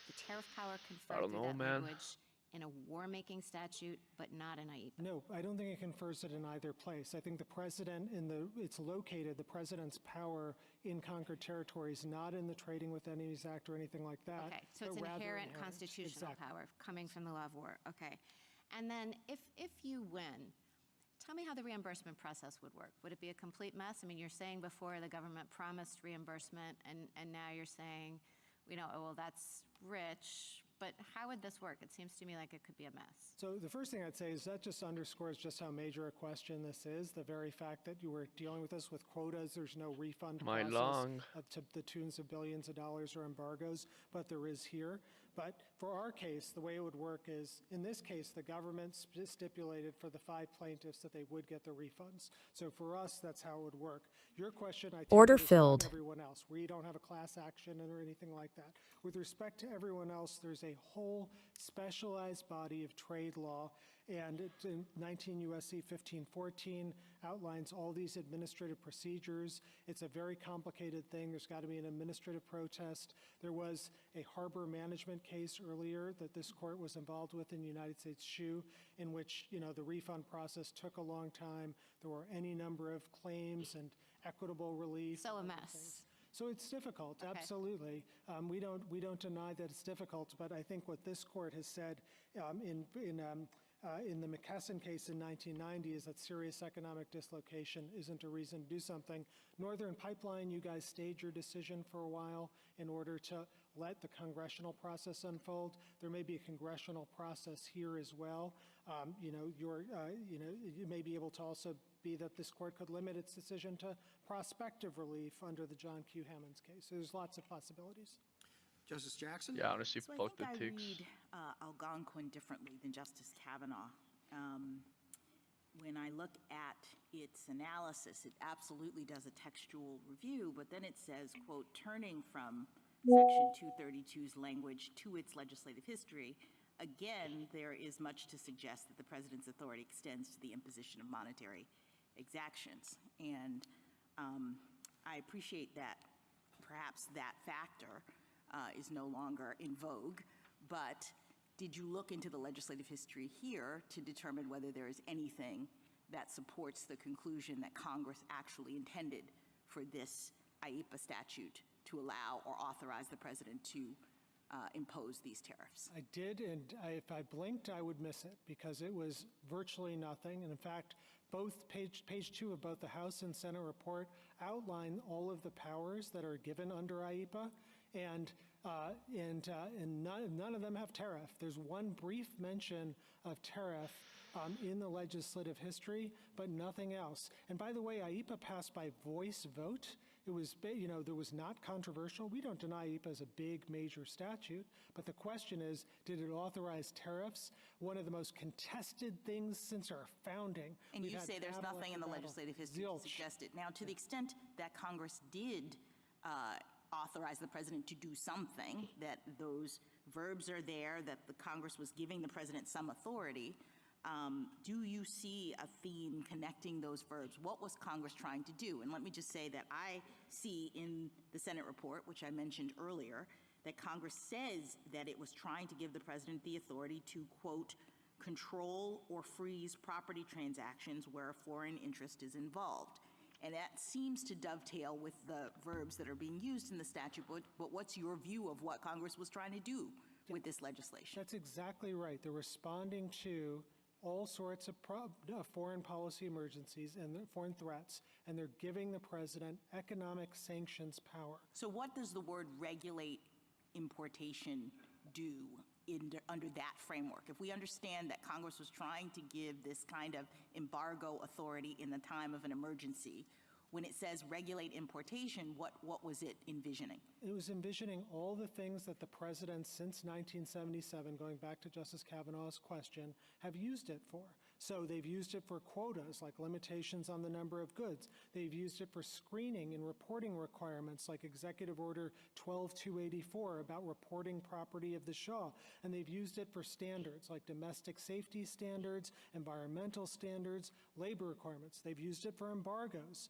the tariff power I conferred don't through know, that man. language in a war-making statute, but not in IEPA? No, I don't think it confers it in either place. I think the president, it's located, the president's power in conquered territories, not in the Trading with Enemies Act or anything like that. Okay, so but it's rather inherent inherent. constitutional Exactly. power coming from the law of war. Okay. And then if you win, tell me how the reimbursement process would work. Would it be a complete mess? I mean, you're saying before the government promised reimbursement, and now you're saying, oh, well, that's rich, but how would this work? It seems to me like it could be a mess. So the first thing I'd say is that just underscores just how major a question this is. The very fact that you were dealing with this with quotas, there's no refund Mein process Lang. to the tunes of billions of dollars or embargoes, but there is here. But for our case, the way it would work is, in this case, the government stipulated for the 5 plaintiffs that they would get the refunds. So for us, that's how it would work. Your question, I take Order it, is on filled. everyone else. We don't have a class action or anything like that. With respect to everyone else, there's a whole specialized body of trade law, and it's in 19 U.S.C. 1514 outlines all these administrative procedures. It's a very complicated thing. There's got to be an administrative protest. There was a harbor management case earlier that this court was involved with in United States Shoe, in which the refund process took a long time. There were any number of claims and equitable relief. So a and other mess. things. So it's difficult, Okay. absolutely. We don't deny that it's difficult, but I think what this court has said in the McKesson case in 1990 is that serious economic dislocation isn't a reason to do something. Northern Pipeline, you guys stayed your decision for a while in order to let the congressional process unfold. There may be a congressional process here as well. You may be able to also be that this court could limit its decision to prospective relief under the John Q. Hammonds case. So there's lots of possibilities. Justice Jackson? Yeah, honestly, So I fuck think the I ticks. read Algonquin differently than Justice Kavanaugh. When I look at its analysis, it absolutely does a textual review, but then it says, quote, turning from Section 232's language to its legislative history, again, there is much to suggest that the president's authority extends to the imposition of monetary exactions. And I appreciate that perhaps that factor is no longer in vogue, but did you look into the legislative history here to determine whether there is anything that supports the conclusion that Congress actually intended for this IEPA statute to allow or authorize the president to impose these tariffs? I did, and if I blinked, I would miss it because it was virtually nothing. And in fact, both page 2 of both the House and Senate report outline all of the powers that are given under IEPA, and none of them have tariff. There's one brief mention of tariff in the legislative history, but nothing else. And by the way, IEPA passed by voice vote. It was, there was not controversial. We don't deny IEPA as a big, major statute, but the question is, did it authorize tariffs? One of the most contested things since our founding. And We've you had say there's battle nothing in after the battle. legislative history Zilch. to suggest it. Now, to the extent that Congress did authorize the president to do something, that those verbs are there, that the Congress was giving the president some authority, do you see a theme connecting those verbs? What was Congress trying to do? And let me just say that I see in the Senate report, which I mentioned earlier, that Congress says that it was trying to give the president the authority to, quote, control or freeze property transactions where a foreign interest is involved. And that seems to dovetail with the verbs that are being used in the statute, but what's your view of what Congress was trying to do with this legislation? That's exactly right. They're responding to all sorts of foreign policy emergencies and foreign threats, and they're giving the president economic sanctions power. So what does the word regulate importation do under that framework? If we understand that Congress was trying to give this kind of embargo authority in the time of an emergency, when it says regulate importation, what was it envisioning? It was envisioning all the things that the president since 1977, going back to Justice Kavanaugh's question, have used it for. So they've used it for quotas, like limitations on the number of goods. They've used it for screening and reporting requirements, like Executive Order 12284 about reporting property of the Shah. And they've used it for standards, like domestic safety standards, environmental standards, labor requirements. They've used it for embargoes.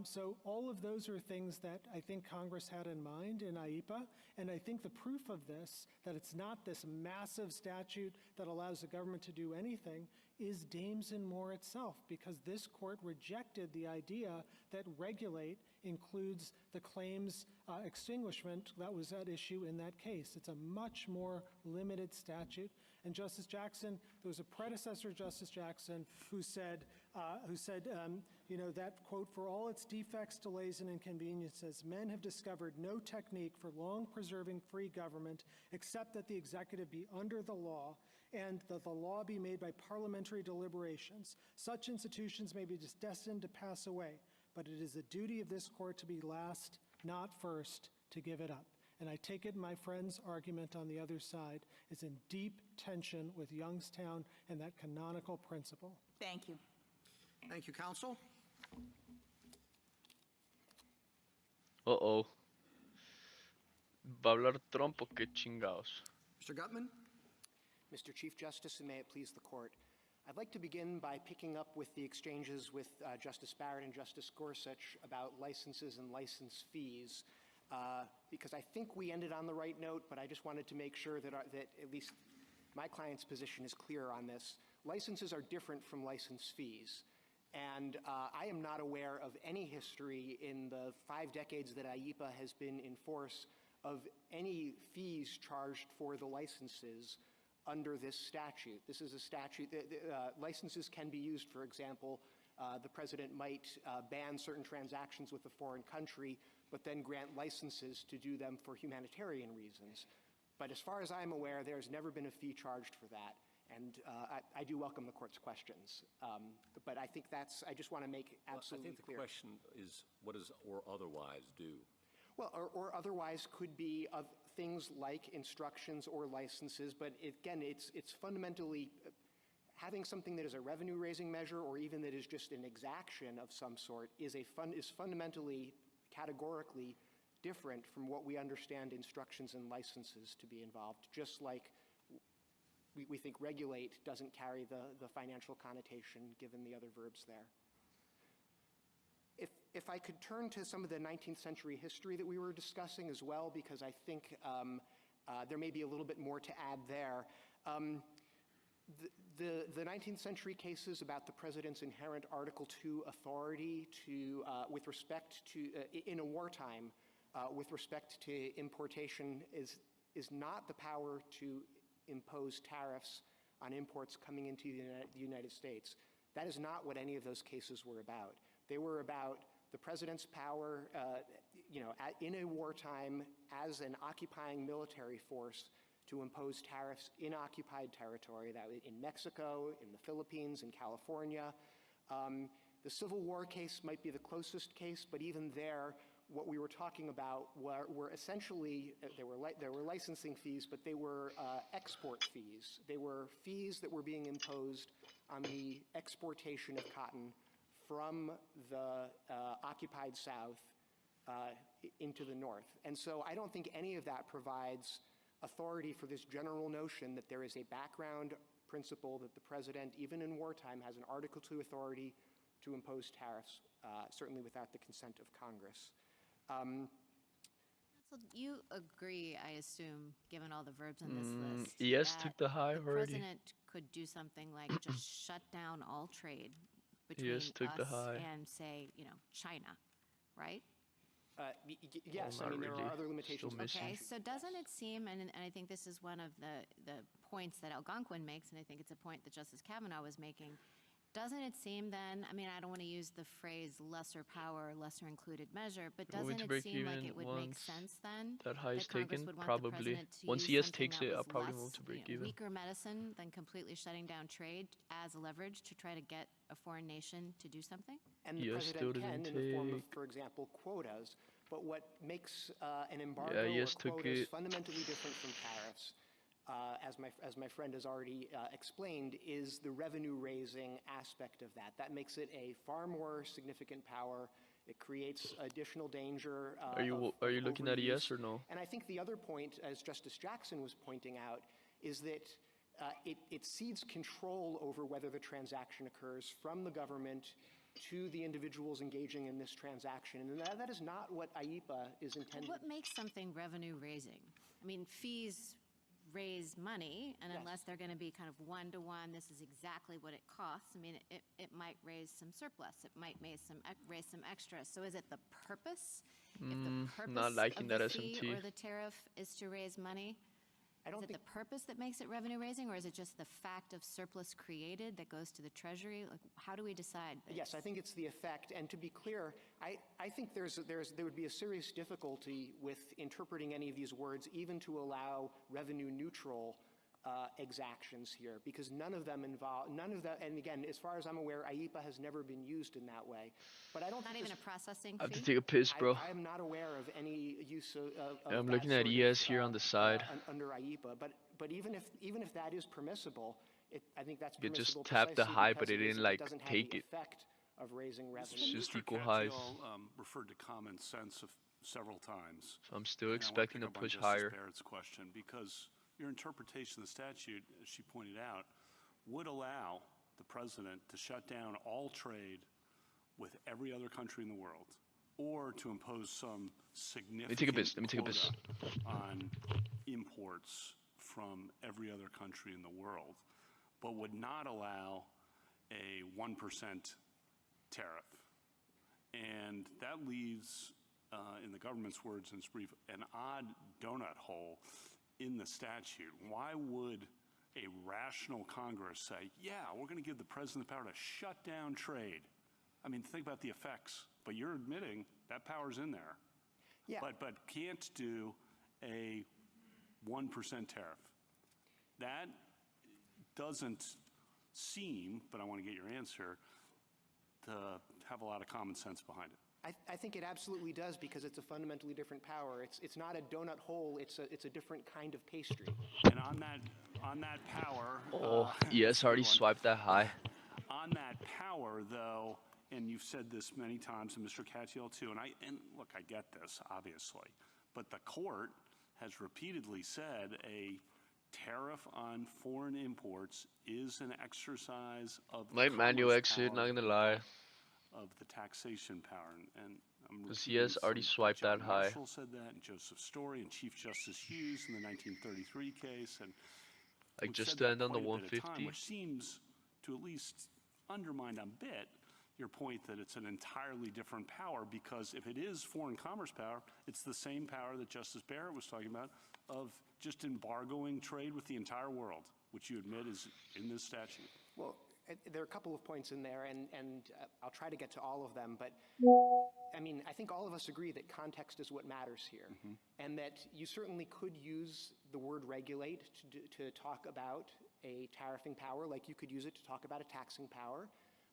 So all of those are things that I think Congress had in mind in IEPA, and I think the proof of this, that it's not this massive statute that allows the government to do anything, is Dames and Moore itself, because this court rejected the idea that regulate includes the claims extinguishment that was at issue in that case. It's a much more limited statute. And Justice Jackson, there was a predecessor, Justice Jackson, who said, that, quote, for all its defects, delays, and inconveniences, men have discovered no technique for long preserving free government except that the executive be under the law and that the law be made by parliamentary deliberations. Such institutions may be destined to pass away, but it is the duty of this court to be last, not first, to give it up. And I take it my friend's argument on the other side is in deep tension with Youngstown and that canonical principle. Thank you. Thank you, counsel. Uh-oh. ¿Va a hablar Trump o qué chingados? Mr. Gutman. Mr. Chief Justice, and may it please the court. I'd like to begin by picking up with the exchanges with Justice Barrett and Justice Gorsuch about licenses and license fees, because I think we ended on the right note, but I just wanted to make sure that at least my client's position is clear on this. Licenses are different from license fees. And I am not aware of any history in the 5 decades that IEPA has been in force of any fees charged for the licenses under this statute. This is a statute that licenses can be used, for example, the president might ban certain transactions with a foreign country, but then grant licenses to do them for humanitarian reasons. But as far as I'm aware, there's never been a fee charged for that. And I do welcome the court's questions. But I think I just want to make absolutely clear. I think the question is, what does or otherwise do? Well, or otherwise could be of things like instructions or licenses, but again, it's fundamentally having something that is a revenue-raising measure or even that is just an exaction of some sort is fundamentally, categorically different from what we understand instructions and licenses to be involved, just like we think regulate doesn't carry the financial connotation given the other verbs there. If I could turn to some of the 19th century history that we were discussing as well, because I think there may be a little bit more to add there. The 19th century cases about the president's inherent Article II authority to, with respect to, in a wartime, with respect to importation is not the power to impose tariffs on imports coming into the United States. That is not what any of those cases were about. They were about the president's power, in a wartime as an occupying military force to impose tariffs in occupied territory, that in Mexico, in the Philippines, in California. The Civil War case might be the closest case, but even there, what we were talking about were essentially, there were licensing fees, but they were export fees. They were fees that were being imposed on the exportation of cotton from the occupied South into the North. And so I don't think any of that provides authority for this general notion that there is a background principle that the president, even in wartime, has an Article II authority to impose tariffs, certainly without the consent of Congress. So you agree, I assume, given all the verbs in this list, ES that took the high the already. president could do something like just shut down all trade between ES took the us high. and, say, China, right? Yes, I not mean, there really. are other limitations. Still missing. Okay, so doesn't it seem, and I think this is one of the points that Algonquin makes, and I think it's a point that Justice Kavanaugh was making, doesn't it seem then, I mean, I don't want to use the phrase lesser power, lesser included measure, but Are we doesn't to it break seem like even it would make once sense then that high is Congress taken? would want the Probably. president to Once use ES something takes that it, I'll was probably less, move to break even. weaker medicine than completely shutting down trade as leverage to try to get a foreign nation to do something? And the Yes, still president can didn't in the form of, take. for example, quotas. But what makes an embargo yes, or took quotas it. fundamentally different from tariffs, as my friend has already explained, is the revenue-raising aspect of that. That makes it a far more significant power. It creates additional danger. Are you looking at ES or no? And I think the other point, as Justice Jackson was pointing out, is that it cedes control over whether the transaction occurs from the government to the individuals engaging in this transaction. And that is not what IEPA is intended. What makes something revenue raising? I mean, fees raise money, and unless they're going to be kind of one-to-one, this is exactly what it costs. I mean, it might raise some surplus. It might raise some extra. So is it the purpose? If the purpose not liking of that the fee SMT. or the tariff is to raise money, I don't is it think the purpose that makes it revenue raising, or is it just the fact of surplus created that goes to the Treasury? Like, how do we decide this? Yes, I think it's the effect. And to be clear, I think there would be a serious difficulty with interpreting any of these words, even to allow revenue neutral exactions here, because none of them, and again, as far as I'm aware, IEPA has never been used in that way. But I don't Not think even this- a processing I have fee? to take a piss, bro. I am not aware of any use of I'm that looking at sort of, ES here on the side. under IEPA. But even if that is permissible, I think that's You just permissible tapped the precisely high, because but it didn't, like, doesn't have take the it. effect of raising revenue. It's just Mr. equal highs. Katyal, referred to common sense several times. So I'm still And I wanna expecting pick to up on push Justice higher. Barrett's question, because your interpretation of the statute, as she pointed out, would allow the president to shut down all trade with every other country in the world, or to impose some significant take a piss. Let me take a piss. quota on imports from every other country in the world, but would not allow a 1% tariff. And that leaves, in the government's words in its brief, an odd donut hole in the statute. Why would a rational Congress say, yeah, we're going to give the president the power to shut down trade? I mean, think about the effects. But you're admitting that power's in there. Yeah. But can't do a 1% tariff. That doesn't seem, but I want to get your answer, to have a lot of common sense behind it. I think it absolutely does, because it's a fundamentally different power. It's not a donut hole. It's a different kind of pastry. And on that power, Oh, ES already swiped that high. on that power, though, and you've said this many times, and Mr. Katyal too, and look, I get this, obviously, but the court has repeatedly said a tariff on foreign imports is an exercise of the Might manual commerce exit, power not gonna lie. of the taxation power. And I'm Does repeating ES already some- swiped John that high? Marshall said that, and Joseph Story, and Chief Justice Hughes in the 1933 case, and Like, we've just said to that end on the quite a bit of time, 150? which seems to at least undermine a bit your point that it's an entirely different power, because if it is foreign commerce power, it's the same power that Justice Barrett was talking about of just embargoing trade with the entire world, which you admit is in this statute. Well, There are a couple of points in there, and I'll try to get to all of them, but I mean, I think all of us agree that context is what matters here, and that you certainly could use the word regulate to talk about a tariffing power, like you could use it to talk about a taxing power.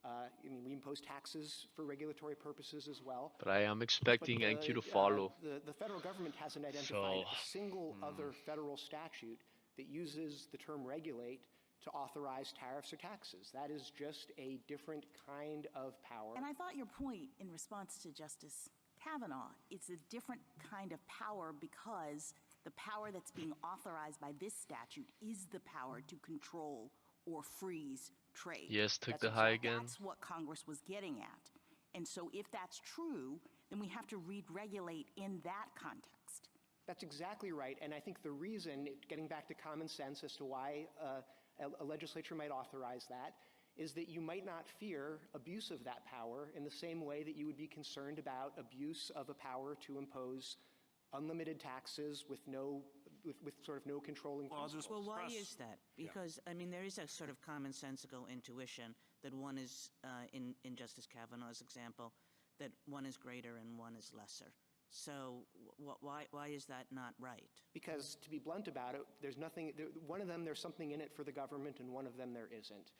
I mean, we impose taxes for regulatory purposes as well. But I am expecting But NQ to follow. The federal government hasn't identified a single other federal statute that uses the term regulate to authorize tariffs or taxes. That is just a different kind of power. And I thought your point in response to Justice Kavanaugh, it's a different kind of power because the power that's being authorized by this statute is the power to control or freeze trade. Yes, took the high again. That's what Congress was getting at. And so if that's true, then we have to read regulate in that context. That's exactly right. And I think the reason, getting back to common sense as to why a legislature might authorize that, is that you might not fear abuse of that power in the same way that you would be concerned about abuse of a power to impose unlimited taxes with sort of no controlling principles. Well, why is that? Because, I mean, there is a sort of commonsensical intuition that one is, in Justice Kavanaugh's example, that one is greater and one is lesser. So why is that not right? Because, to be blunt about it, there's nothing, one of them there's something in it for the government and one of them there isn't.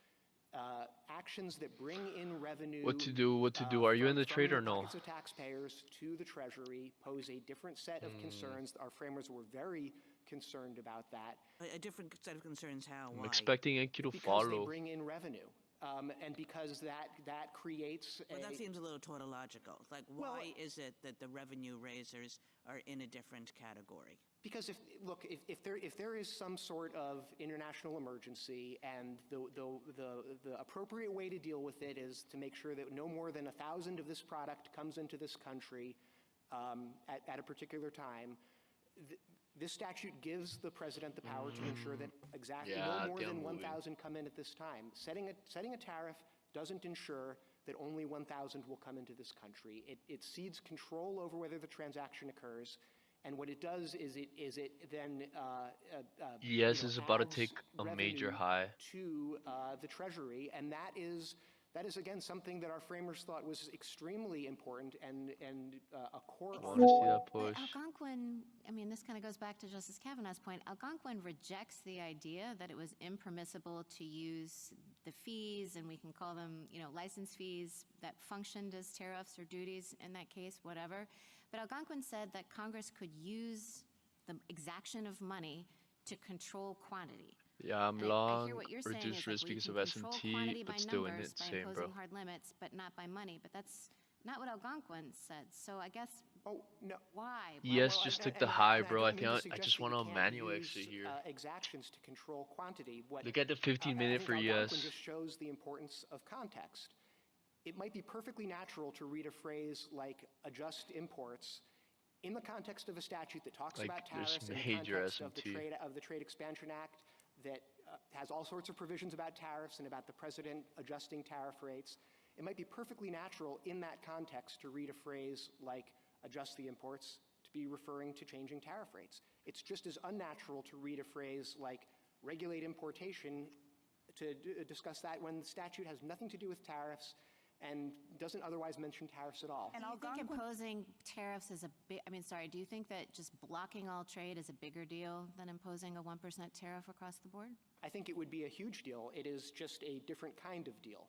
Actions that bring in revenue. What to do? Are you in the trade or no? Of taxpayers to the Treasury pose a different set of concerns. Our framers were very concerned about that. A different set of concerns. How? I'm Why? expecting NQ to because follow. they bring in revenue. And because that creates Well, that seems a little tautological. Like, why is it that the revenue raisers are in a different category? Because if there is some sort of international emergency and the appropriate way to deal with it is to make sure that no more than 1,000 of this product comes into this country at a particular time, this statute gives the president the power to ensure that exactly no more than 1,000 come in at this time. Setting a tariff doesn't ensure that only 1,000 will come into this country. It cedes control over whether the transaction occurs. And what it does is it then Yes, is about to take a major revenue high. to the Treasury, and that is again something that our framers thought was extremely important and a core. I want to see that But push. Algonquin, I mean, this kind of goes back to Justice Kavanaugh's point. Algonquin rejects the idea that it was impermissible to use the fees, and we can call them, license fees that functioned as tariffs or duties in that case, whatever. But Algonquin said that Congress could use the exaction of money to control quantity. Yeah, I'm I long. hear what you're saying Reduce is risk like we because can of control S&T, quantity by but still in numbers it, by same, imposing bro. hard limits, but not by money. But that's not what Algonquin said. So I guess why? Yes, Well, just and- took the and high, and bro. I don't mean to think I suggest just that want you a can't manual use, exit here. Exactions to control quantity. Look at the 15-minute I for think yes. Algonquin just shows the importance of context. It might be perfectly natural to read a phrase like adjust imports in the context of a statute that talks Like, about there's tariffs, in the major context of S&T. the Trade Expansion Act that has all sorts of provisions about tariffs and about the president adjusting tariff rates. It might be perfectly natural in that context to read a phrase like adjust the imports to be referring to changing tariff rates. It's just as unnatural to read a phrase like regulate importation to discuss that when the statute has nothing to do with tariffs and doesn't otherwise mention tariffs at all. And do you think imposing tariffs is do you think that just blocking all trade is a bigger deal than imposing a 1% tariff across the board? I think it would be a huge deal. It is just a different kind of deal.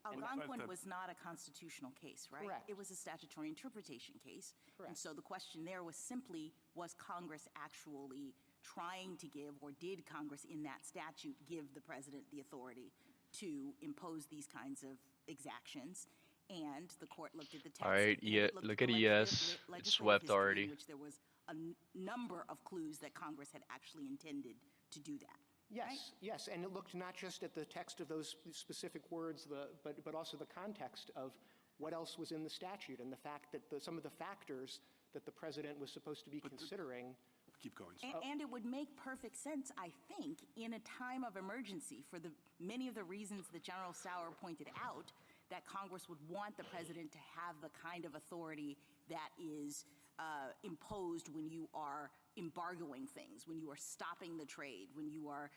Algonquin was not a constitutional case, right? Correct. It was a statutory interpretation case. Correct. And so the question there was simply, was Congress actually trying to give, or did Congress in that statute give the president the authority to impose these kinds of exactions? And the court looked at the text. All right, and yeah, it looked look at at the ES. legislative It's swept history in already. which there was a number of clues that Congress had actually intended to do that. Yes, yes, and it looked not just at the text of those specific words, but also the context of what else was in the statute and the fact that some of the factors that the president was supposed to be considering. Keep going. And it would make perfect sense, I think, in a time of emergency for many of the reasons that General Sauer pointed out, that Congress would want the president to have the kind of authority that is imposed when you are embargoing things, when you are stopping the trade, when you are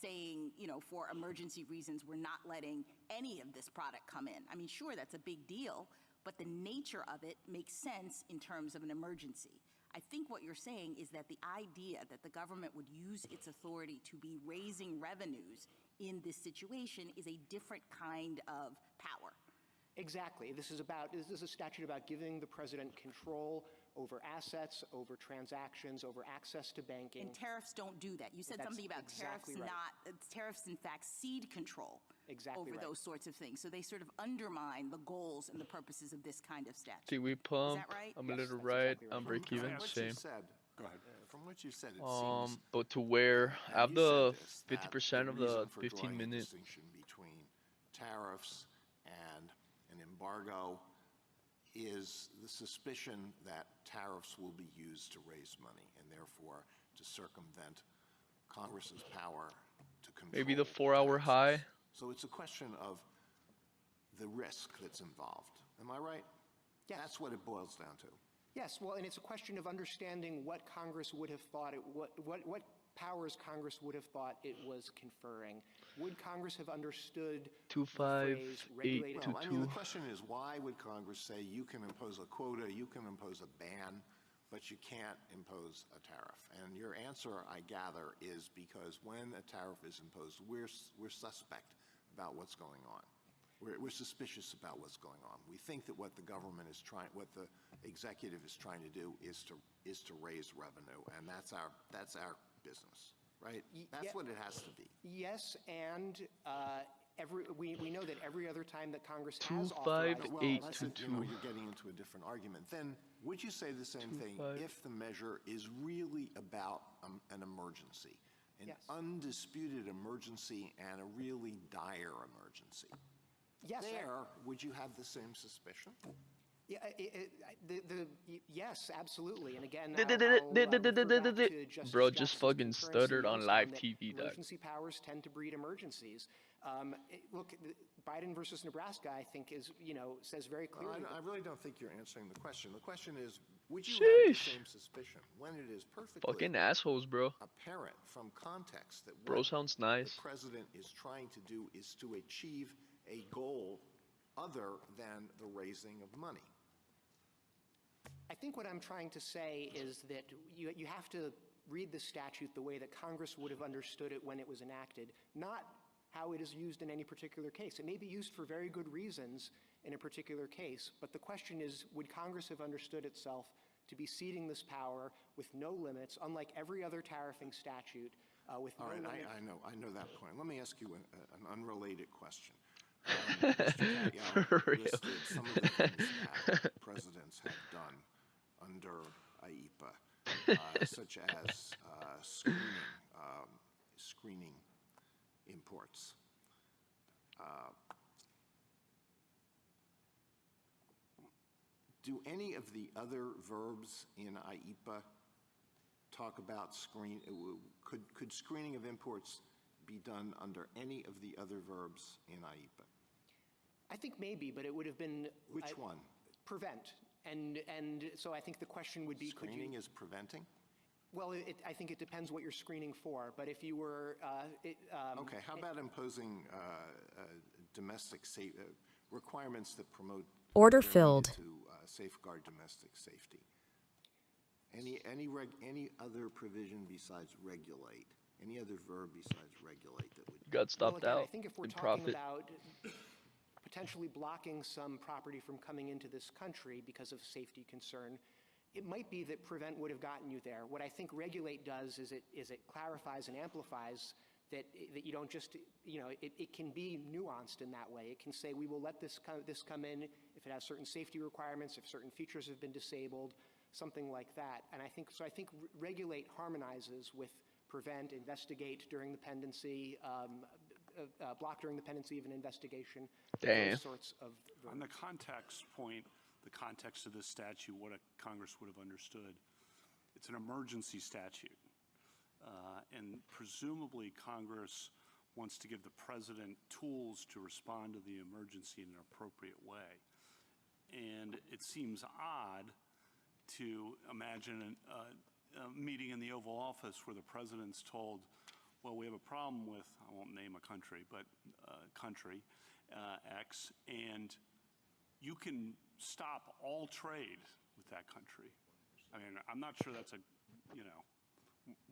saying, you know, for emergency reasons, we're not letting any of this product come in. I mean, sure, that's a big deal, but the nature of it makes sense in terms of an emergency. I think what you're saying is that the idea that the government would use its authority to be raising revenues in this situation is a different kind of power. Exactly. This is a statute about giving the president control over assets, over transactions, over access to banking. And tariffs don't do that. You said That's something about exactly tariffs right. tariffs in fact cede control over right. those sorts of things. So they sort of undermine the goals and the purposes of this kind of statute. See, we pump. Is that right? I'm Yes, a little that's right. exactly right. I'm break even. From what Same. you said, Go ahead. from what you said, it seems. But to where and have you the said this, that 50% of the reason for 15 drawing a minute. distinction between tariffs and an embargo is the suspicion that tariffs will be used to raise money and therefore to circumvent Congress's power to control. Maybe the 4-hour taxes. high. So it's a question of the risk that's involved. Am I right? Yes. That's what it boils down to. Yes, well, and it's a question of understanding what Congress would have thought what powers Congress would have thought it was conferring. Would Congress have understood the phrase regulated? Well, I mean, the question is, why would Congress say you can impose a quota, you can impose a ban, but you can't impose a tariff? And your answer, I gather, is because when a tariff is imposed, we're suspect about what's going on. We're suspicious about what's going on. We think that what the government is trying, what the executive is trying to do, is to raise revenue, and that's our business, right? That's what it has to be. Yes, and we know that every other time that Congress has authorized... 25822. You're getting into a different argument. Then would you say the same thing if the measure is really about an emergency, an undisputed emergency and a really dire emergency? Yes. Would you have the same suspicion? Yeah, yes, absolutely. And again, I'll Bro, just fucking stuttered on live TV, dog. Emergency powers tend to breed emergencies. Look, Biden versus Nebraska, I think, says very clearly. I really don't think you're answering the question. The question is, would you have the same suspicion when it is perfectly fucking assholes, bro. apparent from context that Bro what sounds nice. the president is trying to do is to achieve a goal other than the raising of money? I think what I'm trying to say is that you have to read the statute the way that Congress would have understood it when it was enacted, not how it is used in any particular case. It may be used for very good reasons in a particular case, but the question is, would Congress have understood itself to be ceding this power with no limits, unlike every other tariffing statute with no limits? I know that point. Let me ask you an unrelated question. For real. Listed some of the things that presidents have done under IEEPA, such as screening imports. Do any of the other verbs in IEEPA talk about could screening of imports be done under any of the other verbs in IEEPA? I think maybe, but it would have been... Which one? Prevent. And so I think the question would be... Screening is preventing? Well, I think it depends what you're screening for, but if you were... okay, how about imposing domestic requirements that promote... Order filled. ...to safeguard domestic safety? Any other provision besides regulate? Any other verb besides regulate that would... Got stopped again, out. I think if we're in talking profit. about potentially blocking some property from coming into this country because of safety concern, it might be that prevent would have gotten you there. What I think regulate does is it clarifies and amplifies that you don't just, it can be nuanced in that way. It can say we will let this come in if it has certain safety requirements, if certain features have been disabled, something like that. And I think regulate harmonizes with prevent, investigate during the pendency, block during the pendency of an investigation. Damn. Those sorts of verbs. On the context point, the context of this statute, what Congress would have understood, it's an emergency statute. And presumably Congress wants to give the president tools to respond to the emergency in an appropriate way. And it seems odd to imagine a meeting in the Oval Office where the president's told, well, we have a problem with, I won't name a country, but country X, and you can stop all trade with that country. I mean, I'm not sure that's a,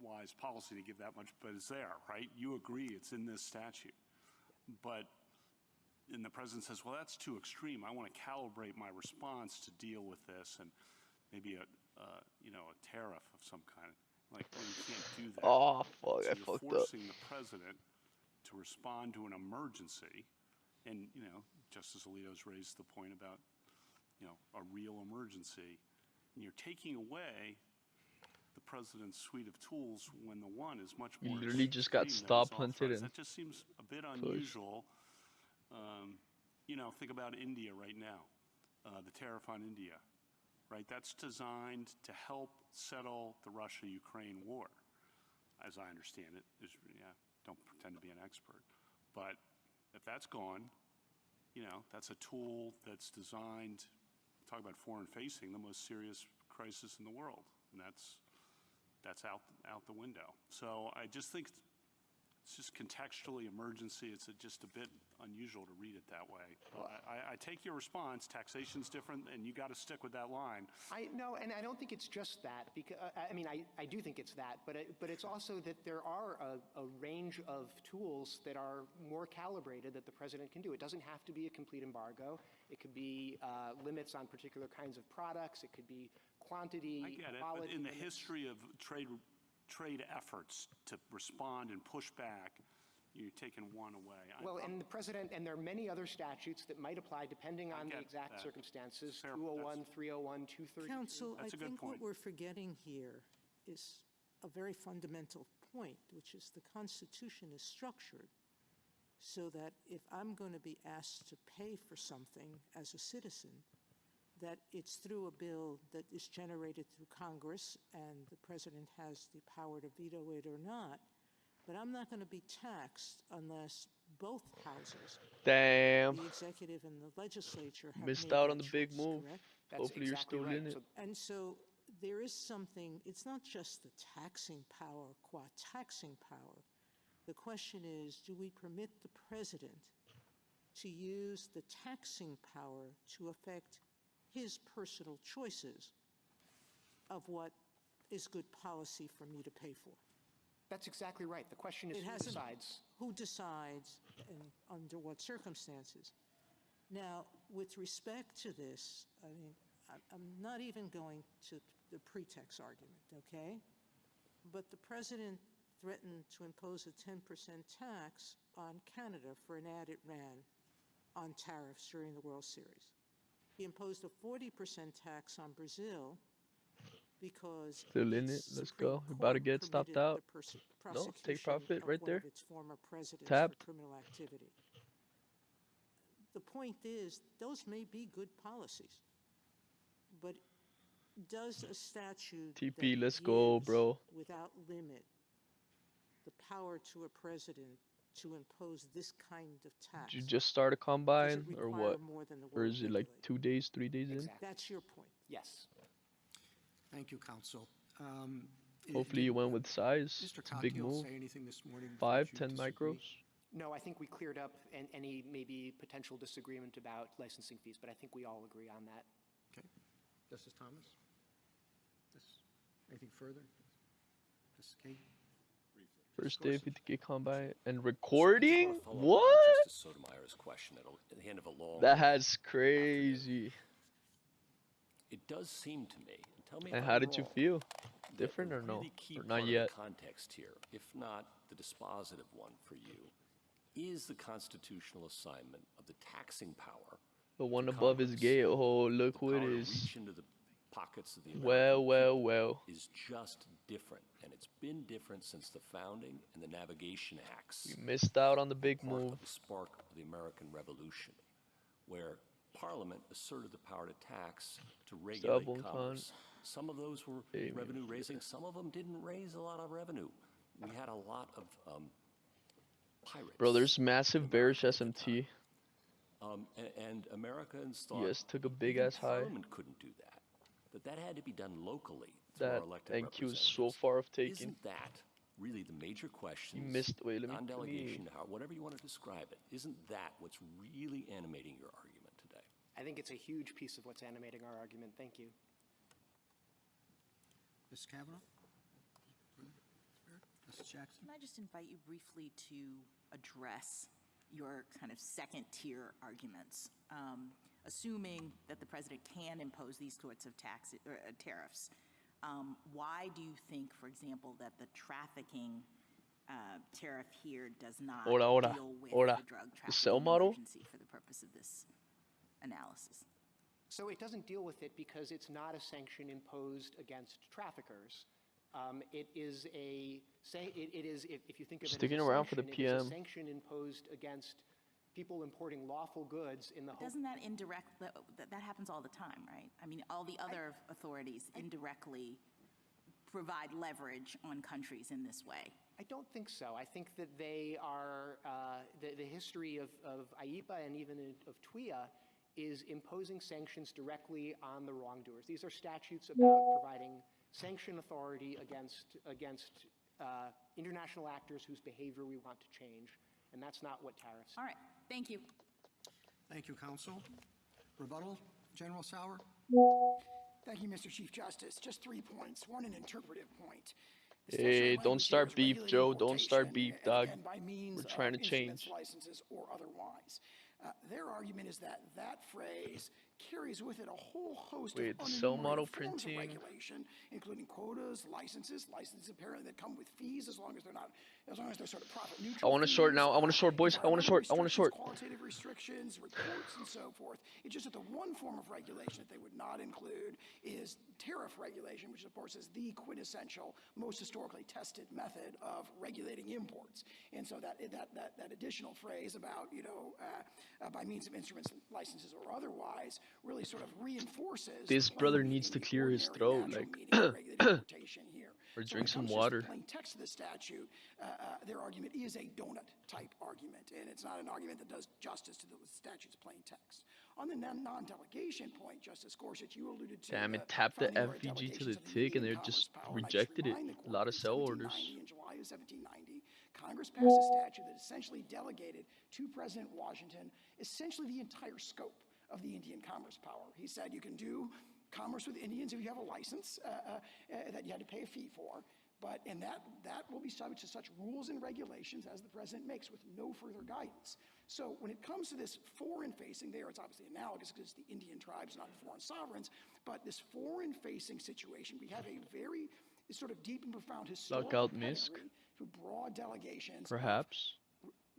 wise policy to give that much, but it's there, right? You agree it's in this statute. And the president says, well, that's too extreme. I want to calibrate my response to deal with this, and maybe a tariff of some kind. Like, well, you can't do that. Oh, fuck, So I you're fucked up. forcing the president to respond to an emergency. And, Justice Alito's raised the point about, a real emergency. And you're taking away the president's suite of tools when the one is much You more literally just got extreme stop that was hunted authorized. and That just seems a bit unusual. Think about India right now, the tariff on India, right? That's designed to help settle the Russia-Ukraine war, as I understand it. Don't pretend to be an expert. But if that's gone, that's a tool that's designed, talk about foreign-facing, the most serious crisis in the world, and that's out the window. So I just think it's just contextually emergency. It's just a bit unusual to read it that way. I take your response. Taxation's different, and you got to stick with that line. No, and I don't think it's just that. Because I do think it's that, but it's also that there are a range of tools that are more calibrated that the president can do. It doesn't have to be a complete embargo. It could be limits on particular kinds of products. It could be quantity, I get it, quality. but in the limits. history of trade efforts to respond and push back, you're taking one away. Well, and the president, and there are many other statutes that might apply depending on the get exact that. circumstances, Fair- 201, 301, 232. Counsel, That's I a good think what point. we're forgetting here is a very fundamental point, which is the Constitution is structured so that if I'm going to be asked to pay for something as a citizen, that it's through a bill that is generated through Congress and the president has the power to veto it or not, but I'm not going to be taxed unless both houses, damn, the executive and the legislature, have missed made out that on the big choice, move. correct? That's Hopefully you're exactly still right. in it. So And so there is something, it's not just the taxing power, qua taxing power. The question is, do we permit the president to use the taxing power to affect his personal choices of what is good policy for me to pay for? that's exactly right. The question is It who hasn't- decides. Who decides and under what circumstances? Now, with respect to this, I mean, I'm not even going to the pretext argument, okay? But the president threatened to impose a 10% tax on Canada for an ad it ran on tariffs during the World Series. He imposed a 40% tax on Brazil because Still in its it. Let's Supreme go. We're about to Court get stopped permitted out. the No, take prosecution profit of right one there. of its former presidents Tapped. for criminal activity. The point is, those may be good policies, but does a statute TP, that let's go, gives, bro. without limit, the power to a president to impose this kind of tax, Did you just start a does combine it or require what? more than the Or word is it like regulate? 2 days, 3 days in? Exactly. That's your point. Yes. Thank you, counsel. Hopefully you went with size. Mr. It's a big Cockfield move. say anything this morning? that 5, you 10 disagree? micros. No, I think we cleared up any maybe potential disagreement about licensing fees, but I think we all agree on that. Okay. Justice Thomas? Anything further? Justice Kate? First day, Gorsuch. 50K combine. And I just recording? wanna follow up on What? Justice Sotomayor's question at the end of a long. That's crazy. It does seem to me. And tell me if And I'm how did you wrong, feel? that Different the or no? really key Or part not of yet? the context here, if not the dispositive one for you, is the constitutional assignment of the taxing power. The one to above is Congress. gay. Oh, look The who it power to is. reach into the pockets of the American Well, well, people well. is just different, and it's been different since the founding and the Navigation Acts. You missed out on the big Part move. of the spark of the American Revolution, where Parliament asserted the power to tax, to regulate Stubborn commerce. Some of those were Hey, revenue raising, some of them didn't raise a lot of revenue. We had a lot of pirates. Bro, there's massive in bearish America at the SMT. time. And Americans thought Yes, took a big even ass high. Parliament couldn't do that. that had to be done locally through That our elected NQ is representatives. so far off taking. Isn't that really the major question? You missed. Wait, let me. Non-delegation, whatever you want to describe it. Isn't that what's really animating your argument today? I think it's a huge piece of what's animating our argument. Thank you. Ms. Kavanaugh? Mrs. Jackson? Can I just invite you briefly to address your kind of second-tier arguments? Assuming that the president can impose these sorts of tariffs, why do you think, for example, that the trafficking tariff here does not deal with the drug trafficking emergency for the purpose of this analysis? So it doesn't deal with it because it's not a sanction imposed against traffickers. It is if you think of Sticking it as a around for the sanction, it is PM. a sanction imposed against people importing lawful goods in the hope. Doesn't that that happens all the time, right? I mean, all the other authorities indirectly provide leverage on countries in this way. I don't think so. I think that they are, the history of IEPA and even of TWIA is imposing sanctions directly on the wrongdoers. These are statutes about providing sanction authority against international actors whose behavior we want to change, and that's not what tariffs do. All right, thank you. Thank you, counsel. Rebuttal, General Sauer? Thank you, Mr. Chief Justice. Just 3 points. One, an interpretive point. Hey, don't start beef, Joe. Don't start beef, dog. We're trying to change. Licenses or otherwise. Their argument is that that phrase carries with it a whole host Wait, of cell model unenumerated forms of printing. regulation, including quotas, licenses apparently that come with fees as long as they're sort of profit neutral. I want to short now. I want to short, boys. I want to short. I want to short. Qualitative restrictions, reports, and so forth. It's just that the one form of regulation that they would not include is tariff regulation, which of course is the quintessential, most historically tested method of regulating imports. And so that additional phrase about by means of instruments, licenses, or otherwise really sort of reinforces. This brother needs to clear his throat, like, or drink some water. Plain text of the statute, their argument is a donut-type argument, and it's not an argument that does justice to the statute's plain text. On the non-delegation point, Justice Gorsuch, you alluded to. Damn it, tapped the FVG to the tick, and they just rejected it. A lot of sell orders. In July of 1790, Congress passed a statute that essentially delegated to President Washington essentially the entire scope of the Indian commerce power. He said you can do commerce with Indians if you have a license that you had to pay a fee for, and that will be subject to such rules and regulations as the president makes with no further guidance. So when it comes to this foreign-facing there, it's obviously analogous because it's the Indian tribes, not foreign sovereigns, but this foreign-facing situation, we have a very sort of deep and profound historical pedigree through broad delegations. Perhaps.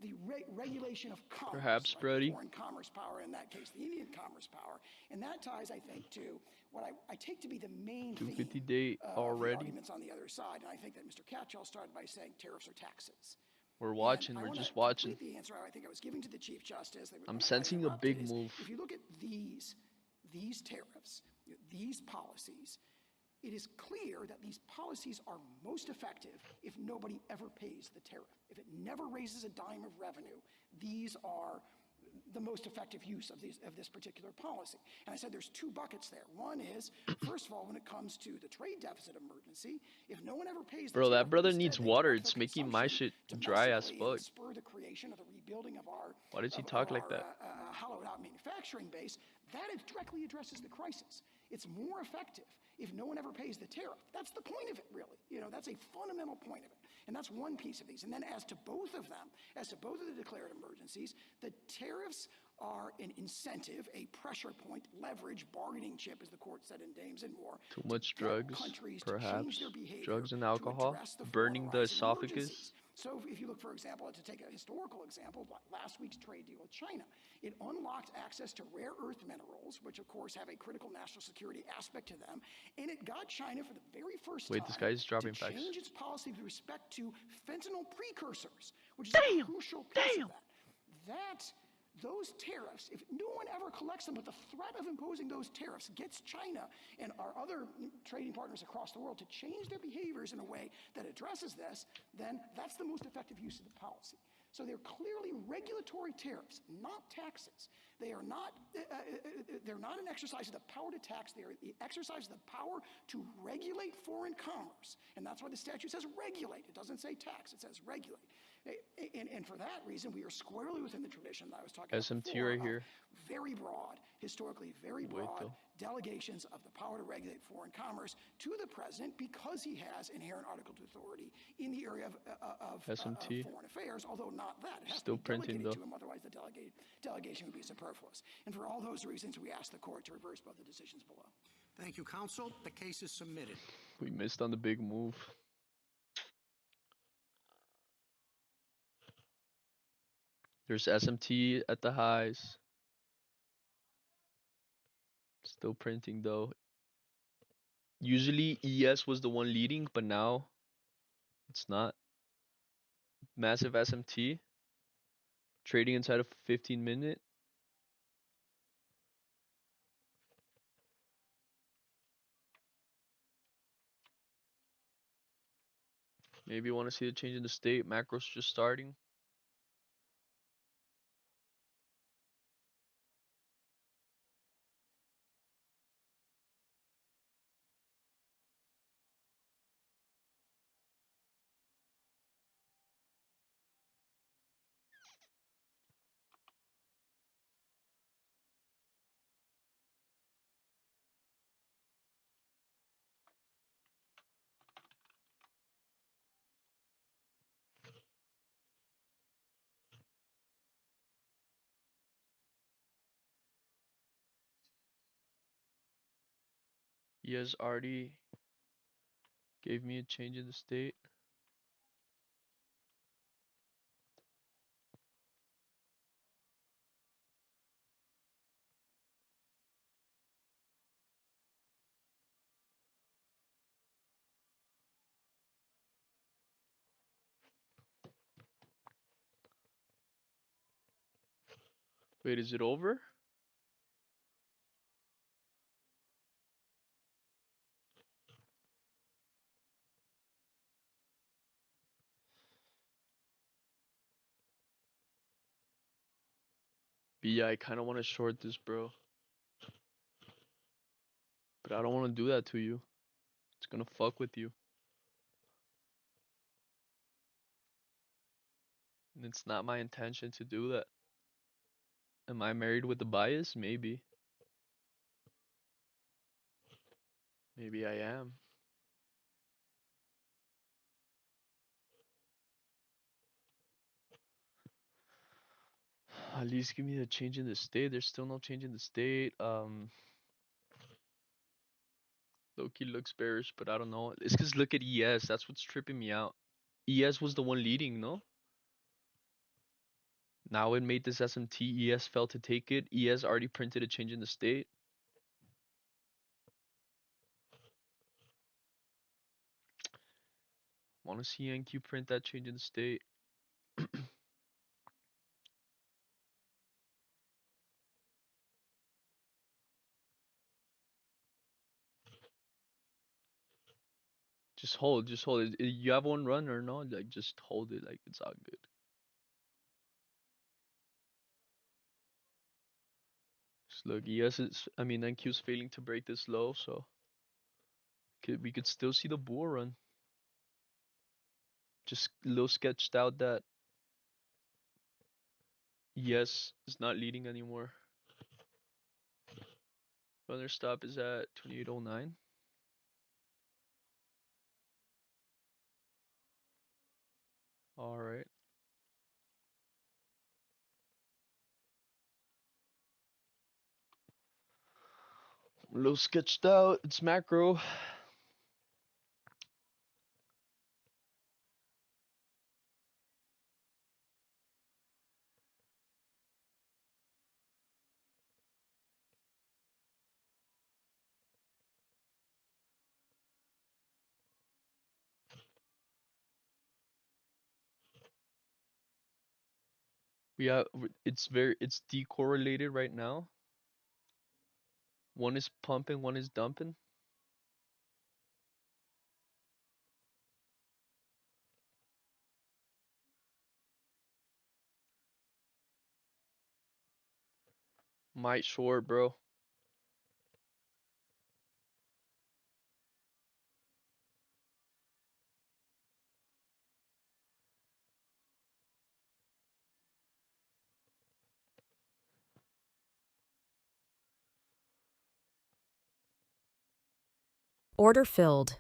The regulation of commerce, Perhaps, Brody. Foreign commerce power, in that case, the Indian commerce power. And that ties, I think, to what I take to be the main 250 theme date of already. the arguments on the other side. And I think that Mr. Catchall started by saying tariffs are taxes. We're watching. We're just watching. The answer I think I was giving to the Chief Justice. I'm sensing a big move. If you look at these tariffs, these policies, it is clear that these policies are most effective if nobody ever pays the tariff. If it never raises a dime of revenue, these are the most effective use of this particular policy. And I said there's two buckets there. One is, first of all, when it comes to the trade deficit emergency, if no one ever pays the Bro, that tariff, brother instead needs they water. direct It's their making my shit dry as domestically and fuck. spur the creation of the rebuilding of our Why does he talk like that? hollowed out manufacturing base. That directly addresses the crisis. It's more effective if no one ever pays the tariff. That's the point of it, really. That's a fundamental point of it. And that's one piece of these. And then as to both of them, as to both of the declared emergencies, the tariffs are an incentive, a pressure point, leverage, bargaining chip, as the court said in Dames and Moore. Too much drugs, Countries to perhaps. change their behavior Drugs and to alcohol. address the Burning the foreign arising esophagus. emergencies. So if you look, for example, to take a historical example, last week's trade deal with China, it unlocked access to rare earth minerals, which of course have a critical national security aspect to them, and it got China for the very first time Wait, this guy's dropping to facts. change its policy with respect to fentanyl precursors, which is a crucial piece of that. Those tariffs, if no one ever collects them, but the threat of imposing those tariffs gets China and our other trading partners across the world to change their behaviors in a way that addresses this, then that's the most effective use of the policy. So they're clearly regulatory tariffs, not taxes. They are not, they're not an exercise of the power to tax. They are the exercise of the power to regulate foreign commerce. And that's why the statute says regulate. It doesn't say tax, it says regulate. And for that reason, we are squarely within the tradition that I was talking about SMT before right of here. very broad, historically very Wait, broad though. delegations of the power to regulate foreign commerce to the president because he has inherent article of authority in the area of SMT. foreign affairs, although not that. It has Still to be printing, delegated though. to him, otherwise the delegation would be superfluous. And for all those reasons, we ask the court to reverse both the decisions below. Thank you, counsel. The case is submitted. We missed on the big move. There's SMT at the highs. Still printing though. Usually ES was the one leading, but now it's not. Massive SMT. Trading inside of 15-minute. Maybe you want to see the change in the state. Macro's just starting. ES already gave me a change in the state. Wait, is it over? But yeah, I kind of want to short this, bro. But I don't want to do that to you. It's gonna fuck with you. And it's not my intention to do that. Am I married with a bias? Maybe. Maybe I am. At least give me a change in the state. There's still no change in the state. Loki looks bearish, but I don't know. It's because look at ES. That's what's tripping me out. ES was the one leading, no? Now it made this SMT. ES failed to take it. ES already printed a change in the state. Want to see NQ print that change in the state. Just hold, just hold it. You have one run or no? Like just hold it, like it's all good. Just look, ES is, I mean NQ's failing to break this low, so we could still see the bull run. Just a little sketched out that ES is not leading anymore. Runner stop is at 2809. All right. A little sketched out. It's macro. It's decorrelated right now. One is pumping, one is dumping. Might short, bro. Order filled.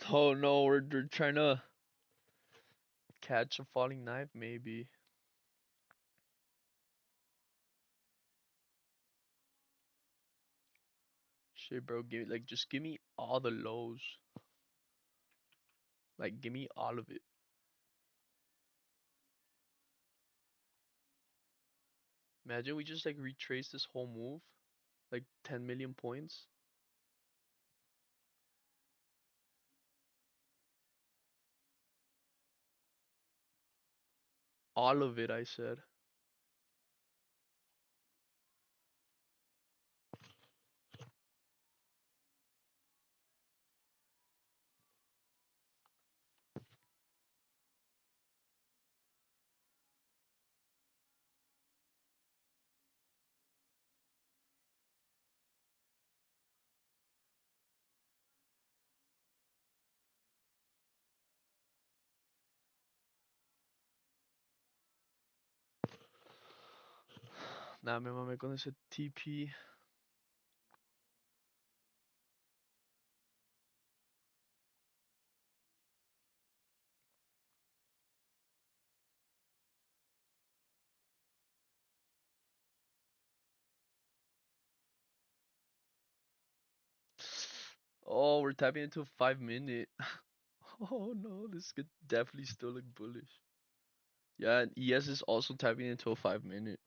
Oh no, we're trying to catch a falling knife, maybe. Shit, bro, just give me all the lows. Like, give me all of it. Imagine we just like retrace this whole move, like 10 million points. All of it, I said. Nah, me mamé con ese TP. Oh, we're tapping into a 5 minute. Oh no, this could definitely still look bullish. Yeah, and ES is also tapping into a 5 minute.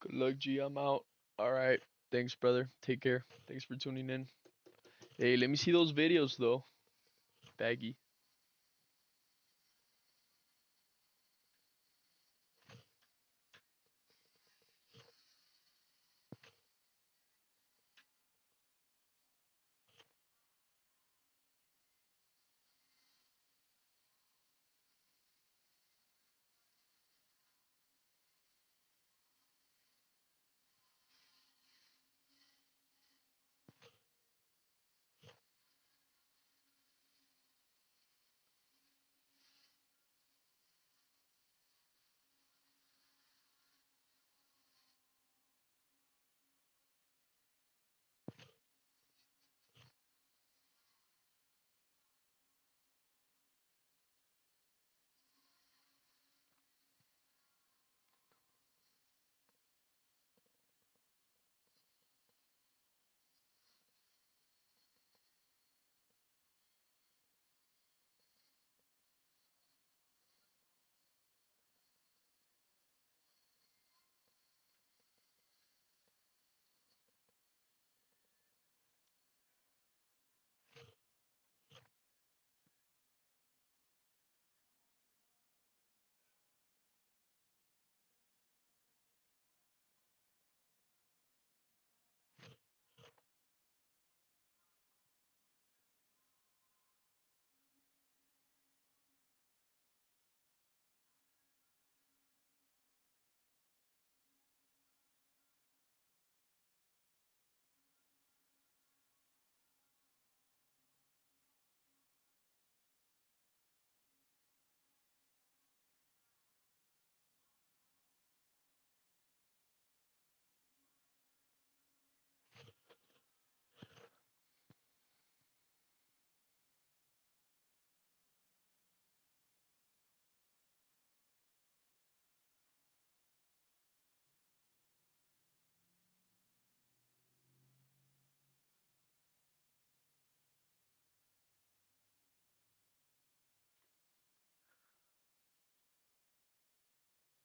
Good luck, G. I'm out. All right. Thanks, brother. Take care. Thanks for tuning in. Hey, let me see those videos though. Baggy.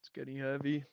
It's getting heavy.